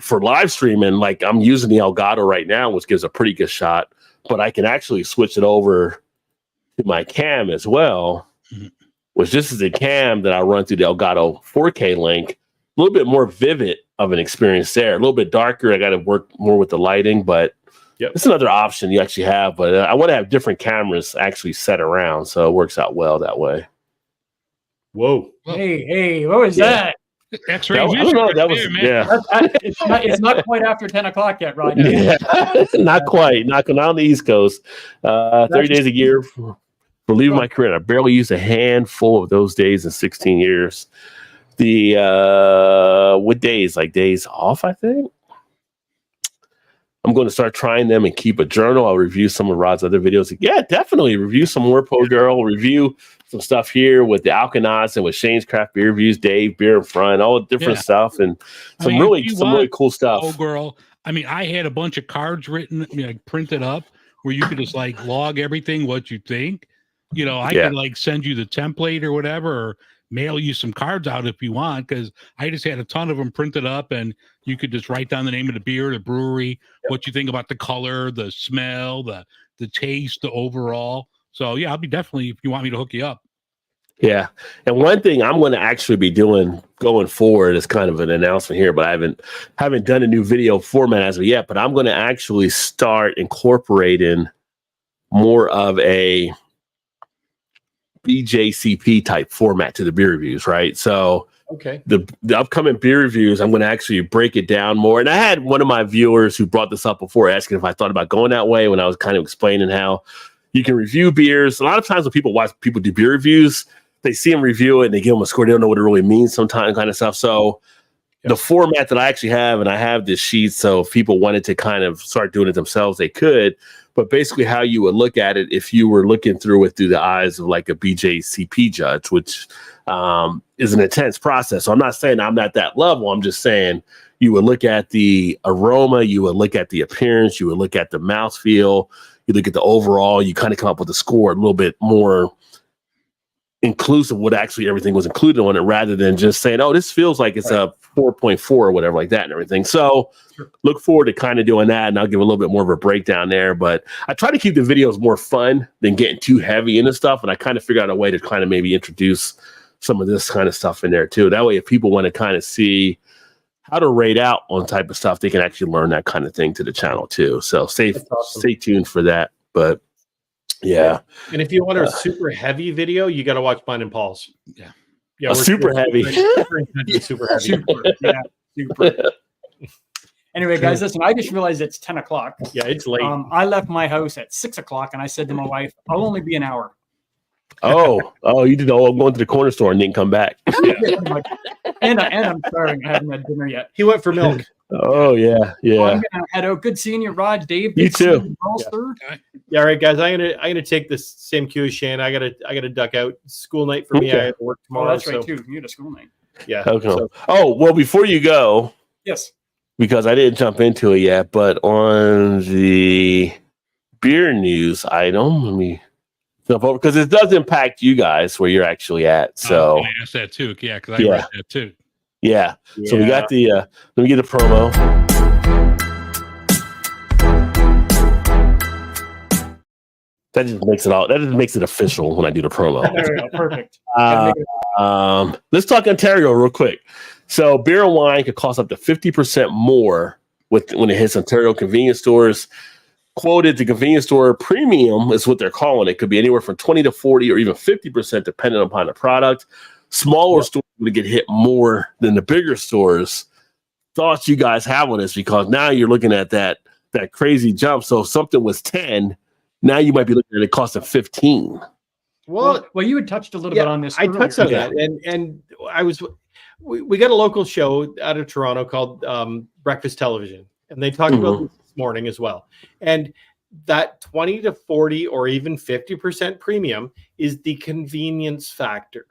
for live streaming, like I'm using the Elgato right now, which gives a pretty good shot, but I can actually switch it over to my cam as well, which this is a cam that I run through the Elgato 4K link. A little bit more vivid of an experience there, a little bit darker. I got to work more with the lighting, but it's another option you actually have. But I want to have different cameras actually set around, so it works out well that way. Whoa. Hey, what was that? X-ray. I don't know. That was It's not quite after 10 o'clock yet, Rod. Yeah, not quite. Not on the East Coast. 30 days a year for leaving my career. I barely used a handful of those days in 16 years. What days? Like days off, I think. I'm going to start trying them and keep a journal. I'll review some of Rod's other videos. Yeah, definitely review some more Pro Girl. Review some stuff here with the Alkanauts and with Shane's Craft Beer Reviews, Dave, Beer in Front, all the different stuff, and some really cool stuff. Oh, girl, I mean, I had a bunch of cards written, like printed up, where you could just like log everything what you think. I could like send you the template or whatever, or mail you some cards out if you want, because I just had a ton of them printed up, and you could just write down the name of the beer, the brewery, what you think about the color, the smell, the taste, the overall. So yeah, I'll be definitely, if you want me to hook you up. Yeah. And one thing I'm going to actually be doing going forward is kind of an announcement here, but I haven't done a new video format as of yet, but I'm going to actually start incorporating more of a BJCP type format to the beer reviews, right? So Okay. the upcoming beer reviews, I'm going to actually break it down more. And I had one of my viewers who brought this up before asking if I thought about going that way when I was kind of explaining how you can review beers. A lot of times when people watch people do beer reviews, they see them review it and they give them a score. They don't know what it really means sometimes, kind of stuff. So the format that I actually have, and I have this sheet, so if people wanted to kind of start doing it themselves, they could. But basically how you would look at it if you were looking through it through the eyes of like a BJCP judge, which is an intense process. So I'm not saying I'm at that level. I'm just saying you would look at the aroma, you would look at the appearance, you would look at the mouthfeel, you look at the overall, you kind of come up with a score a little bit more inclusive, what actually everything was included on it, rather than just saying, oh, this feels like it's a 4.4 or whatever like that and everything. So look forward to kind of doing that, and I'll give a little bit more of a breakdown there. But I try to keep the videos more fun than getting too heavy into stuff, and I kind of figure out a way to kind of maybe introduce some of this kind of stuff in there too. That way, if people want to kind of see how to rate out on type of stuff, they can actually learn that kind of thing to the channel too. So stay tuned for that. But yeah. And if you want a super heavy video, you got to watch mine and Paul's. Yeah. Yeah. Super heavy. Super heavy. Super. Anyway, guys, listen, I just realized it's 10 o'clock. Yeah, it's late. I left my house at 6 o'clock and I said to my wife, I'll only be an hour. Oh, you did all going to the corner store and didn't come back. and I'm starving. I haven't had dinner yet. He went for milk. Oh yeah. Well, I'm gonna head out. Good seeing you, Rod, Dave. You too. Yeah, all right, guys. I'm gonna take this same cue as Shane. I gotta duck out. School night for me. I have to work tomorrow. Oh, that's right too. You had a school night. Yeah. Okay. Well, before you go, yes, because I didn't jump into it yet, but on the beer news item, let me jump over because it does impact you guys where you're actually at. So I asked that too. Yeah, because I read that too. Yeah. So we got the let me get the promo. That just makes it official when I do the promo. There we go. Perfect. Let's talk Ontario real quick. So beer and wine could cost up to 50% more when it hits Ontario convenience stores. Quoted, the convenience store premium is what they're calling it. Could be anywhere from 20 to 40 or even 50% depending upon the product. Smaller stores would get hit more than the bigger stores. Thoughts you guys have on this, because now you're looking at that crazy jump. So if something was 10, now you might be looking at it costing 15. Well, you had touched a little bit on this. I touched on that, and we got a local show out of Toronto called Breakfast Television, and they talked about this morning as well. And that 20 to 40 or even 50% premium is the convenience factor.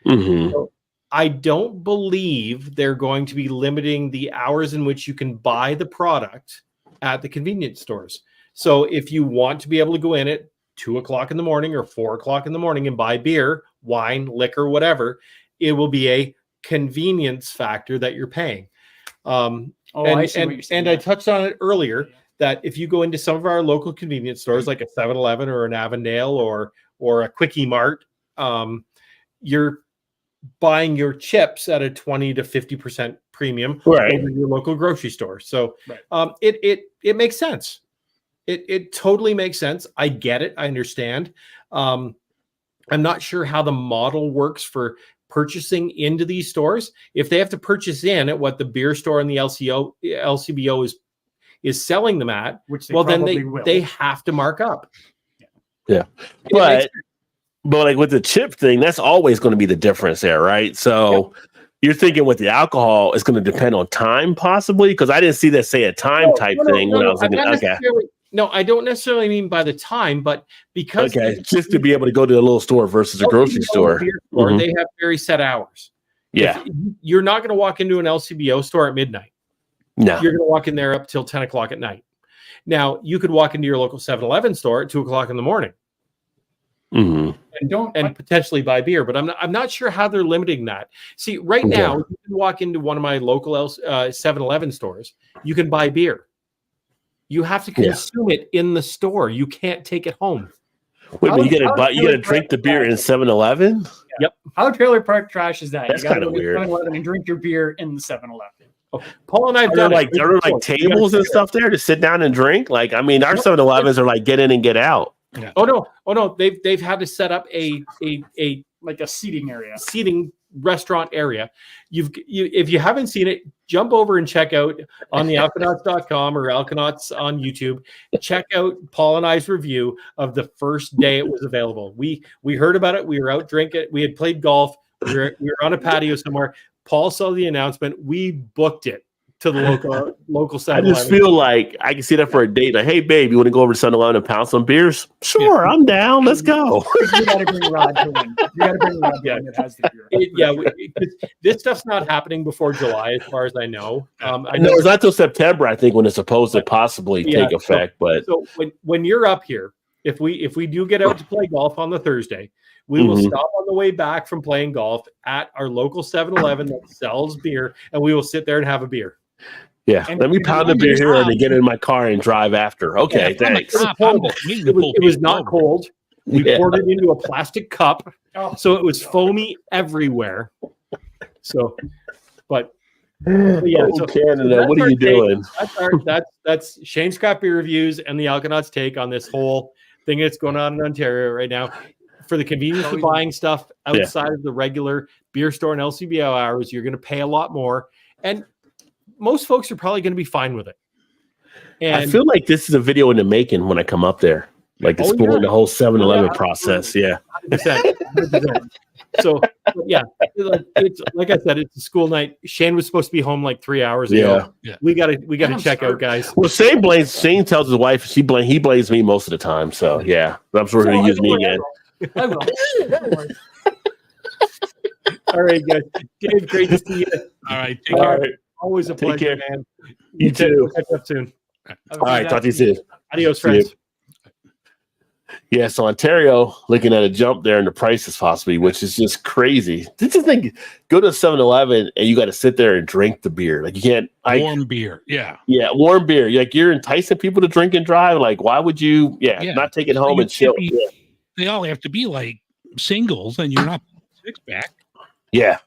So I don't believe they're going to be limiting the hours in which you can buy the product at the convenience stores. So if you want to be able to go in at 2 o'clock in the morning or 4 o'clock in the morning and buy beer, wine, liquor, whatever, it will be a convenience factor that you're paying. I see what you're saying. And I touched on it earlier that if you go into some of our local convenience stores like a 7-Eleven or an Avondale or a Quickie Mart, you're buying your chips at a 20 to 50% premium over your local grocery store. So it makes sense. It totally makes sense. I get it. I understand. I'm not sure how the model works for purchasing into these stores. If they have to purchase in at what the beer store and the LCBO is selling them at, which then they have to mark up. Yeah. But like with the chip thing, that's always going to be the difference there, right? So you're thinking with the alcohol, it's going to depend on time possibly? Because I didn't see that say a time type thing when I was looking. No, I don't necessarily mean by the time, but because just to be able to go to a little store versus a grocery store. They have very set hours. Yeah. You're not going to walk into an LCBO store at midnight. No. You're going to walk in there up till 10 o'clock at night. Now, you could walk into your local 7-Eleven store at 2 o'clock in the morning and potentially buy beer, but I'm not sure how they're limiting that. See, right now, you can walk into one of my local 7-Eleven stores. You can buy beer. You have to consume it in the store. You can't take it home. Wait, but you gotta drink the beer in 7-Eleven? Yep. How trailer park trash is that? That's You gotta kinda go to weird. 7-Eleven and drink your beer in the 7-Eleven. Paul and I've Are done there like tables and stuff there to sit down and drink? Like, I mean, our 7-Elevens are like get in and get out. Yeah. Oh no! They've had to set up a Like a seating area. seating restaurant area. If you haven't seen it, jump over and check out on the Alkanauts.com or Alkanauts on YouTube. Check out Paul and I's review of the first day it was available. We heard about it. We were out drinking. We had played golf. We were on a patio somewhere. Paul saw the announcement. We booked it to the local 7-Eleven. I just feel like I can see that for a date. Like, hey, babe, you want to go over to 7-Eleven and pound some beers? Sure, I'm down. Let's go. You gotta bring Rod to one. You gotta bring Rod to one that has the beer. This stuff's not happening before July, as far as I know. I know it's not till September, I think, when it's supposed to possibly take effect. But so when you're up here, if we do get out to play golf on the Thursday, we will stop on the way back from playing golf at our local 7-Eleven that sells beer, and we will sit there and have a beer. Yeah, let me pound the beer here and then get in my car and drive after. Okay, thanks. It was not cold. We poured it into a plastic cup, so it was foamy everywhere. So, but yeah, so Canada, what are you doing? That's Shane's Craft Beer Reviews and the Alkanauts' take on this whole thing that's going on in Ontario right now. For the convenience of buying stuff outside of the regular beer store and LCBO hours, you're going to pay a lot more, and most folks are probably going to be fine with it. And I feel like this is a video in the making when I come up there, like exploring the whole 7-Eleven process. Yeah. 100%. So yeah, it's like I said, it's a school night. Shane was supposed to be home like 3 hours ago. Yeah. We gotta check out, guys. Well, Shane tells his wife he blames me most of the time. So yeah, I'm sure he'll use me again. I will. All right, guys. Dave, great to see you. All right, take care. Always a pleasure, man. You too. Catch up soon. All right, talk to you soon. Adios, friends. Yeah, so Ontario looking at a jump there in the prices possibly, which is just crazy. Just think, go to 7-Eleven and you got to sit there and drink the beer. Like you can't warm beer. Yeah, warm beer. Like you're enticing people to drink and drive. Like why would you? Not take it home and chill. They all have to be like singles, and you're not 6-pack. Yeah.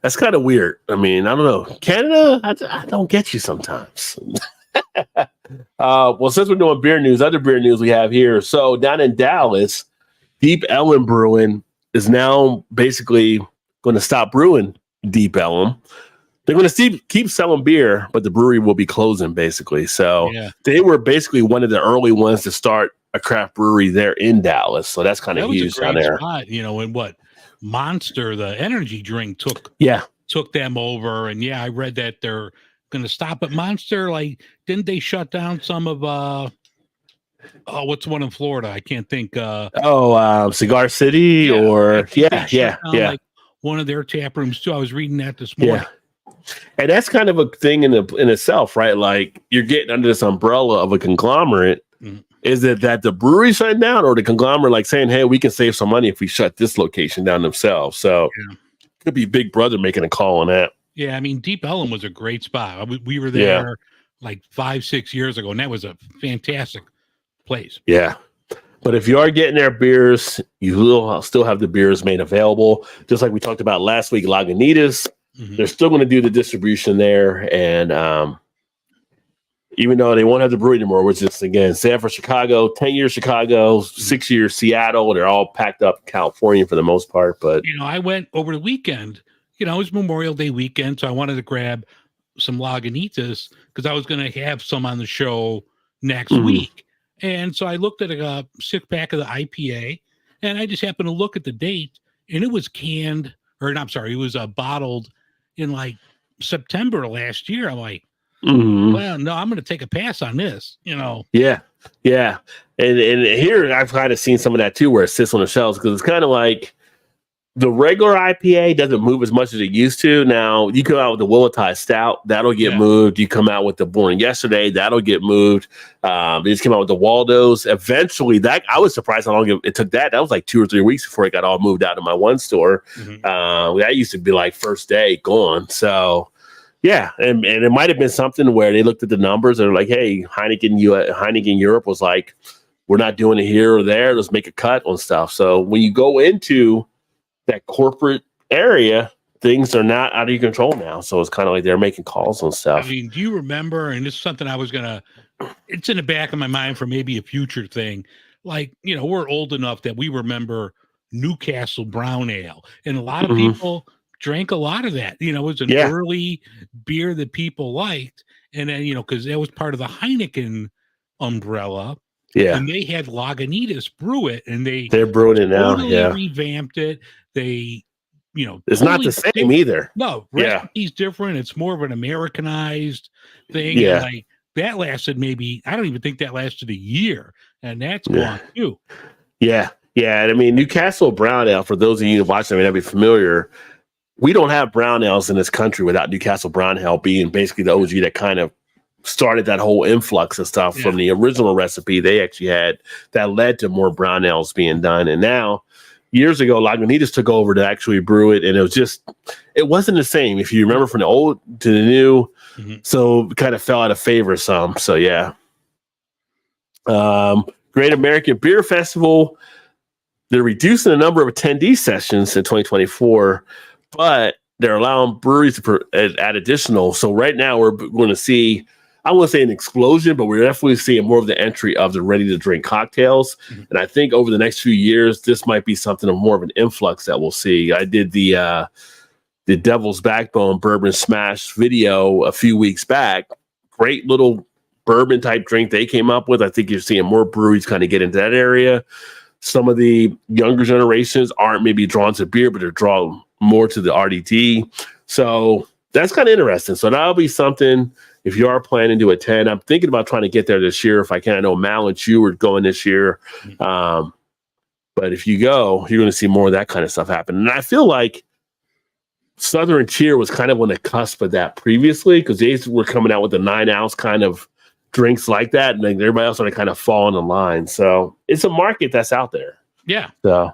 That's kind of weird. I mean, I don't know. Canada, I don't get you sometimes. Well, since we're doing beer news, other beer news we have here. So down in Dallas, Deep Ellum Brewing is now basically going to stop brewing Deep Ellum. They're going to keep selling beer, but the brewery will be closing basically. So they were basically one of the early ones to start a craft brewery there in Dallas. So that's kind of huge down there. Spot, and what Monster, the energy drink, took them over. And I read that they're going to stop at Monster. Like, didn't they shut down some of what's the one in Florida? I can't think. Cigar City or like one of their tap rooms too. I was reading that this morning. And that's kind of a thing in itself, right? Like you're getting under this umbrella of a conglomerate. Is it that the brewery shut down, or the conglomerate like saying, "Hey, we can save some money if we shut this location down themselves"? So could be Big Brother making a call on that. Yeah, I mean, Deep Ellum was a great spot. We were there like 5-6 years ago, and that was a fantastic place. Yeah. But if you are getting their beers, you will still have the beers made available. Just like we talked about last week, Lagunitas, they're still going to do the distribution there. And even though they won't have the brewery anymore, which is, again, San for Chicago, 10 years Chicago, 6 years Seattle. They're all packed up in California for the most part. But, I went over the weekend. It was Memorial Day weekend, so I wanted to grab some Lagunitas because I was going to have some on the show next week. And so I looked at a 6-pack of the IPA, and I just happened to look at the date, and it was it was bottled in like September last year. I'm like, well, no, I'm going to take a pass on this, Yeah. And here I've kind of seen some of that too, where it sits on the shelves because it's kind of like the regular IPA doesn't move as much as it used to. Now you come out with the Willetide Stout, that'll get moved. You come out with the Born Yesterday, that'll get moved. They just came out with the Waldos. Eventually, that I was surprised how long it took that. That was like 2 or 3 weeks before it got all moved out of my one store. That used to be like first day gone. So yeah, and it might have been something where they looked at the numbers and they're like, hey, Heineken Europe was like, we're not doing it here or there. Let's make a cut on stuff. So when you go into that corporate area, things are not out of your control now. So it's kind of like they're making calls on stuff. I mean, do you remember, and this is something it's in the back of my mind for maybe a future thing. Like, we're old enough that we remember Newcastle Brown Ale. And a lot of people drank a lot of that. It was an early beer that people liked. And then, because that was part of the Heineken umbrella. Yeah. And they had Lagunitas brew it, and they're brewing it now. Totally revamped it. They, it's not the same either. No, recipe's different. It's more of an Americanized thing. Yeah. And like that lasted I don't even think that lasted a year, and that's gone too. Yeah. Yeah. And I mean, Newcastle Brown Ale, for those of you watching, that'd be familiar. We don't have brown ales in this country without Newcastle Brown Ale being basically the OG that kind of started that whole influx of stuff from the original recipe they actually had that led to more brown ales being done. And now, years ago, Lagunitas took over to actually brew it, and it wasn't the same. If you remember, from the old to the new, so it kind of fell out of favor some. So yeah. Great American Beer Festival, they're reducing the number of attendee sessions in 2024, but they're allowing breweries to add additional. So right now we're going to see, I wouldn't say an explosion, but we're definitely seeing more of the entry of the ready-to-drink cocktails. And I think over the next few years, this might be something of more of an influx that we'll see. I did the Devil's Backbone Bourbon Smash video a few weeks back. Great little bourbon-type drink they came up with. I think you're seeing more breweries kind of get into that area. Some of the younger generations aren't maybe drawn to beer, but they're drawn more to the RDT. So that's kind of interesting. So that'll be something, if you are planning to attend. I'm thinking about trying to get there this year if I can. I know Mal and Chu are going this year. But if you go, you're going to see more of that kind of stuff happen. And I feel like Southern Tier was kind of on the cusp of that previously, because they were coming out with the 9-ounce kind of drinks like that, and then everybody else started kind of falling in line. So it's a market that's out there. Yeah. So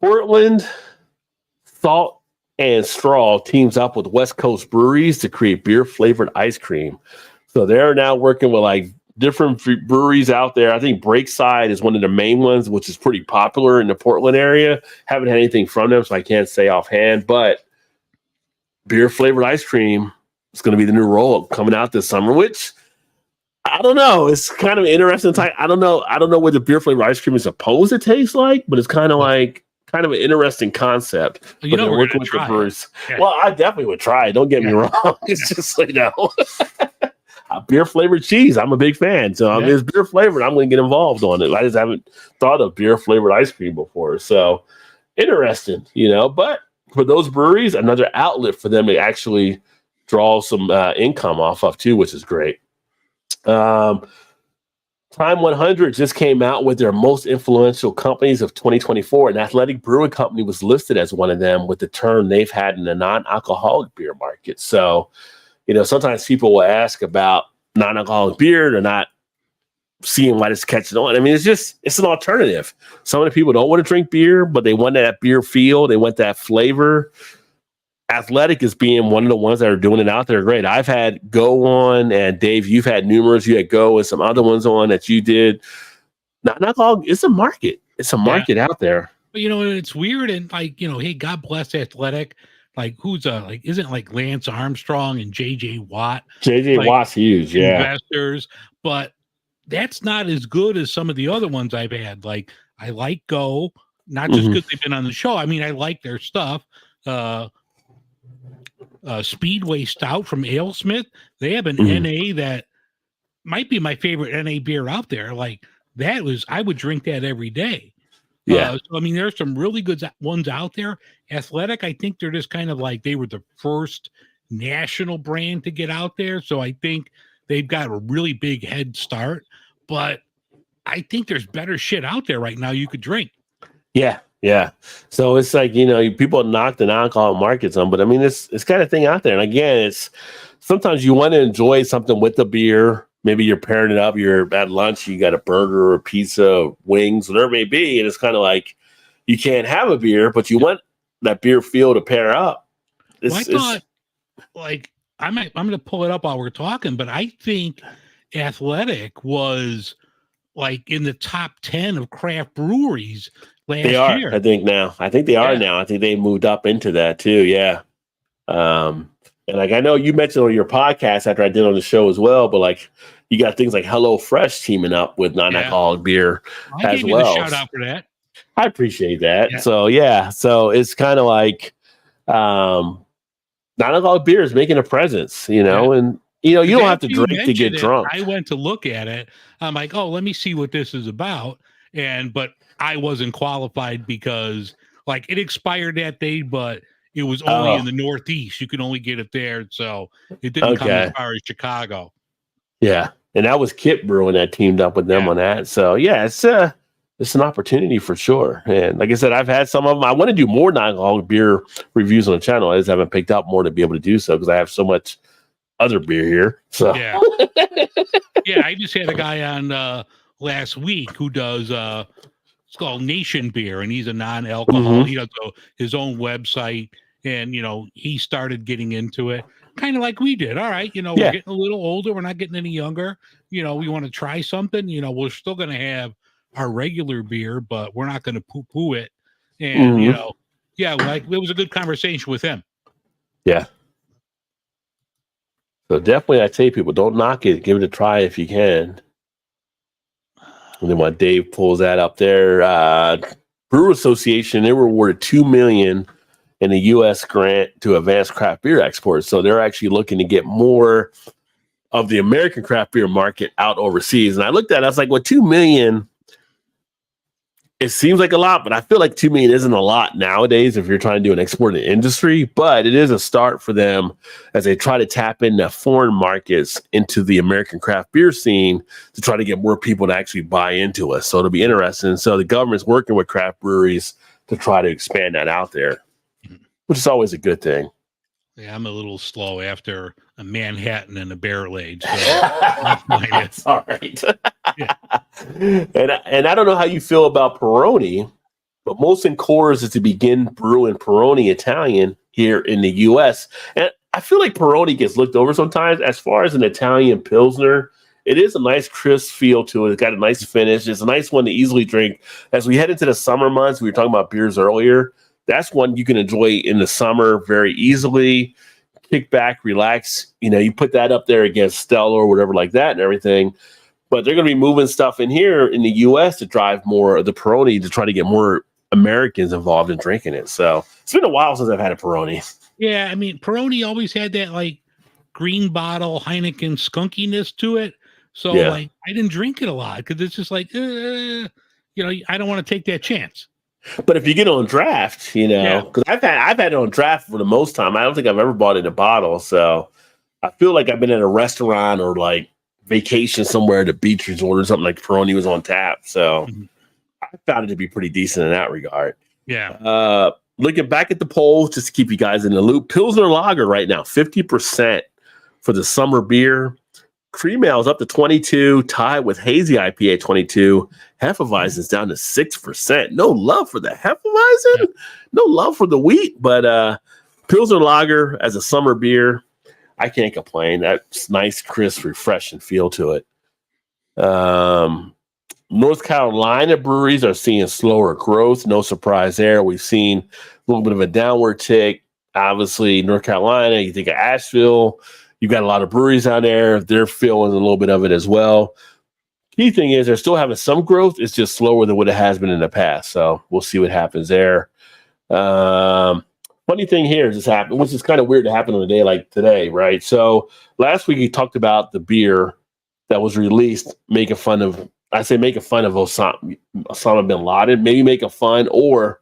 Portland Salt and Straw teams up with West Coast breweries to create beer flavored ice cream. So they're now working with like different breweries out there. I think Breakside is one of the main ones, which is pretty popular in the Portland area. Haven't had anything from them, so I can't say offhand, but beer flavored ice cream is going to be the new roll coming out this summer, which I don't know. It's kind of interesting. I don't know what the beer flavored ice cream is supposed to taste like, but it's kind of an interesting concept. But they're working with the brewers. Yeah. Well, I definitely would try it. Don't get me wrong. It's just beer flavored cheese. I'm a big fan. So if it's beer flavored, I'm going to get involved on it. I just haven't thought of beer flavored ice cream before. So interesting, but for those breweries, another outlet for them to actually draw some income off of too, which is great. Time 100 just came out with their most influential companies of 2024, and Athletic Brewing Company was listed as one of them with the turn they've had in the non-alcoholic beer market. So, sometimes people will ask about non-alcoholic beer. They're not seeing why it's catching on. I mean, it's an alternative. Some of the people don't want to drink beer, but they want that beer feel. They want that flavor. Athletic is being one of the ones that are doing it out there. Great. I've had Go on, and Dave, you've had numerous. You had Go and some other ones on that you did. Not all. It's a market. It's a market out there. But it's weird, and hey, God bless Athletic. Like who's isn't like Lance Armstrong and JJ Watt? JJ Watt's huge, investors, but that's not as good as some of the other ones I've had. Like I like Go, not just because they've been on the show. I mean, I like their stuff. Speedway Stout from AleSmith. They have an NA that might be my favorite NA beer out there. Like I would drink that every day. So I mean, there's some really good ones out there. Athletic, I think they're just kind of like they were the first national brand to get out there. So I think they've got a really big head start. But I think there's better shit out there right now you could drink. Yeah, yeah. So it's like, people knock the non-alcoholic markets on, but I mean, it's kind of thing out there. And again, it's sometimes you want to enjoy something with the beer. Maybe you're pairing it up. You're at lunch, you got a burger or pizza, wings, whatever it may be. And it's kind of like you can't have a beer, but you want that beer feel to pair up. Well, I thought, like, I'm going to pull it up while we're talking, but I think Athletic was like in the top 10 of craft breweries last they are, year. I think now. I think they are now. I think they moved up into that too. Yeah. And like I know you mentioned on your podcast after I did on the show as well, but like you got things like HelloFresh teaming up with non-alcoholic beer I as gave you well. the shout out for that. I appreciate that. Yeah. So it's kind of like non-alcoholic beer is making a presence, and you don't have to drink to get drunk. I went to look at it. I'm like, oh, let me see what this is about. But I wasn't qualified because like it expired that day, but it was only in the Northeast. You could only get it there. So it didn't come as far as Chicago. Yeah. And that was Kip Brewing that teamed up with them on that. So yeah, it's an opportunity for sure. And like I said, I've had some of them. I want to do more non-alcoholic beer reviews on the channel. I just haven't picked up more to be able to do so because I have so much other beer here. So yeah. I just had a guy on last week who does it's called Nation Beer, and he's a non-alcoholic. He does his own website, and he started getting into it kind of like we did. All right, we're getting a little older, we're not getting any younger. We want to try something. We're still going to have our regular beer, but we're not going to poo-poo it. And like it was a good conversation with him. Yeah. So definitely, I tell people, don't knock it. Give it a try if you can. And then when Dave pulls that up there, Brewer Association, they were awarded $2 million in a U.S. grant to advance craft beer exports. So they're actually looking to get more of the American craft beer market out overseas. And I looked at it, I was like, well, $2 million, it seems like a lot, but I feel like $2 million isn't a lot nowadays if you're trying to do an exporting industry, but it is a start for them as they try to tap into foreign markets into the American craft beer scene to try to get more people to actually buy into us. So it'll be interesting. So the government's working with craft breweries to try to expand that out there, which is always a good thing. Yeah, I'm a little slow after a Manhattan and a barrel age. So that's all right. And I don't know how you feel about Peroni, but Molson Coors is to begin brewing Peroni Italian here in the U.S. And I feel like Peroni gets looked over sometimes. As far as an Italian Pilsner, it is a nice crisp feel to it. It's got a nice finish. It's a nice one to easily drink. As we head into the summer months, we were talking about beers earlier. That's one you can enjoy in the summer very easily. Kick back, relax. You put that up there against Stella or whatever like that and everything. But they're going to be moving stuff in here in the U.S. to drive more of the Peroni to try to get more Americans involved in drinking it. So it's been a while since I've had a Peroni. Yeah, I mean, Peroni always had that like green bottle Heineken skunkiness to it. So like I didn't drink it a lot because it's just like, I don't want to take that chance. But if you get on draft, because I've had it on draft for the most time. I don't think I've ever bought it in a bottle. So I feel like I've been at a restaurant or like vacation somewhere at a beach resort or something like Peroni was on tap. So I found it to be pretty decent in that regard. Yeah. Looking back at the polls, just to keep you guys in the loop, Pilsner Lager right now, 50% for the summer beer. Cream Ale is up to 22, tied with Hazy IPA 22. Hefeweizen's down to 6%. No love for the Hefeweizen. No love for the wheat. But Pilsner Lager as a summer beer, I can't complain. That's nice, crisp, refreshing feel to it. North Carolina breweries are seeing slower growth. No surprise there. We've seen a little bit of a downward tick. Obviously, North Carolina, you think of Asheville. You've got a lot of breweries out there. They're feeling a little bit of it as well. Key thing is they're still having some growth. It's just slower than what it has been in the past. So we'll see what happens there. Funny thing here just happened, which is kind of weird to happen on a day like today, right? So last week we talked about the beer that was released making fun of Osama bin Laden, maybe making fun or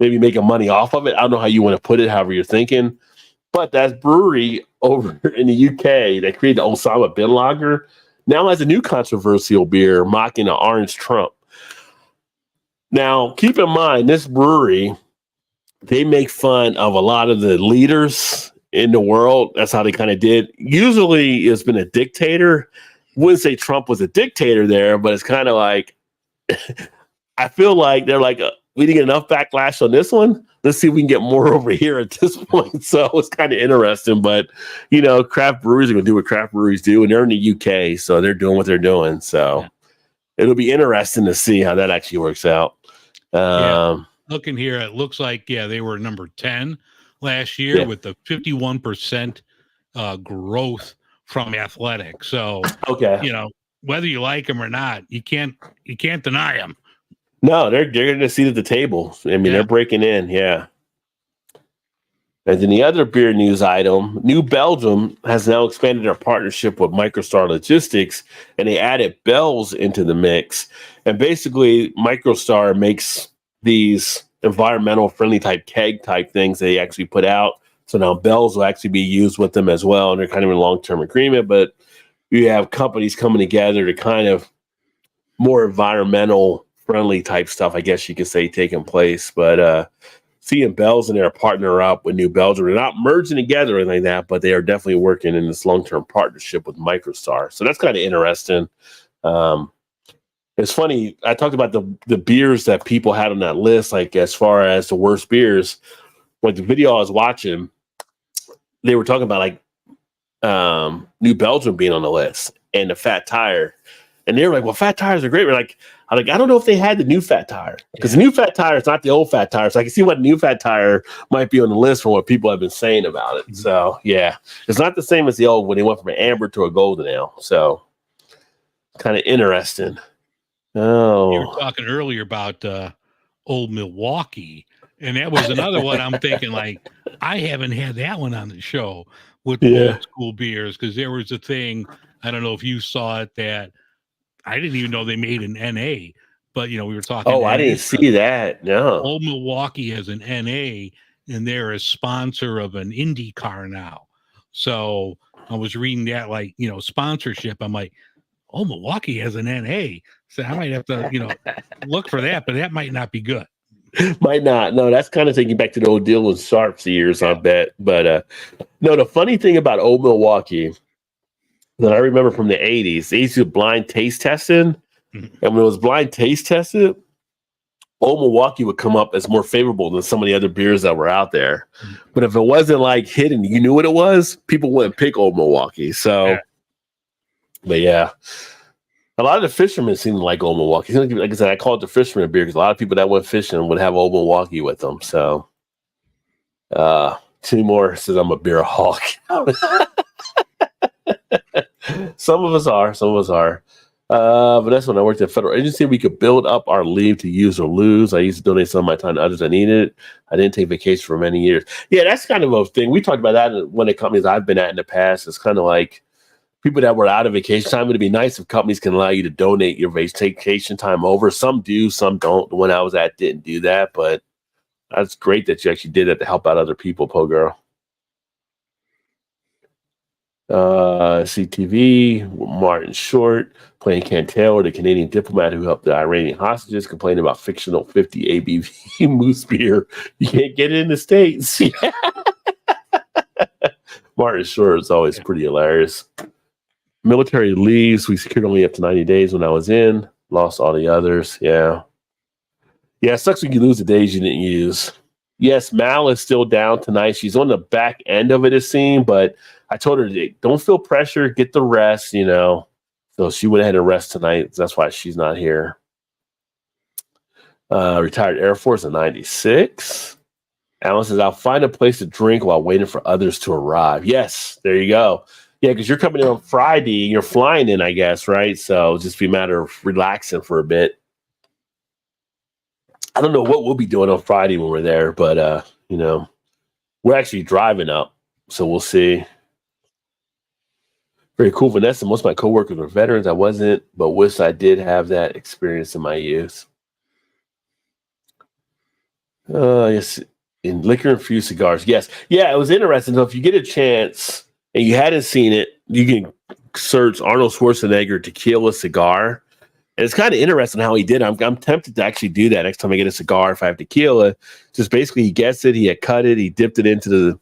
maybe making money off of it. I don't know how you want to put it, however you're thinking. But that brewery over in the UK that created the Osama bin Lager now has a new controversial beer mocking the Orange Trump. Now, keep in mind, this brewery, they make fun of a lot of the leaders in the world. That's how they kind of did. Usually it's been a dictator. Wouldn't say Trump was a dictator there, but it's kind of like, I feel like they're like, we didn't get enough backlash on this one. Let's see if we can get more over here at this point. So it's kind of interesting, but craft breweries are going to do what craft breweries do, and they're in the UK, so they're doing what they're doing. So it'll be interesting to see how that actually works out. Looking here, it looks like, they were number 10 last year with the 51% growth from athletics. So, whether you like them or not, you can't deny them. No, they're getting a seat at the table. I mean, they're breaking in. Yeah. And then the other beer news item, New Belgium has now expanded their partnership with MicroStar Logistics, and they added Bell's into the mix. And basically, MicroStar makes these environmental friendly type keg type things they actually put out. So now Bell's will actually be used with them as well. And they're kind of in long-term agreement, but you have companies coming together to kind of more environmental friendly type stuff, I guess you could say, taking place. But seeing Bell's and their partner up with New Belgium, they're not merging together or anything like that, but they are definitely working in this long-term partnership with MicroStar. So that's kind of interesting. It's funny, I talked about the beers that people had on that list, like as far as the worst beers. Like the video I was watching, they were talking about like New Belgium being on the list and the Fat Tire. And they were like, well, Fat Tires are great. I'm like, I don't know if they had the new Fat Tire, because the new Fat Tire is not the old Fat Tire. So I can see what the new Fat Tire might be on the list from what people have been saying about it. So yeah, it's not the same as the old when they went from an amber to a golden ale. So kind of interesting. Oh, you were talking earlier about Old Milwaukee, and that was another one I'm thinking, like, I haven't had that one on the show with old school beers, because there was a thing, I don't know if you saw it, that I didn't even know they made an NA, but we were talking. Oh, I didn't see that. No. Old Milwaukee has an NA, and they're a sponsor of an Indy car now. So I was reading that, like, sponsorship. I'm like, oh, Milwaukee has an NA. So I might have to, look for that, but that might not be good. Might not. No, that's kind of taking back to the old deal with Sharps years, I bet. But no, the funny thing about Old Milwaukee that I remember from the 80s, they used to do blind taste testing. And when it was blind taste tested, Old Milwaukee would come up as more favorable than some of the other beers that were out there. But if it wasn't like hidden, you knew what it was, people wouldn't pick Old Milwaukee. So, but yeah. A lot of the fishermen seem to like Old Milwaukee. Like I said, I call it the fisherman beer because a lot of people that went fishing would have Old Milwaukee with them. So, two more says I'm a beer hawk. Some of us are. But that's when I worked at a federal agency. We could build up our leave to use or lose. I used to donate some of my time to others that needed it. I didn't take vacation for many years. Yeah, that's kind of a thing. We talked about that in one of the companies I've been at in the past. It's kind of like people that were out of vacation time. It'd be nice if companies can allow you to donate your vacation time over. Some do, some don't. The one I was at didn't do that, but that's great that you actually did that to help out other people, Po Girl. CTV, Martin Short playing Cantel, the Canadian diplomat who helped the Iranian hostages, complaining about fictional 50 ABV moose beer. You can't get it in the States. Martin Short is always pretty hilarious. Military leaves, we secured only up to 90 days when I was in. Lost all the others. Yeah, it sucks when you lose the days you didn't use. Yes, Mal is still down tonight. She's on the back end of it, it seemed, but I told her, don't feel pressure, get the rest, So she went ahead and rest tonight. That's why she's not here. Retired Air Force in 96. Alan says, I'll find a place to drink while waiting for others to arrive. Yes, there you go. Yeah, because you're coming in on Friday. You're flying in, I guess, right? So it'll just be a matter of relaxing for a bit. I don't know what we'll be doing on Friday when we're there, but, we're actually driving up. So we'll see. Very cool, Vanessa. Most of my coworkers were veterans. I wasn't, but wish I did have that experience in my youth. Yes, in liquor-infused cigars. Yes. Yeah, it was interesting. So if you get a chance and you hadn't seen it, you can search Arnold Schwarzenegger Tequila Cigar. it's kind of interesting how he did. I'm tempted to actually do that next time I get a cigar. If I have tequila, just basically he gets it, he had cut it, he dipped it into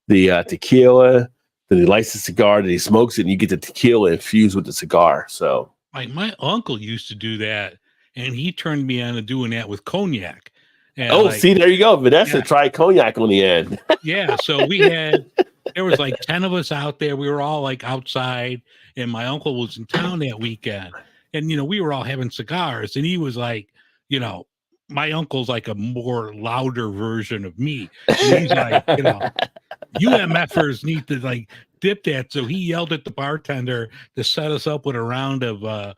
the tequila, then he lights the cigar, then he smokes it, and you get the tequila infused with the cigar. So my uncle used to do that, and he turned me on to doing that with cognac. And see, there you go. Vanessa tried cognac on the end. Yeah, so there was like 10 of us out there. We were all like outside, and my uncle was in town that weekend. And, we were all having cigars, and he was like, my uncle's like a more louder version of me. And he's like, you MFers need to like dip that. So he yelled at the bartender to set us up with a round of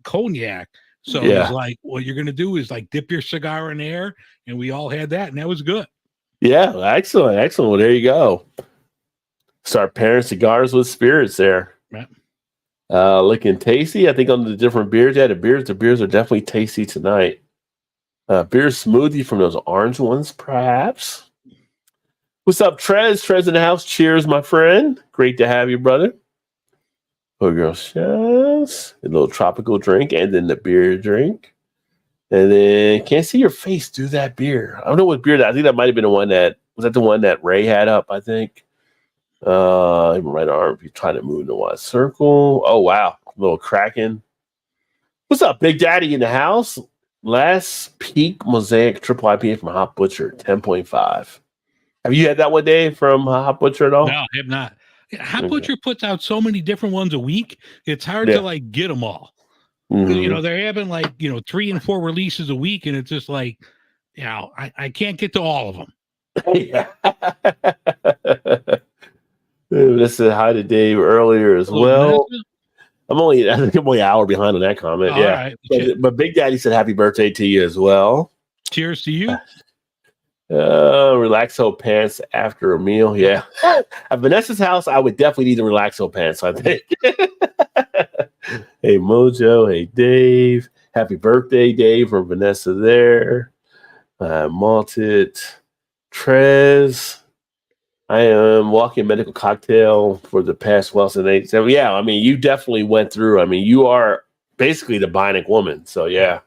cognac. So it was like, what you're going to do is like dip your cigar in air. And we all had that, and that was good. Yeah, excellent. Excellent. Well, there you go. Start pairing cigars with spirits there. Yeah. Looking tasty. I think on the different beers, the beers are definitely tasty tonight. Beer smoothie from those orange ones, perhaps. What's up, Trez? Trez in the house. Cheers, my friend. Great to have you, brother. Oh, girl, shots. A little tropical drink, and then the beer drink. And then can't see your face. Do that beer. I don't know what beer that. I think that might have been the one that was that the one that Ray had up. I think. Right arm. If you try to move in the wide circle. Oh wow, a little cracking. What's up, Big Daddy in the house? Last Peak Mosaic Triple IPA from Hot Butcher, 10.5. Have you had that one, Dave, from Hot Butcher at all? No, I have not. Hot Butcher puts out so many different ones a week. It's hard to like get them all. Mm-hmm. They're having like 3 and 4 releases a week, and it's just like, I can't get to all of them. Yeah. This is hi to Dave earlier as well. I think I'm only an hour behind on that comment. All right. But Big Daddy said happy birthday to you as well. Cheers to you. Relaxo pants after a meal. Yeah. At Vanessa's house, I would definitely need the relaxo pants, I think. Hey, Mojo. Hey, Dave. Happy birthday, Dave, from Vanessa there. Malted. Trez. I am walking medical cocktail for the past Wilson 8. So, yeah, I mean, you definitely went through. I mean, you are basically the bionic woman. So, yeah.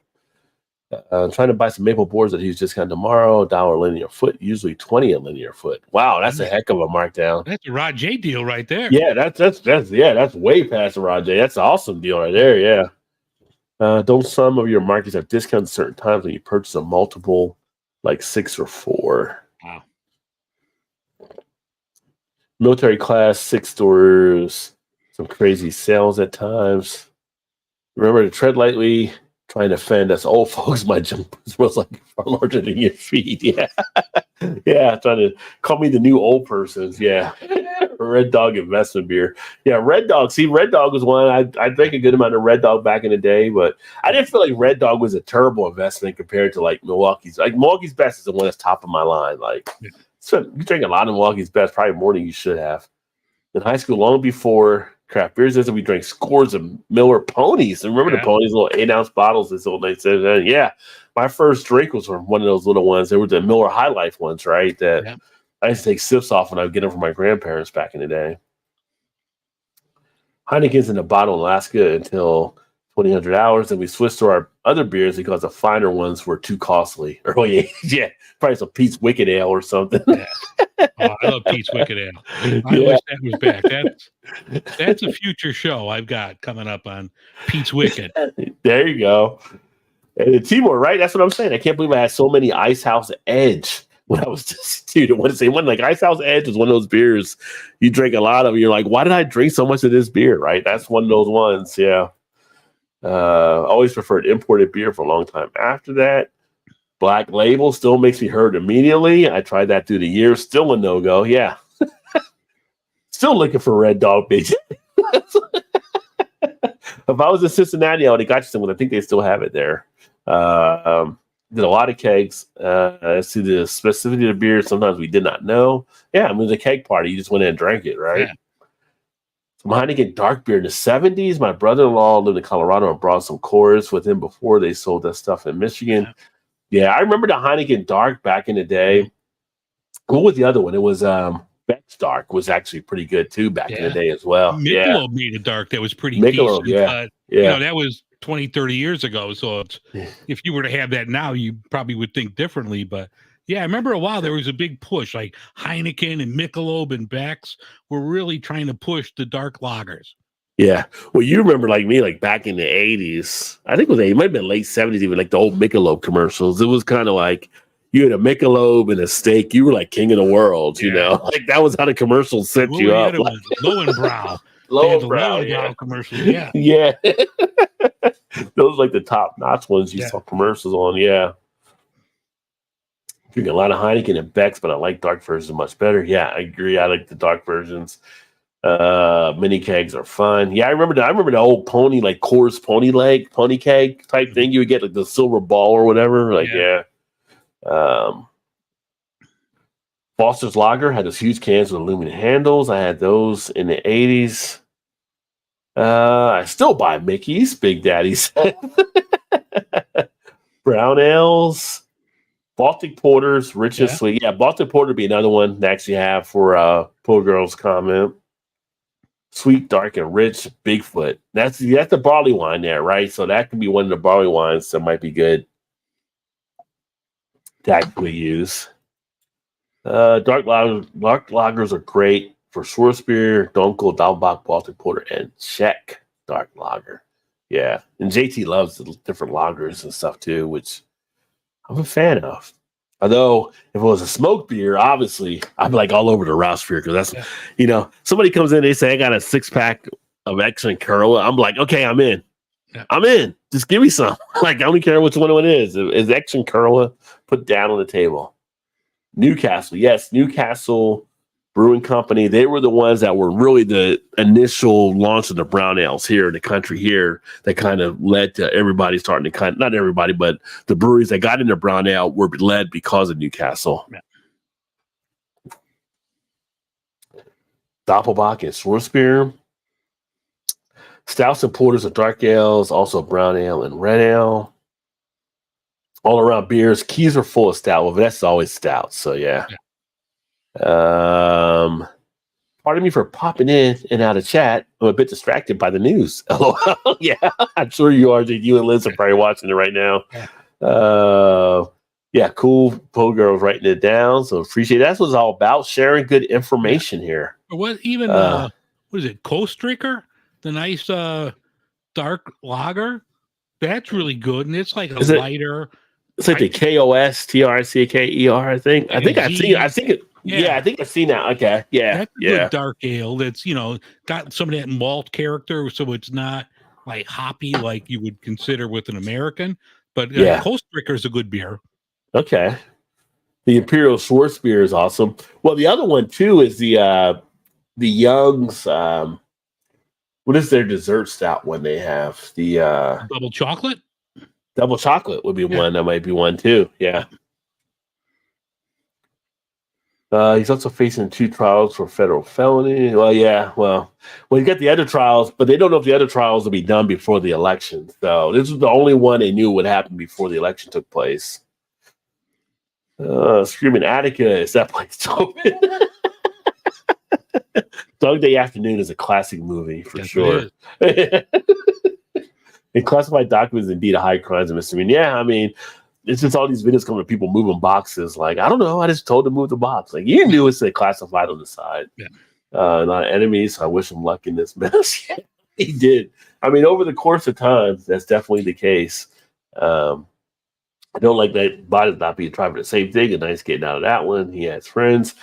I'm trying to buy some maple boards that he's just got tomorrow. $1 linear foot, usually 20 a linear foot. Wow, that's a heck of a markdown. That's a Rod J deal right there. Yeah, that's way past the Rod J. That's an awesome deal right there. Yeah. Don't some of your markets have discounts at certain times when you purchase a multiple, like 6 or 4? Wow. Military class 6 stores, some crazy sales at times. Remember to tread lightly. Trying to offend us old folks. My jumper was like far larger than your feet. Yeah. Yeah. Trying to call me the new old person. Yeah. Red Dog investment beer. Yeah. Red Dog. See, Red Dog was one. I drank a good amount of Red Dog back in the day, but I didn't feel like Red Dog was a terrible investment compared to like Milwaukee's. Like Milwaukee's Best is the one that's top of my line. Like, so you drink a lot of Milwaukee's Best, probably more than you should have. In high school, long before craft beers, we drank scores of Miller Ponies. And remember the Ponies, little 8-ounce bottles? This old night said, yeah. My first drink was from one of those little ones. They were the Miller High Life ones, right? That I used to take sips off when I would get them from my grandparents back in the day. Heineken's in a bottle in Alaska until 2000 hours. Then we switched to our other beers because the finer ones were too costly. Early age, yeah. Probably some Pete's Wicked Ale or something. Yeah. Oh, I love Pete's Wicked Ale. I wish that was back. That's a future show I've got coming up on Pete's Wicked. There you go. And Timor, right? That's what I'm saying. I can't believe I had so many Ice House Edge when I was just, dude, I want to say one like Ice House Edge was one of those beers you drink a lot of. You're like, why did I drink so much of this beer? Right? That's one of those ones. Yeah. Always preferred imported beer for a long time after that. Black Label still makes me hurt immediately. I tried that through the years. Still a no-go. Yeah. Still looking for Red Dog, bitch. If I was in Cincinnati, I would have got you someone. I think they still have it there. Did a lot of kegs. As to the specificity of the beer, sometimes we did not know. Yeah, I mean, it was a keg party. You just went in and drank it, right? Yeah. Some Heineken dark beer in the 70s. My brother-in-law lived in Colorado and brought some Coors with him before they sold that stuff in Michigan. Yeah, I remember the Heineken dark back in the day. What was the other one? It was Beck's Dark was actually pretty good too back in the day as well. Michelob made a dark that was pretty Michelob, decent. yeah. That was 20, 30 years ago. So if you were to have that now, you probably would think differently. But yeah, I remember a while there was a big push, like Heineken and Michelob and Beck's were really trying to push the dark lagers. Yeah. Well, you remember like me, like back in the 80s, I think it might have been late 70s, even like the old Michelob commercials. It was kind of like you had a Michelob and a steak. You were like king of the world, you know? Like that was how the commercials set you up. Like, Lowenbrow. Lowenbrow commercials. Yeah. Yeah. Those like the top notch ones you saw commercials on. Yeah. Drinking a lot of Heineken and Beck's, but I like dark versions much better. Yeah, I agree. I like the dark versions. Mini kegs are fun. Yeah, I remember the old pony, like Coors pony keg type thing. You would get like the silver ball or whatever. Like, Foster's Lager had those huge cans with aluminum handles. I had those in the 80s. I still buy Mickey's, Big Daddy said. Brown ales, Baltic Porters, rich and sweet. Yeah, Baltic Porter would be another one to actually have for Poor Girl's comment. Sweet, dark, and rich, Bigfoot. That's the barley wine there, right? So that could be one of the barley wines that might be good to actually use. Dark lagers are great for Schwarzbier, Dunkel, Dahlbach, Baltic Porter, and Czech dark lager. Yeah, and JT loves the different lagers and stuff too, which I'm a fan of. Although, if it was a smoke beer, obviously, I'd be like all over the Rouse beer because that's, somebody comes in, they say, I got a 6-pack of Excellent Curl. I'm like, okay, I'm in. Yeah. I'm in. Just give me some. Like, I don't care which one it is. Is Excellent Curl put down on the table? Newcastle. Yes, Newcastle Brewing Company. They were the ones that were really the initial launch of the brown ales here in the country here that kind of led to everybody starting to not everybody, but the breweries that got into brown ale were led because of Newcastle. Yeah. Doppelbock and Schwarzbier. Stouts and porters and dark ales, also brown ale and red ale. All around beers. Keys are full of stout. Well, that's always stout. So yeah. Pardon me for popping in and out of chat. I'm a bit distracted by the news. Oh, yeah, I'm sure you are. You and Liz are probably watching it right now. Yeah, cool. Poe Girl's writing it down, so appreciate it. That's what it's all about, sharing good information here. What even? What is it? Coast Stricker, the nice dark lager. That's really good, and it's like a lighter. It's like the KOSTRCKER. I think I've seen. I think it. Yeah, I think I've seen that. Okay, that's a good dark ale. That's got some of that malt character, so it's not like hoppy like you would consider with an American. But Coast Stricker is a good beer. Okay, the Imperial Schwarzbier is awesome. Well, the other one too is the Young's. What is their dessert stout one they have? The double chocolate. Double chocolate would be one. That might be one too. Yeah. He's also facing 2 trials for federal felony. Well, yeah. Well, you got the other trials, but they don't know if the other trials will be done before the election. So this was the only one they knew would happen before the election took place. Screaming Attica, is that place open? Dog Day Afternoon is a classic movie for sure. And classified documents is indeed a high crimes and misdemeanor. Yeah, I mean, it's just all these videos coming of people moving boxes. Like, I don't know, I just told them to move the box. Like, you knew it's classified on the side. Yeah. Not enemies, so I wish him luck in this mess. He did. I mean, over the course of time, that's definitely the case. I don't like that Biden's not being tried for the same thing. And nice getting out of that one. He has friends.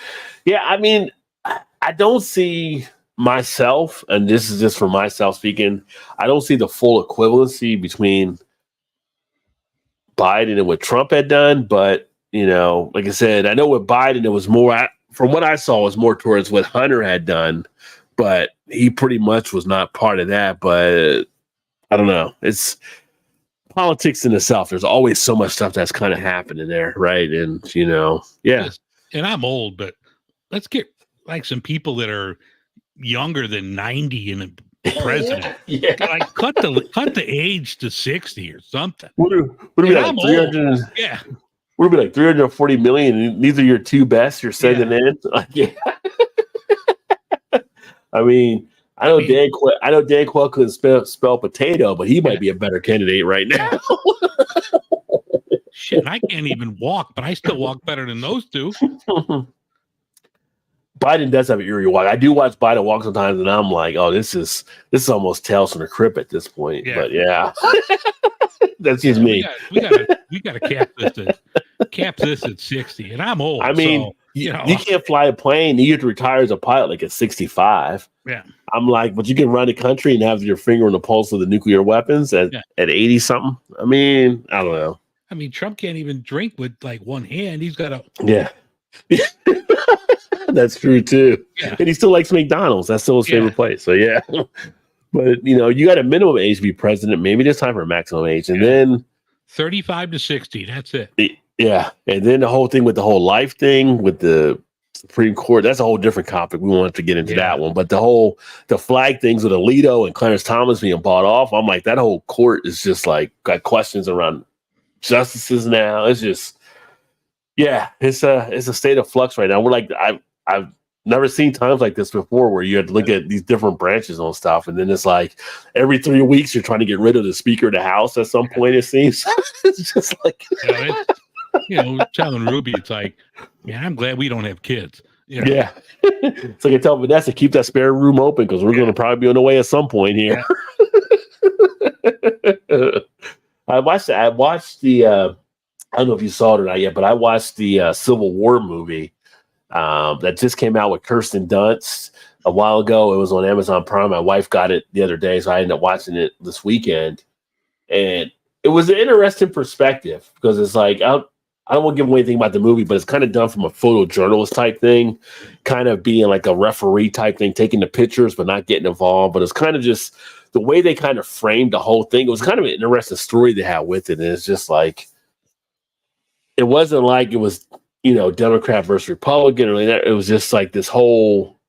Yeah, I mean, I don't see myself, and this is just for myself speaking, I don't see the full equivalency between Biden and what Trump had done. But, like I said, I know with Biden, it was more, from what I saw, it was more towards what Hunter had done. But he pretty much was not part of that. But I don't know. It's politics in itself. There's always so much stuff that's kind of happening there, right? And, yeah. And I'm old, but let's get like some people that are younger than 90 and a president. Like cut the age to 60 or something. Would it be like 300? Yeah. Would it be like 340 million? And these are your 2 best you're sending in? I mean, I know Dan Quayle couldn't spell potato, but he might be a better candidate right now. Shit, I can't even walk, but I still walk better than those two. Biden does have an eerie walk. I do watch Biden walk sometimes, and I'm like, oh, this is almost Tales from the Crypt at this point. Yeah. But yeah, that's just me. We got to cap this at 60, and I'm old. I mean, so, you can't fly a plane. You have to retire as a pilot like at 65. Yeah. I'm like, but you can run the country and have your finger on the pulse of the nuclear weapons at 80 something. I mean, I don't know. I mean, Trump can't even drink with like one hand. He's got a That's true too. Yeah. And he still likes McDonald's. That's still his favorite place. So yeah. But you got a minimum age to be president. Maybe it's time for a maximum age. And then 35 to 60. That's it. Yeah. And then the whole thing with the whole life thing with the Supreme Court, that's a whole different topic. We won't have to get into that one. But the flag things with Alito and Clarence Thomas being bought off, I'm like, that whole court is just like got questions around justices now. It's just it's a state of flux right now. We're like, I've never seen times like this before where you had to look at these different branches on stuff, and then it's like every 3 weeks you're trying to get rid of the Speaker of the House at some point, it seems. It's just like telling Ruby, it's like, man, I'm glad we don't have kids. Yeah. So I can tell Vanessa, keep that spare room open because we're going to probably be on the way at some point here. I watched the I don't know if you saw it or not yet, but I watched the Civil War movie that just came out with Kirsten Dunst a while ago. It was on Amazon Prime. My wife got it the other day, so I ended up watching it this weekend. And it was an interesting perspective because it's like, I don't want to give away anything about the movie, but it's kind of done from a photojournalist type thing, kind of being like a referee type thing, taking the pictures but not getting involved. But it's kind of just the way they kind of framed the whole thing. It was kind of an interesting story they had with it. And it's just like, it wasn't like it was, Democrat versus Republican or like that. It was just like this whole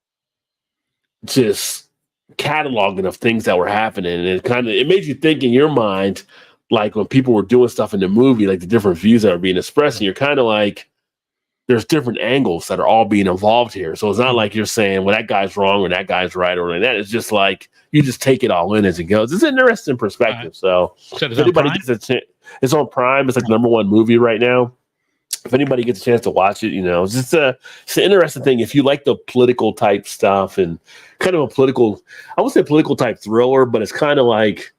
just cataloging of things that were happening. And it made you think in your mind, like when people were doing stuff in the movie, like the different views that are being expressed, and you're kind of like, there's different angles that are all being involved here. So it's not like you're saying, well, that guy's wrong or that guy's right or like that. It's just like, you just take it all in as it goes. It's an interesting perspective. So if anybody gets a chance, it's on Prime. It's like the #1 movie right now. If anybody gets a chance to watch it, it's an interesting thing. If you like the political type stuff and kind of a political, I won't say political type thriller, but it's kind of like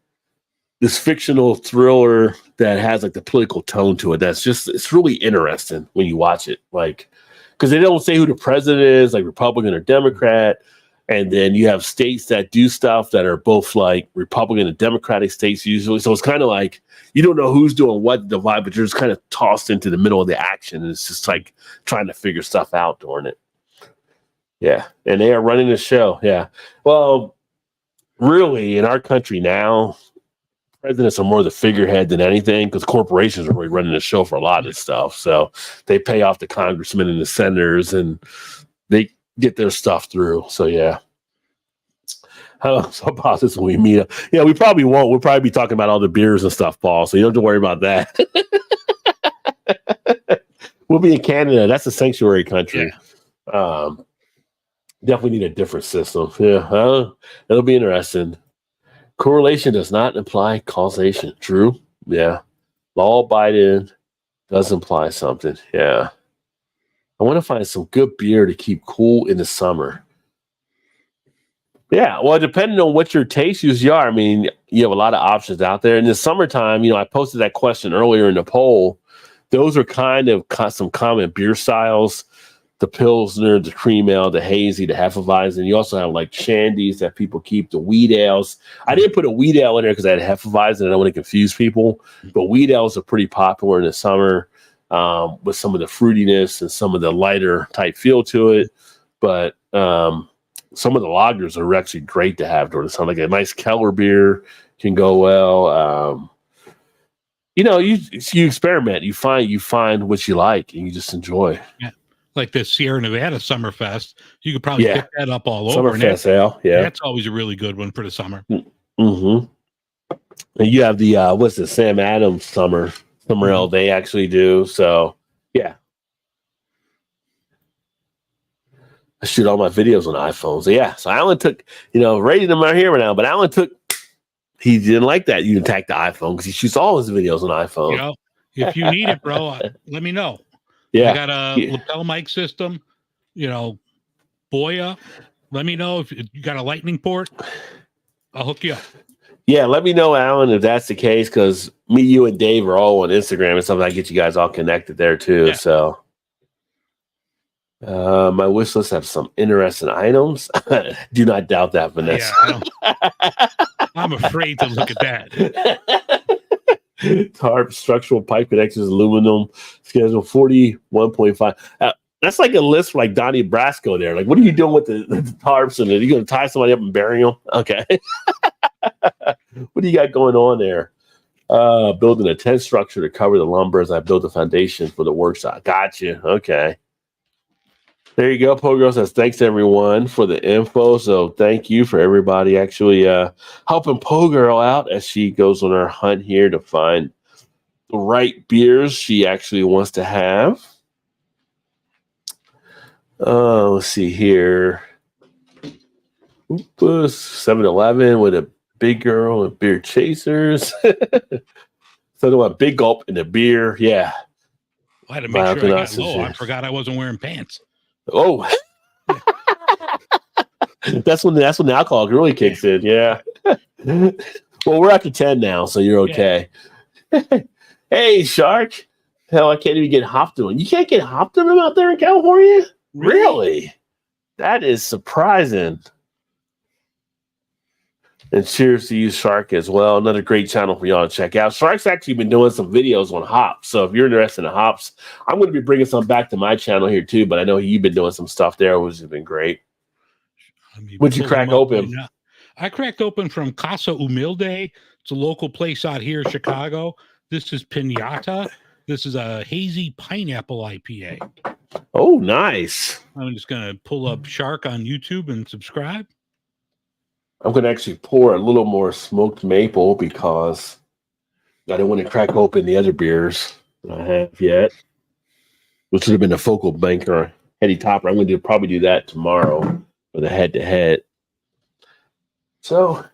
this fictional thriller that has like the political tone to it. It's really interesting when you watch it. Like, because they don't say who the president is, like Republican or Democrat. And then you have states that do stuff that are both like Republican and Democratic states usually. So it's kind of like you don't know who's doing what divide, but you're just kind of tossed into the middle of the action. And it's just like trying to figure stuff out during it. Yeah. And they are running the show. Yeah. Well, really, in our country now, presidents are more the figurehead than anything because corporations are really running the show for a lot of stuff. So they pay off the congressmen and the senators and they get their stuff through. So yeah. So about this when we meet up. Yeah, we probably won't. We'll probably be talking about all the beers and stuff, Paul. So you don't have to worry about that. We'll be in Canada. That's a sanctuary country. Yeah. Definitely need a different system. Yeah. It'll be interesting. Correlation does not imply causation. True. Yeah. Law Biden does imply something. Yeah. I want to find some good beer to keep cool in the summer. Yeah, well, depending on what your taste usually are, I mean, you have a lot of options out there. In the summertime, I posted that question earlier in the poll. Those are kind of some common beer styles. The Pilsner, the Cream Ale, the Hazy, the Hefeweizen. You also have like Shandies that people keep, the wheat ales. I didn't put a wheat ale in there because I had Hefeweizen and I don't want to confuse people. But wheat ales are pretty popular in the summer with some of the fruitiness and some of the lighter type feel to it. But some of the lagers are actually great to have during the summer. Like a nice Keller beer can go well. You experiment. You find what you like and you just enjoy. Yeah. Like the Sierra Nevada Summerfest, you could probably pick that up all over. Summerfest ale, yeah, that's always a really good one for the summer. Mm-hmm. And you have the what's the Sam Adams summer ale they actually do. So yeah, I shoot all my videos on iPhones. So yeah, so Alan took, rating him out here right now, but Alan he didn't like that. You attack the iPhone because he shoots all his videos on iPhone. If you need it, bro, let me know. Yeah. I got a lapel mic system, Boya. Let me know if you got a lightning port. I'll hook you up. Yeah, let me know, Alan, if that's the case, because me, you, and Dave are all on Instagram and stuff. I get you guys all connected there too. Yeah. So my wish list have some interesting items. Do not doubt that, Vanessa. Yeah, I'm afraid to look at that. Tarp, structural pipe connections, aluminum, schedule 41.5. That's like a list for like Donnie Brasco there. Like, what are you doing with the tarps? And are you going to tie somebody up and bury them? Okay. What do you got going on there? Building a tent structure to cover the lumber as I build the foundation for the workshop. Gotcha. Okay. There you go. Pogirl says, thanks everyone for the info. So thank you for everybody actually helping Pogirl out as she goes on her hunt here to find the right beers she actually wants to have. Let's see here. 7-Eleven with a big girl and beer chasers. So a big gulp in the beer. Yeah. I had to make sure I got low. I forgot I wasn't wearing pants. Oh. that's when the alcohol really kicks in. Yeah. Well, we're after 10 now, so you're okay. Yeah. Hey, Shark. Hell, I can't even get hopped on. You can't get hopped on out there in California? Really? That is surprising. And cheers to you, Shark, as well. Another great channel for y'all to check out. Shark's actually been doing some videos on hops. So if you're interested in hops, I'm going to be bringing some back to my channel here too. But I know you've been doing some stuff there, which has been great. What'd you crack open? Right, I cracked open from Casa Humilde. It's a local place out here in Chicago. This is Pinata. This is a hazy pineapple IPA. Oh, nice. I'm just going to pull up Shark on YouTube and subscribe. I'm going to actually pour a little more smoked maple because I don't want to crack open the other beers that I have yet, which would have been a focal banker heady topper. I'm going to probably do that tomorrow for the head-to-head. So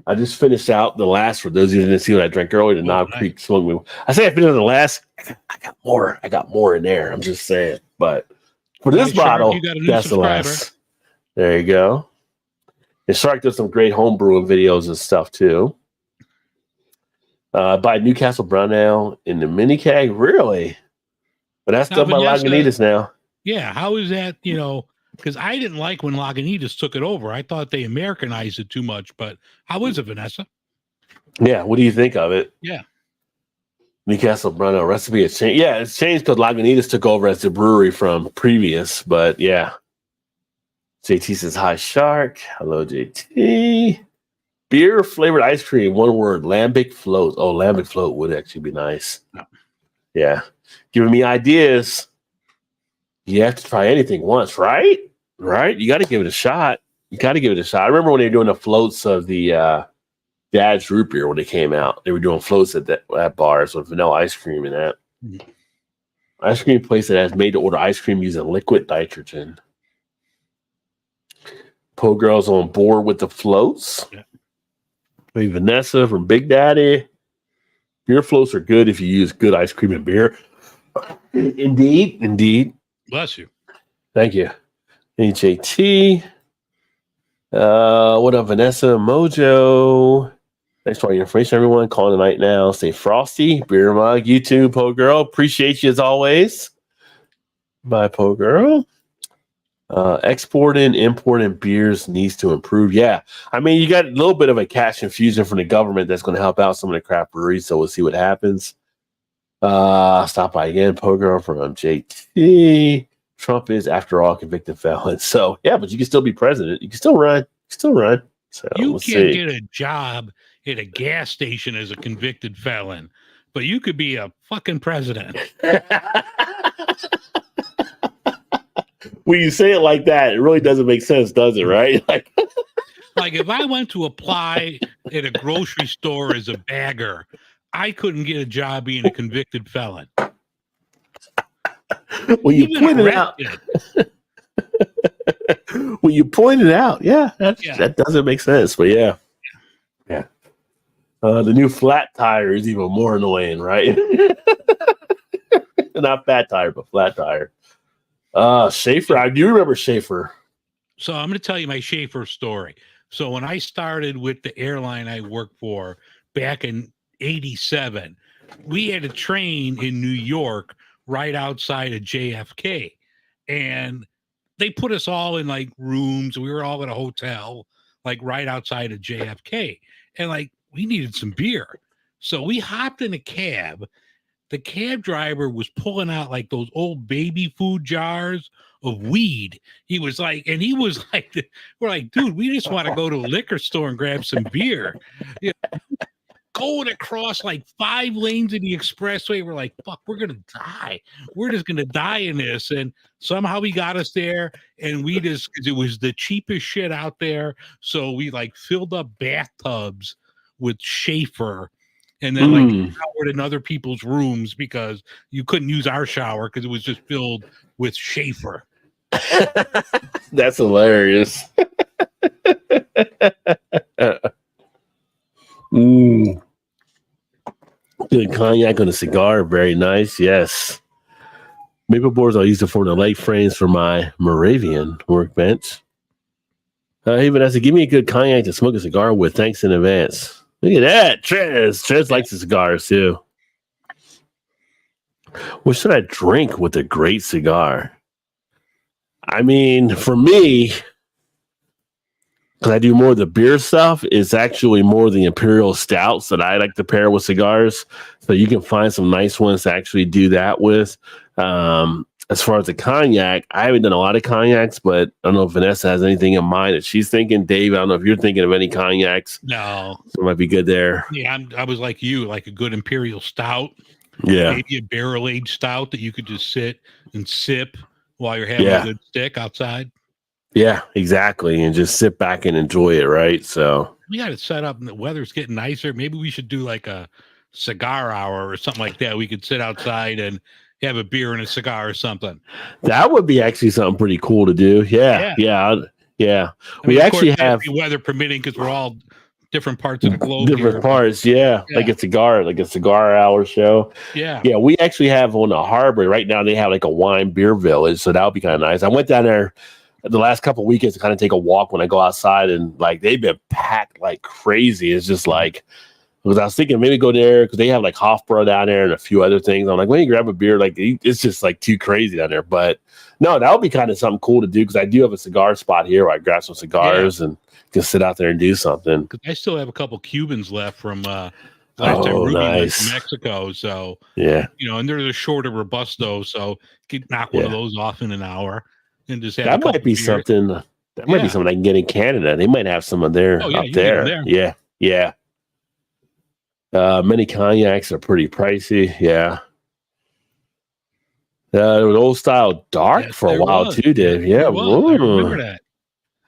I just finished out the last, for those of you who didn't see what I drank earlier, the Knob Creek Smoke. I say I finished the last. I got more. I got more in there. I'm just saying. But for this bottle, that's the last. There you go. And Shark does some great home brewing videos and stuff too. By Newcastle Brown Ale in the mini keg, really? But that's done by Lagunitas now. Yeah, how is that? Because I didn't like when Lagunitas took it over. I thought they Americanized it too much. But how is it, Vanessa? Yeah, what do you think of it? Yeah. Newcastle Brown Ale recipe has changed. Yeah, it's changed because Lagunitas took over as the brewery from previous. But yeah. JT says, hi, Shark. Hello, JT. Beer flavored ice cream, one word, lambic float. Oh, lambic float would actually be nice. No. Yeah. Giving me ideas. You have to try anything once, right? Right? You got to give it a shot. I remember when they were doing the floats of the Dad's root beer when they came out. They were doing floats at bars with vanilla ice cream and that. Mm-hmm. Ice cream place that has made to order ice cream using liquid nitrogen. Po Girl's on board with the floats. Yeah. Hey, Vanessa from Big Daddy. Beer floats are good if you use good ice cream and beer. Indeed. Bless you. Thank you. HAT. What up, Vanessa? Mojo. Thanks for all your information, everyone. Calling the night now. Stay frosty. Beer mug. YouTube, Po Girl. Appreciate you as always. Bye, Po Girl. Exporting, importing beers needs to improve. Yeah. I mean, you got a little bit of a cash infusion from the government that's going to help out some of the craft breweries, so we'll see what happens. Stop by again, Po Girl from JT. Trump is, after all, a convicted felon. So, yeah, but you can still be president. You can still run. So you can't get a job at a gas station as a convicted felon, but you could be a fucking president. When you say it like that, it really doesn't make sense, does it? Right? Like if I went to apply at a grocery store as a bagger, I couldn't get a job being a convicted felon. Well, you point it out. when you point it out, that doesn't make sense. But yeah. The new flat tire is even more annoying, right? Not fat tire, but flat tire. Schaefer, I do remember Schaefer. So I'm going to tell you my Schaefer story. So when I started with the airline I worked for back in '87, we had a train in New York right outside of JFK. And they put us all in like rooms. We were all in a hotel, like right outside of JFK. And like we needed some beer. So we hopped in a cab. The cab driver was pulling out like those old baby food jars of weed. He was like, we're like, dude, we just want to go to a liquor store and grab some beer. You know, going across like 5 lanes of the expressway. We're like, fuck, we're going to die. We're just going to die in this. And somehow he got us there, and we just, because it was the cheapest shit out there. So we like filled up bathtubs with Schaefer, and then like showered in other people's rooms because you couldn't use our shower because it was just filled with Schaefer. That's hilarious. Good cognac on a cigar, very nice. Yes. Maple boards, I'll use to form the light frames for my Moravian workbench. Even as to give me a good cognac to smoke a cigar with. Thanks in advance. Look at that. Trez likes the cigars too. What should I drink with a great cigar? I mean, for me, because I do more of the beer stuff, it's actually more the imperial stouts that I like to pair with cigars. So you can find some nice ones to actually do that with. As far as the cognac, I haven't done a lot of cognacs, but I don't know if Vanessa has anything in mind that she's thinking. Dave, I don't know if you're thinking of any cognacs. No. So it might be good there. Yeah, I was like you, like a good imperial stout. Yeah. Maybe a barrel-aged stout that you could just sit and sip while you're having a good stick outside. Yeah, exactly. And just sit back and enjoy it, right? So we got it set up and the weather's getting nicer. Maybe we should do like a cigar hour or something like that. We could sit outside and have a beer and a cigar or something. That would be actually something pretty cool to do. Yeah. We actually have weather permitting because we're all different parts of the globe. Different parts, like a cigar hour show. Yeah. We actually have on the harbor right now. They have like a wine beer village, so that would be kind of nice. I went down there the last couple of weekends to kind of take a walk when I go outside, and like they've been packed like crazy. It's just like, because I was thinking maybe go there because they have like Hofbräu down there and a few other things. I'm like, when you grab a beer, like it's just like too crazy down there. But no, that would be kind of something cool to do because I do have a cigar spot here where I grab some cigars and just sit out there and do something. Because I still have a couple Cubans left from last time Ruby went to Mexico. So and they're the shorter Robusto, so you could knock one of those off in an hour and just have that might be something. That might be something I can get in Canada. They might have some of their up there. Yeah. Many cognacs are pretty pricey. Yeah. There was old style dark for a while too, Dave. Yeah. I remember that.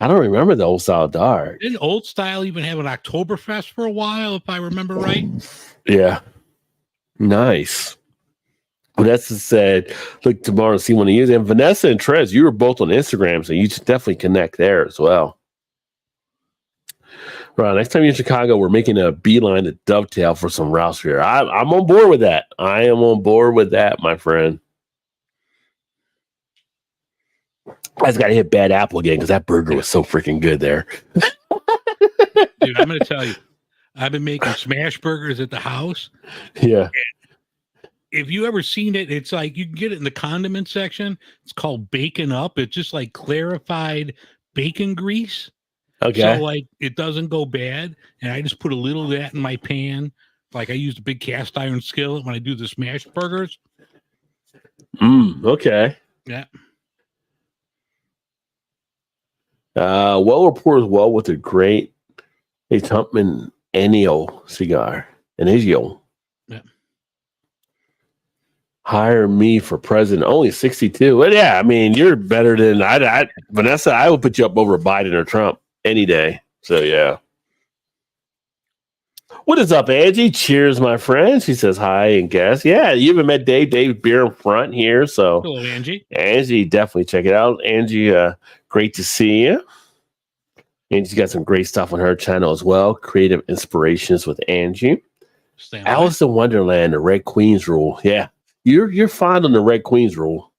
I don't remember the old style dark. Didn't old style even have an Oktoberfest for a while, if I remember right? Yeah. Nice. Vanessa said, look tomorrow to see one of you. And Vanessa and Trez, you were both on Instagram, so you should definitely connect there as well. Right, next time you're in Chicago, we're making a beeline to Dovetail for some Rouse beer. I'm on board with that. I am on board with that, my friend. I just got to hit Bad Apple again because that burger was so freaking good there. Dude, I'm going to tell you, I've been making smash burgers at the house. Yeah. If you ever seen it, it's like you can get it in the condiment section. It's called Bacon Up. It's just like clarified bacon grease. Okay. So like it doesn't go bad. And I just put a little of that in my pan. Like I use a big cast iron skillet when I do the smash burgers. Okay. Yeah. Well reports well with a great Humpman Enio cigar. Enigio. Yeah. Hire me for president. Only 62. Well, yeah, I mean, you're better than Vanessa. I would put you up over Biden or Trump any day. So yeah. What is up, Angie? Cheers, my friend. She says hi and guess. Yeah, you haven't met Dave. Dave's beer in front here. So, Hello, Angie. Angie, definitely check it out. Angie, great to see you. Angie's got some great stuff on her channel as well. Creative Inspirations with Angie. Alice in Wonderland, the Red Queen's Rule. Yeah, you're fine on the Red Queen's Rule.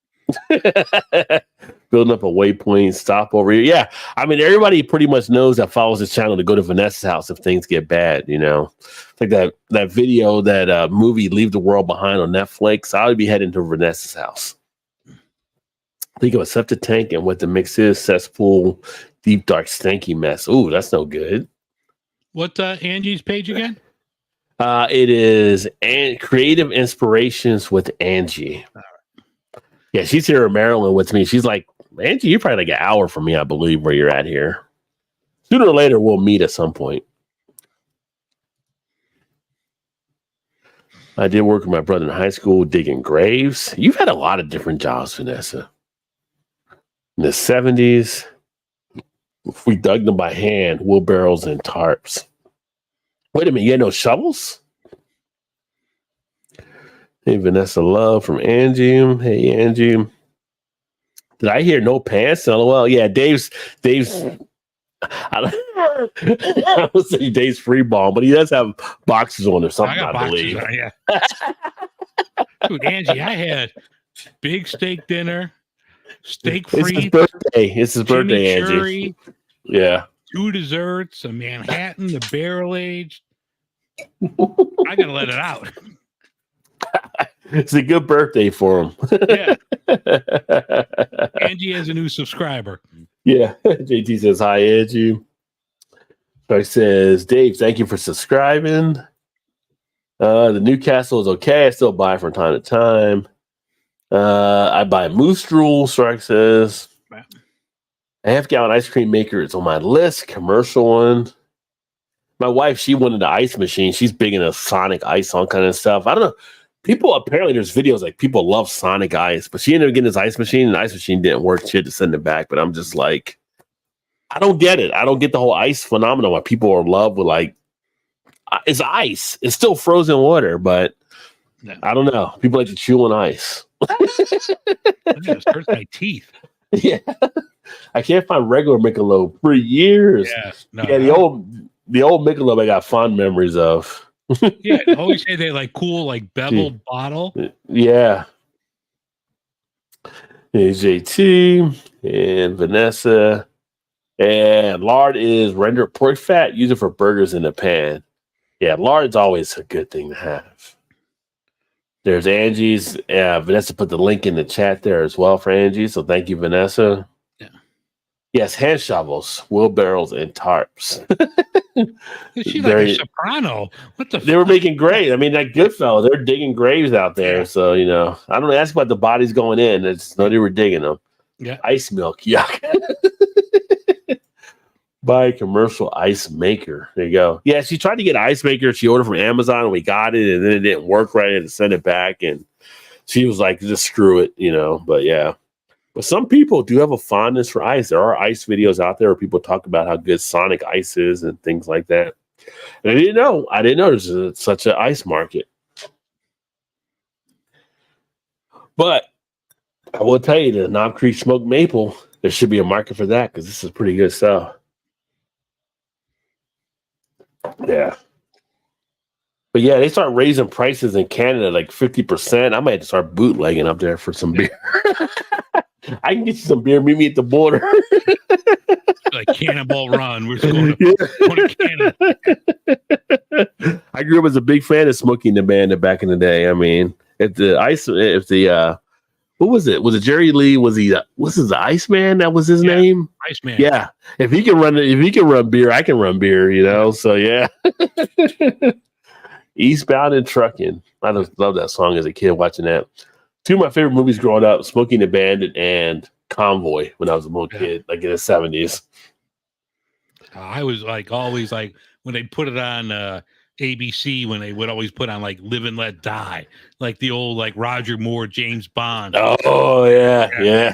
Building up a waypoint, stop over here. Yeah, I mean, everybody pretty much knows that follows this channel to go to Vanessa's house if things get bad. You know, like that video, that movie "Leave the World Behind" on Netflix. I would be heading to Vanessa's house. Think of a septic tank and what the mix is: cesspool, deep, dark, stanky mess. Ooh, that's no good. What Angie's page again? It is Creative Inspirations with Angie. Yeah, she's here in Maryland with me. She's like, Angie, you're probably like an hour from me, I believe, where you're at here. Sooner or later, we'll meet at some point. I did work with my brother in high school digging graves. You've had a lot of different jobs, Vanessa. In the 70s, we dug them by hand, wheelbarrows and tarps. Wait a minute, you had no shovels? Hey, Vanessa Love from Angie. Hey, Angie. Did I hear no pants? LOL. Yeah, Dave's. I would say Dave's free ball, but he does have boxes on or something, I believe. On, yeah. Dude, Angie, I had big steak dinner, steak It's free. his birthday. It's his birthday, Angie. Yeah. 2 desserts, a Manhattan, the barrel aged. I gotta let it out. It's a good birthday for him. Yeah. Angie has a new subscriber. Yeah. JT says hi, Angie. So he says, Dave, thank you for subscribing. The Newcastle is okay. I still buy from time to time. I buy Moose Drool, Strike says. A half-gallon ice cream maker is on my list. Commercial one. My wife, she wanted the ice machine. She's big into Sonic Ice, all kind of stuff. I don't know. People, apparently there's videos like people love Sonic Ice, but she ended up getting this ice machine, and the ice machine didn't work. She had to send it back. But I'm just like, I don't get it. I don't get the whole ice phenomenon why people are in love with, like, it's ice. It's still frozen water, but I don't know. People like to chew on ice. It hurts my teeth. Yeah. I can't find regular Michelob for years. Yeah, the old Michelob I got fond memories of. Yeah, I always say they like cool, like beveled bottle. Yeah. Here's JT and Vanessa. And lard is rendered pork fat. Use it for burgers in the pan. Yeah, lard's always a good thing to have. There's Angie's. Vanessa put the link in the chat there as well for Angie. So thank you, Vanessa. Yeah. Yes, hand shovels, wheelbarrows, and tarps. She's like a soprano. What the? They were making graves. I mean, that Goodfellas, they're digging graves out there. Yeah. So, you know, I don't ask about the bodies going in. It's no, they were digging them. Yeah. Ice milk. Yuck. Buy a commercial ice maker. There you go. Yeah, she tried to get an ice maker. She ordered from Amazon and we got it, and then it didn't work right. I had to send it back. And she was like, just screw it, you know. But yeah. But some people do have a fondness for ice. There are ice videos out there where people talk about how good Sonic Ice is and things like that. And I didn't know there's such an ice market. But I will tell you, the Knob Creek Smoked Maple, there should be a market for that because this is pretty good stuff. Yeah. But yeah, they start raising prices in Canada like 50%. I might have to start bootlegging up there for some beer. I can get you some beer. Meet me at the border. Like Cannonball Run. We're just going to Canada. I grew up as a big fan of Smokey and the Bandit back in the day. I mean, what was it? Was it Jerry Lee? Was the Iceman? That was his name? Iceman. Yeah. If he can run beer, I can run beer, you know? So yeah. Eastbound and Trucking. I just love that song as a kid watching that. Two of my favorite movies growing up, Smokey and the Bandit and Convoy when I was a little kid, like in the 70s. I was like always like when they put it on ABC, when they would always put on like Live and Let Die, like the old like Roger Moore, James Bond. Oh yeah.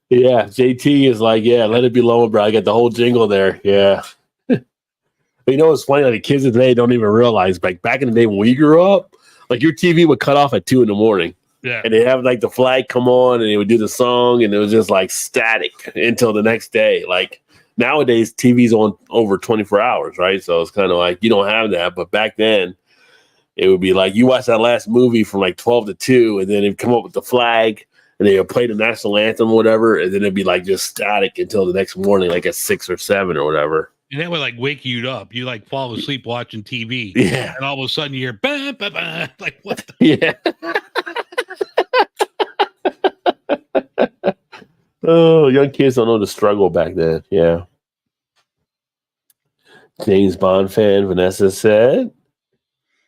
Yeah, JT is like, yeah, let it be low, bro. I got the whole jingle there. Yeah. But you know what's funny? Like the kids of today don't even realize. Like back in the day when we grew up, like your TV would cut off at 2 a.m. Yeah. And they have like the flag come on, and they would do the song, and it was just like static until the next day. Like nowadays, TV's on over 24 hours, right? So it's kind of like you don't have that. But back then, it would be like you watch that last movie from like 12 to 2, and then it'd come up with the flag, and they would play the national anthem or whatever, and then it'd be like just static until the next morning, like at 6 or 7 or whatever. And that would like wake you up. You like fall asleep watching TV. Yeah. And all of a sudden you hear, bah, bah, bah. Like, what the? Yeah. Oh, young kids don't know the struggle back then. Yeah. James Bond fan, Vanessa said.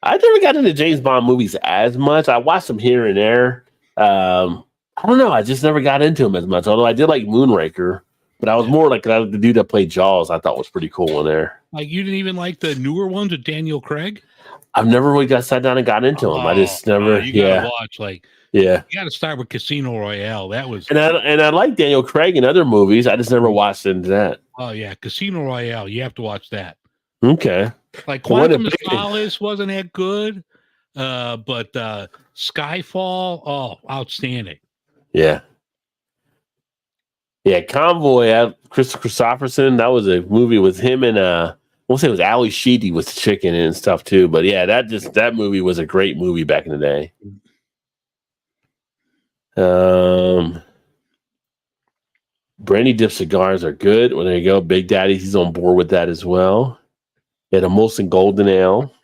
I never got into James Bond movies as much. I watched them here and there. I don't know. I just never got into them as much. Although I did like Moonraker. But I was more like the dude that played Jaws. I thought was pretty cool in there. Like you didn't even like the newer ones with Daniel Craig? I've never really got sat down and got into them. I just never. You gotta watch. Like, yeah, you gotta start with Casino Royale. That was, and I like Daniel Craig in other movies. I just never watched into that. oh yeah, Casino Royale. You have to watch that. Okay, Like Quantum of Solace wasn't that good, but Skyfall, oh, outstanding. Yeah. Yeah, Convoy, Christopher Christopherson, that was a movie with him and I won't say it was Ali Sheedy with the chicken and stuff too, but yeah, that movie was a great movie back in the day. Brandy dip cigars are good. Well, there you go. Big Daddy, he's on board with that as well. Yeah, the Molson Golden Ale.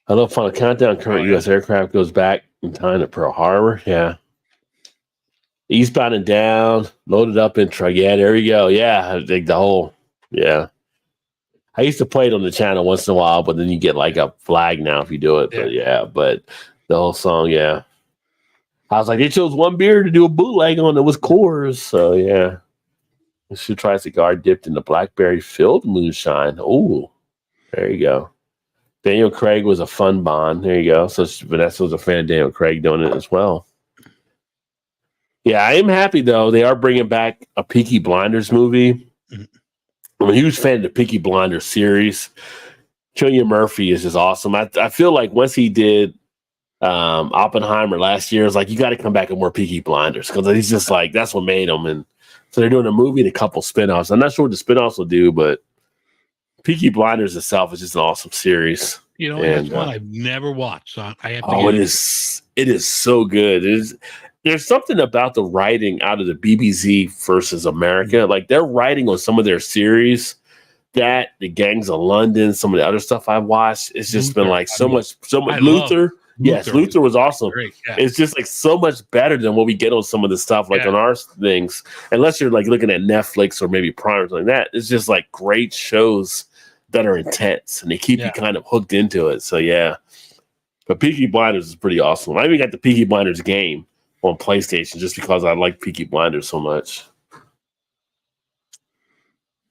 I love Final Countdown. Current U.S. aircraft goes back in time to Pearl Harbor. Yeah. Eastbound and Down, loaded up in truck. Yeah, there you go. Yeah, I think the whole. Yeah, I used to play it on the channel once in a while, but then you get like a flag now if you do it. But the whole song, yeah. I was like, they chose one beer to do a bootleg on. It was Coors, so yeah. You should try a cigar dipped in the blackberry filled moonshine. Oh, there you go. Daniel Craig was a fun Bond. There you go. So Vanessa was a fan of Daniel Craig doing it as well. Yeah, I am happy, though. They are bringing back a Peaky Blinders movie. I'm a huge fan of the Peaky Blinders series. Cillian Murphy is just awesome. I feel like once he did Oppenheimer last year, it's like, you got to come back with more Peaky Blinders because he's just like, that's what made him. And so they're doing a movie and a couple spinoffs. I'm not sure what the spinoffs will do, but Peaky Blinders itself is just an awesome series. You know, and that's one I've never watched. So I have to. Oh, it is so good. There's something about the writing out of the BBC versus America. Like they're writing on some of their series that the Gangs of London, some of the other stuff I've watched, it's just been like so much. Luther. Yes, Luther was awesome. Yeah. It's just like so much better than what we get on some of the stuff like on our things. Unless you're like looking at Netflix or maybe Prime or something like that. It's just like great shows that are intense and they keep you kind of hooked into it. So yeah. But Peaky Blinders is pretty awesome. I even got the Peaky Blinders game on PlayStation just because I like Peaky Blinders so much.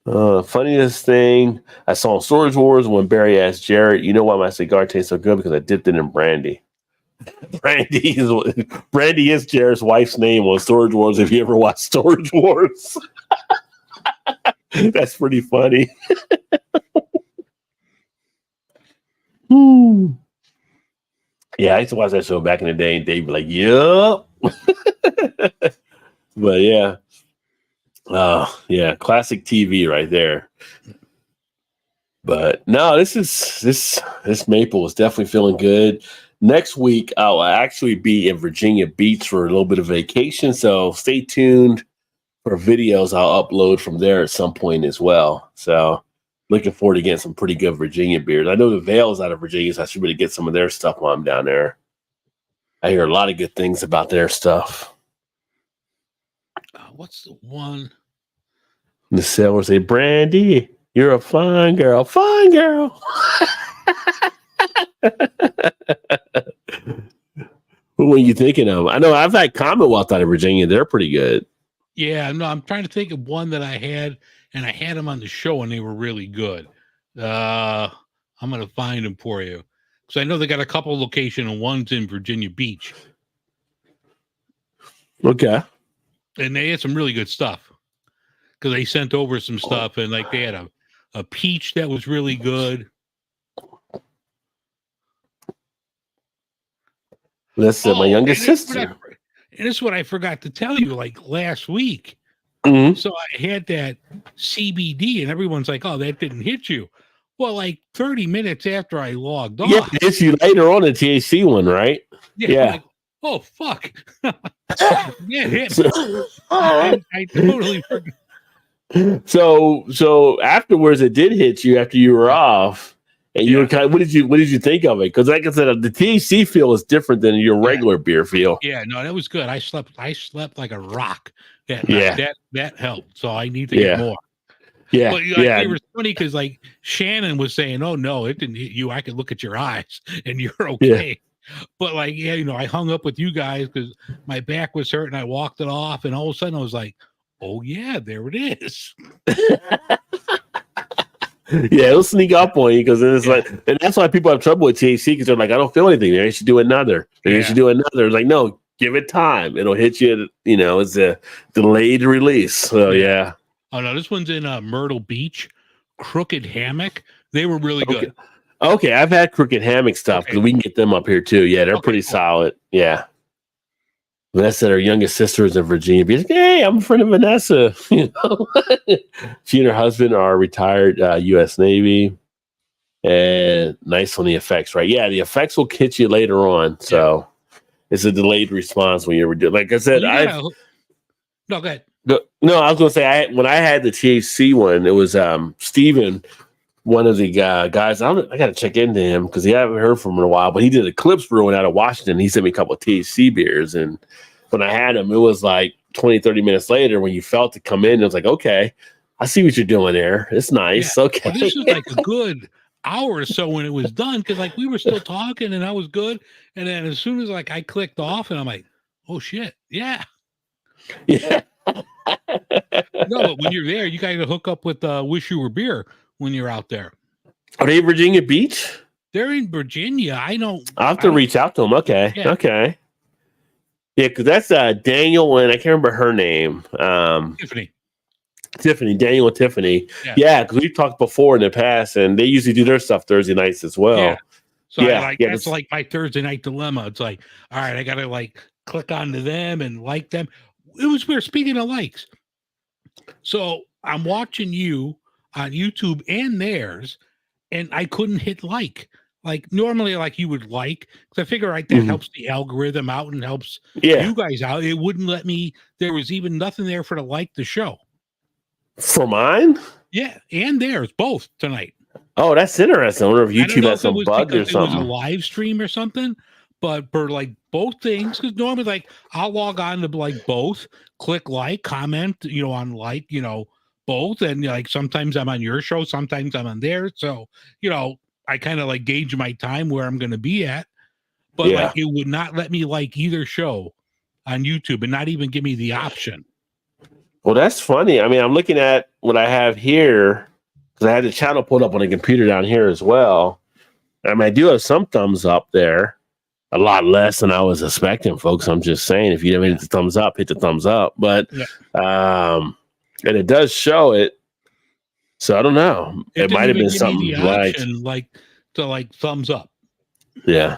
Funniest thing I saw in Storage Wars when Barry asked Jared, you know why my cigar tastes so good? Because I dipped it in brandy. Brandy is Jared's wife's name on Storage Wars if you ever watch Storage Wars. That's pretty funny. Yeah, I used to watch that show back in the day and they'd be like, yup. But yeah. Oh, yeah, classic TV right there. But no, this maple is definitely feeling good. Next week, I'll actually be in Virginia Beach for a little bit of vacation. So stay tuned for videos I'll upload from there at some point as well. So looking forward to getting some pretty good Virginia beers. I know the Vale's out of Virginia, so I should really get some of their stuff while I'm down there. I hear a lot of good things about their stuff. What's the one? The seller say, Brandy, you're a fine girl. Fine girl. What were you thinking of? I know I've had Commonwealth out of Virginia. They're pretty good. Yeah, no, I'm trying to think of one that I had, and I had them on the show, and they were really good. I'm going to find them for you. Because I know they got a couple locations, and one's in Virginia Beach. Okay. And they had some really good stuff. Because they sent over some stuff, and like they had a peach that was really good. Listen, my youngest sister. And this is what I forgot to tell you, like last week. Mhm. So I had that CBD, and everyone's like, "Oh, that didn't hit you." Well, like 30 minutes after I logged off, Yeah, it's you later on the THC one, right? I'm like, "Oh fuck!" Yeah, it hit me. I totally forgot. So afterwards, it did hit you after you were off, and you were kind of, what did you think of it? Because like I said, the THC feel is different than your regular beer feel. Yeah, no, that was good. I slept like a rock that night. That helped. So I need to get more. Yeah, But it was funny because like Shannon was saying, "Oh no, it didn't hit you. I could look at your eyes and you're okay." But like, I hung up with you guys because my back was hurting. I walked it off, and all of a sudden I was like, "Oh yeah, there it is." Yeah, it'll sneak up on you because it's like, and that's why people have trouble with THC because they're like, I don't feel anything. They should do another. They should do another. It's like, no, give it time. It'll hit you. It's a delayed release. So yeah. Oh no, this one's in Myrtle Beach, Crooked Hammock. They were really good. Okay, I've had Crooked Hammock stuff because we can get them up here too. Yeah, they're pretty solid. Yeah. Vanessa, her youngest sister, is in Virginia. Be like, hey, I'm a friend of Vanessa. She and her husband are retired U.S. Navy. And nice on the effects, right? Yeah, the effects will hit you later on. So it's a delayed response when you're doing. Like I said, no, go ahead. No, I was going to say, when I had the THC one, it was Steven, one of the guys. I got to check into him because I haven't heard from him in a while. But he did a Clips brewing out of Washington. He sent me a couple of THC beers, and when I had them, it was like 20, 30 minutes later when you felt it come in. It was like, okay, I see what you're doing there. It's nice. Okay. Well, this was like a good hour or so when it was done because like we were still talking and I was good. And then as soon as like I clicked off and I'm like, oh shit, yeah. Yeah. No, but when you're there, you got to hook up with Wish You Were Beer when you're out there. Are they in Virginia Beach? They're in Virginia. I'll have to reach out to them. Okay. Yeah. Okay. Yeah, because that's Daniel and I can't remember her name. Tiffany, Daniel and Tiffany. Yeah, because we've talked before in the past, and they usually do their stuff Thursday nights as well. Yeah. So that's like my Thursday night dilemma. It's like, all right, I got to like click onto them and like them. It was weird. Speaking of likes, so I'm watching you on YouTube and theirs, and I couldn't hit like. Like normally, like you would like, because I figure that helps the algorithm out and helps you guys out. It wouldn't let me. There was even nothing there for to like the show. For mine? Yeah, and theirs both tonight. Oh, that's interesting. I wonder if YouTube has some bug or something. It was a live stream or something, but for like both things, because normally like I'll log on to like both, click like, comment, on like, both, and like sometimes I'm on your show, sometimes I'm on theirs. So I kind of like gauge my time where I'm going to be at, but like it would not let me like either show on YouTube and not even give me the option. Well, that's funny. I mean, I'm looking at what I have here because I had the channel pulled up on the computer down here as well. I mean, I do have some thumbs up there, a lot less than I was expecting, folks. I'm just saying, if you haven't hit the thumbs up, hit the thumbs up. But and it does show it. So I don't know. It might have been something like thumbs up. Yeah.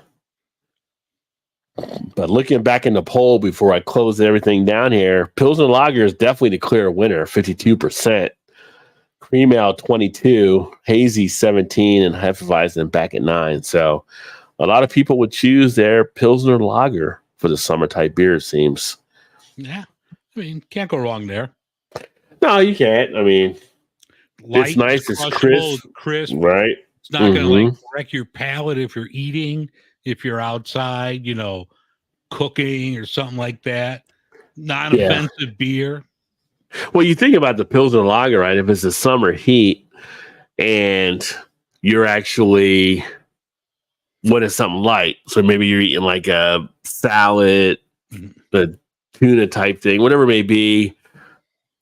But looking back in the poll before I close everything down here, Pilsner Lager is definitely the clear winner, 52%. Cream Ale 22, Hazy 17, and Hefeweizen back at 9. So a lot of people would choose their Pilsner Lager for the summer type beer, it seems. Yeah. I mean, can't go wrong there. No, you can't. I mean, light, it's nice. It's crisp. Right. It's not going to like wreck your palate if you're eating, if you're outside, cooking or something like that. Non-offensive beer. Well, you think about the Pilsner Lager, right? If it's the summer heat and you're actually wanting something light, so maybe you're eating like a salad, a tuna type thing, whatever it may be,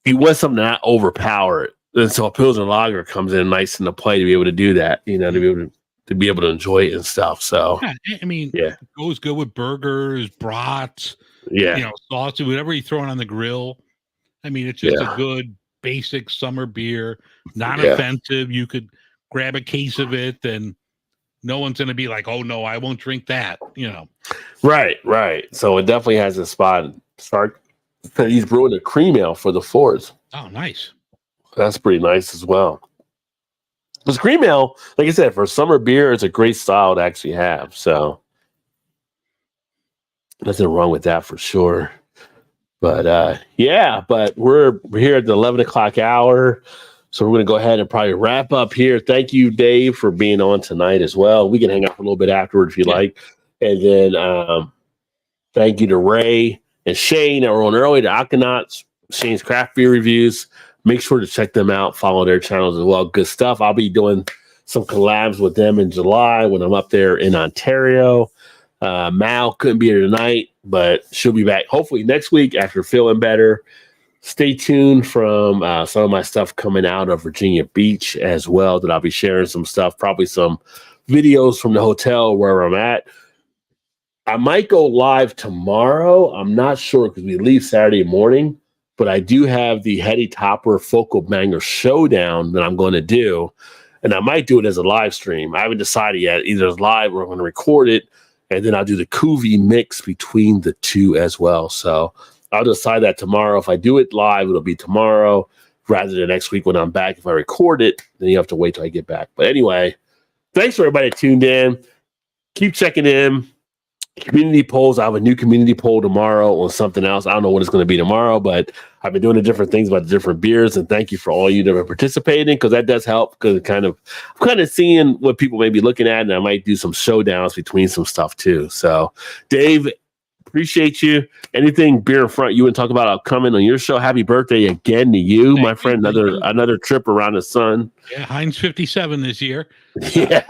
you want something to not overpower it. And so a Pilsner Lager comes in nice in the play to be able to do that, to be able to enjoy it and stuff. So it goes good with burgers, brats, sausage, whatever you're throwing on the grill. I mean, it's just a good basic summer beer, non-offensive. You could grab a case of it, and no one's going to be like, "Oh no, I won't drink that." Right. So it definitely has a spot. He's brewing a cream ale for the Fords. Oh, nice. That's pretty nice as well. Because cream ale, like I said, for summer beer, it's a great style to actually have. So nothing wrong with that for sure. But but we're here at the 11 o'clock hour. So we're going to go ahead and probably wrap up here. Thank you, Dave, for being on tonight as well. We can hang out for a little bit afterward if you like. And then thank you to Ray and Shane that were on early, the Aquanauts, Shane's Craft Beer Reviews. Make sure to check them out. Follow their channels as well. Good stuff. I'll be doing some collabs with them in July when I'm up there in Ontario. Mal couldn't be here tonight, but she'll be back hopefully next week after feeling better. Stay tuned from some of my stuff coming out of Virginia Beach as well, that I'll be sharing some stuff, probably some videos from the hotel where I'm at. I might go live tomorrow. I'm not sure because we leave Saturday morning, but I do have the Heady Topper Focal Banger Showdown that I'm going to do, and I might do it as a live stream. I haven't decided yet. Either it's live or I'm going to record it, and then I'll do the Cuvée mix between the two as well. So I'll decide that tomorrow. If I do it live, it'll be tomorrow rather than next week when I'm back. If I record it, then you have to wait till I get back. But anyway, thanks for everybody that tuned in. Keep checking in. Community polls. I have a new community poll tomorrow on something else. I don't know what it's going to be tomorrow, but I've been doing the different things about the different beers. And thank you for all you that are participating, because that does help. Because I'm kind of seeing what people may be looking at, and I might do some showdowns between some stuff too. So, Dave, appreciate you. Anything beer in front you would talk about upcoming on your show? Happy birthday again to you, my friend. Another trip around the sun. Yeah, Heinz 57 this year. Yeah.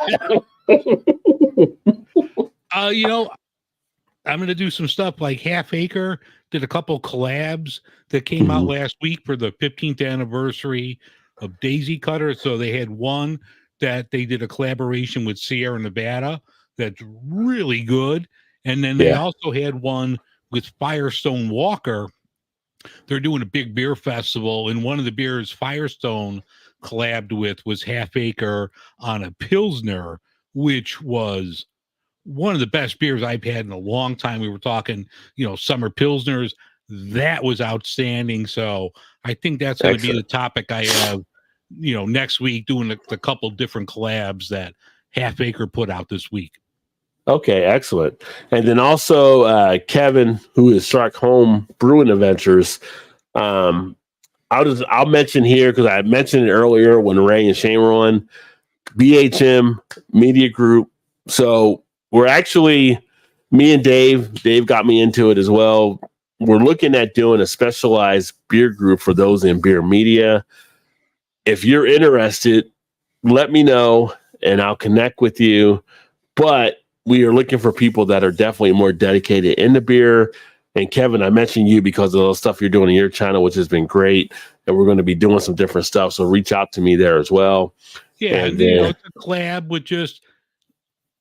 I'm going to do some stuff like Half Acre did a couple collabs that came out last week for the 15th anniversary of Daisy Cutter. So they had one that they did a collaboration with Sierra Nevada that's really good. And then they also had one with Firestone Walker. They're doing a big beer festival, and one of the beers Firestone collabed with was Half Acre on a Pilsner, which was one of the best beers I've had in a long time. We were talking, summer Pilsners. That was outstanding. So I think that's going to be the topic I have, next week, doing a couple different collabs that Half Acre put out this week. Okay, excellent. And then also Kevin, who is Shark Home Brewing Adventures. I'll mention here, because I mentioned it earlier when Ray and Shane were on, BHM Media Group. So we're actually, me and Dave got me into it as well. We're looking at doing a specialized beer group for those in beer media. If you're interested, let me know and I'll connect with you. But we are looking for people that are definitely more dedicated in the beer. And Kevin, I mentioned you because of the stuff you're doing on your channel, which has been great. And we're going to be doing some different stuff. So reach out to me there as well. Yeah, and it's a collab with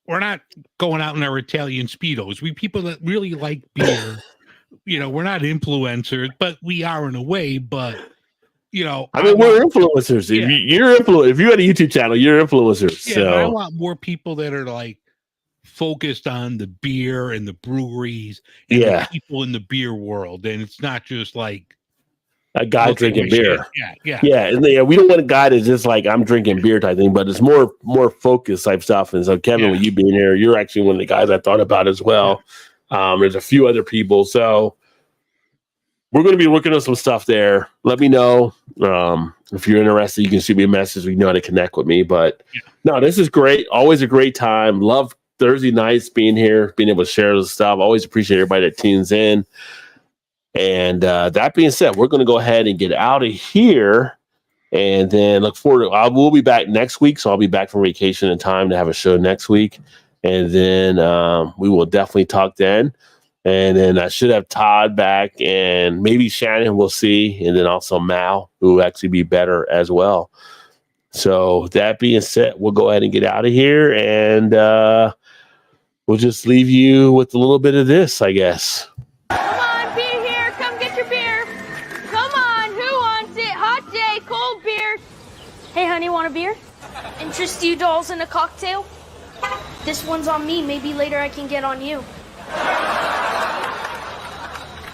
we're not going out in our Italian Speedos. We people that really like beer. We're not influencers, but we are in a way. But we're influencers. Yeah. If you had a YouTube channel, you're influencers. Yeah, so I want more people that are like focused on the beer and the breweries and the people in the beer world, and it's not just like a guy drinking beer. Yeah. And we don't want a guy that's just like, I'm drinking beer type thing, but it's more focused type stuff. And so, Kevin, with you being here, you're actually one of the guys I thought about as well. There's a few other people. So we're going to be working on some stuff there. Let me know. If you're interested, you can shoot me a message. You know how to connect with me. But no, this is great. Always a great time. Love Thursday nights being here, being able to share this stuff. Always appreciate everybody that tunes in. And that being said, we're going to go ahead and get out of here, and then look forward to. We'll be back next week, so I'll be back from vacation in time to have a show next week, and then we will definitely talk then. And then I should have Todd back, and maybe Shannon. We'll see, and then also Mal, who will actually be better as well. So that being said, we'll go ahead and get out of here, and we'll just leave you with a little bit of this, I guess. Come on, be here. Come get your beer. Come on. Who wants it? Hot day. beer? Interest you dolls in a cocktail? This one's on me. Maybe later I can get on you.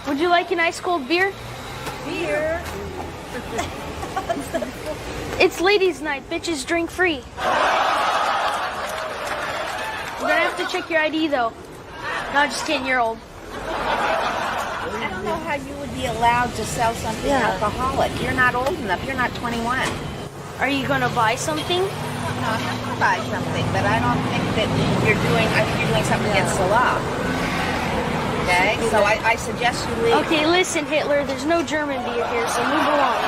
Would you like an ice cold beer? Beer? It's ladies' night. Bitches drink free. You're gonna have to check your ID though. No, just kidding. You're old. I don't know how you would be allowed to sell something alcoholic. You're not old enough. You're not 21. Are you gonna buy something? No, I'm not going to buy something, but I don't think that I think you're doing something against the law. Okay? So I suggest you leave. Okay, listen, Hitler. There's no German beer here, so move along.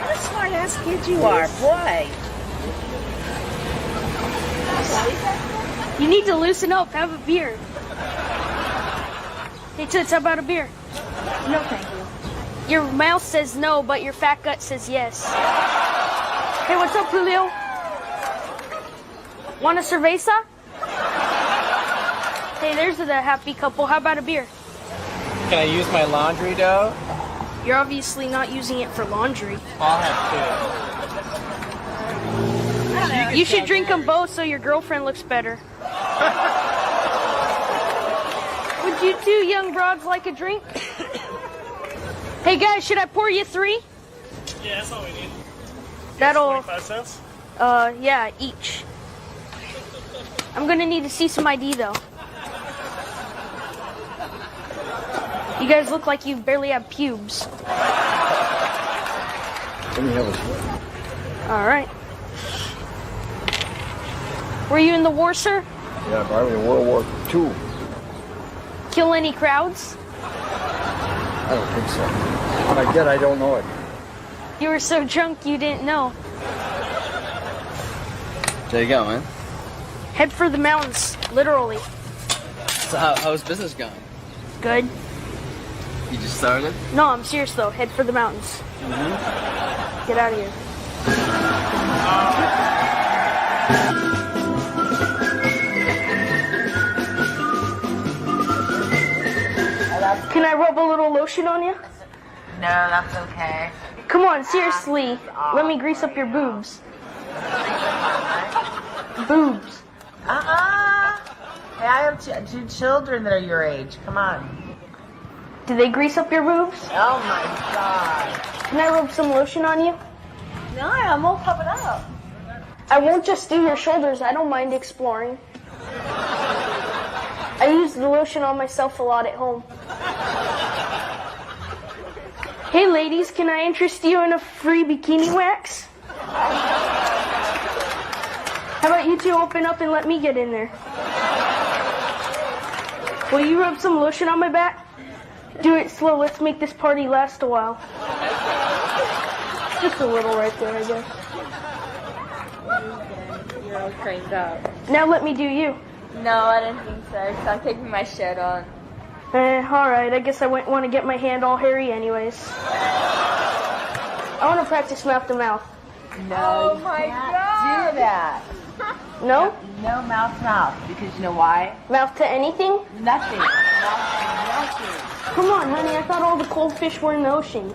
What a smart-ass kid you are, boy. You need to loosen up. Have a beer. Hey, Toots, how about a beer? No, thank you. Your mouth says no, but your fat gut says yes. Hey, what's up, Julio? Want a cerveza? Hey, there's the happy couple. How about a beer? Can I use my laundry dough? You're obviously not using it for laundry. I'll have two. You should drink them both so your girlfriend looks better. Would you two young broads like a drink? Hey guys, should I pour you 3? Yeah, that's all we need. That'll 25 cents? Yeah, each. I'm gonna need to see some ID though. You guys look like you barely have pubes. Alright. Were you in the war, sir? Yeah, I was in World War II. Kill any crowds? I don't think so. When I did, I don't know it. You were so drunk you didn't know. There you go, man. Head for the mountains, literally. So how's business going? Good. You just started? No, I'm serious though. Head for the mountains. Get out of here. Can I rub a little lotion on you? No, that's okay. Come on, seriously. Let me grease up your boobs. Boobs. Hey, I have 2 children that are your age. Come on. Do they grease up your boobs? Oh my God. Can I rub some lotion on you? No, I'm all covered up. I won't just do your shoulders. I don't mind exploring. I use the lotion on myself a lot at home. Hey ladies, can I interest you in a free bikini wax? How about you two open up and let me get in there? Will you rub some lotion on my back? Do it slow. Let's make this party last a while. Just a little right there, I guess. You're all cranked up. Now let me do you. No, I didn't think so. So I'm taking my shirt on. Alright, I guess I wouldn't want to get my hand all hairy anyways. I want to practice mouth to mouth. No, you can't do that. No? No mouth to mouth, because you know why? Mouth to anything? Nothing. Mouth to nothing. Come on, honey, I thought all the cold fish were in the ocean.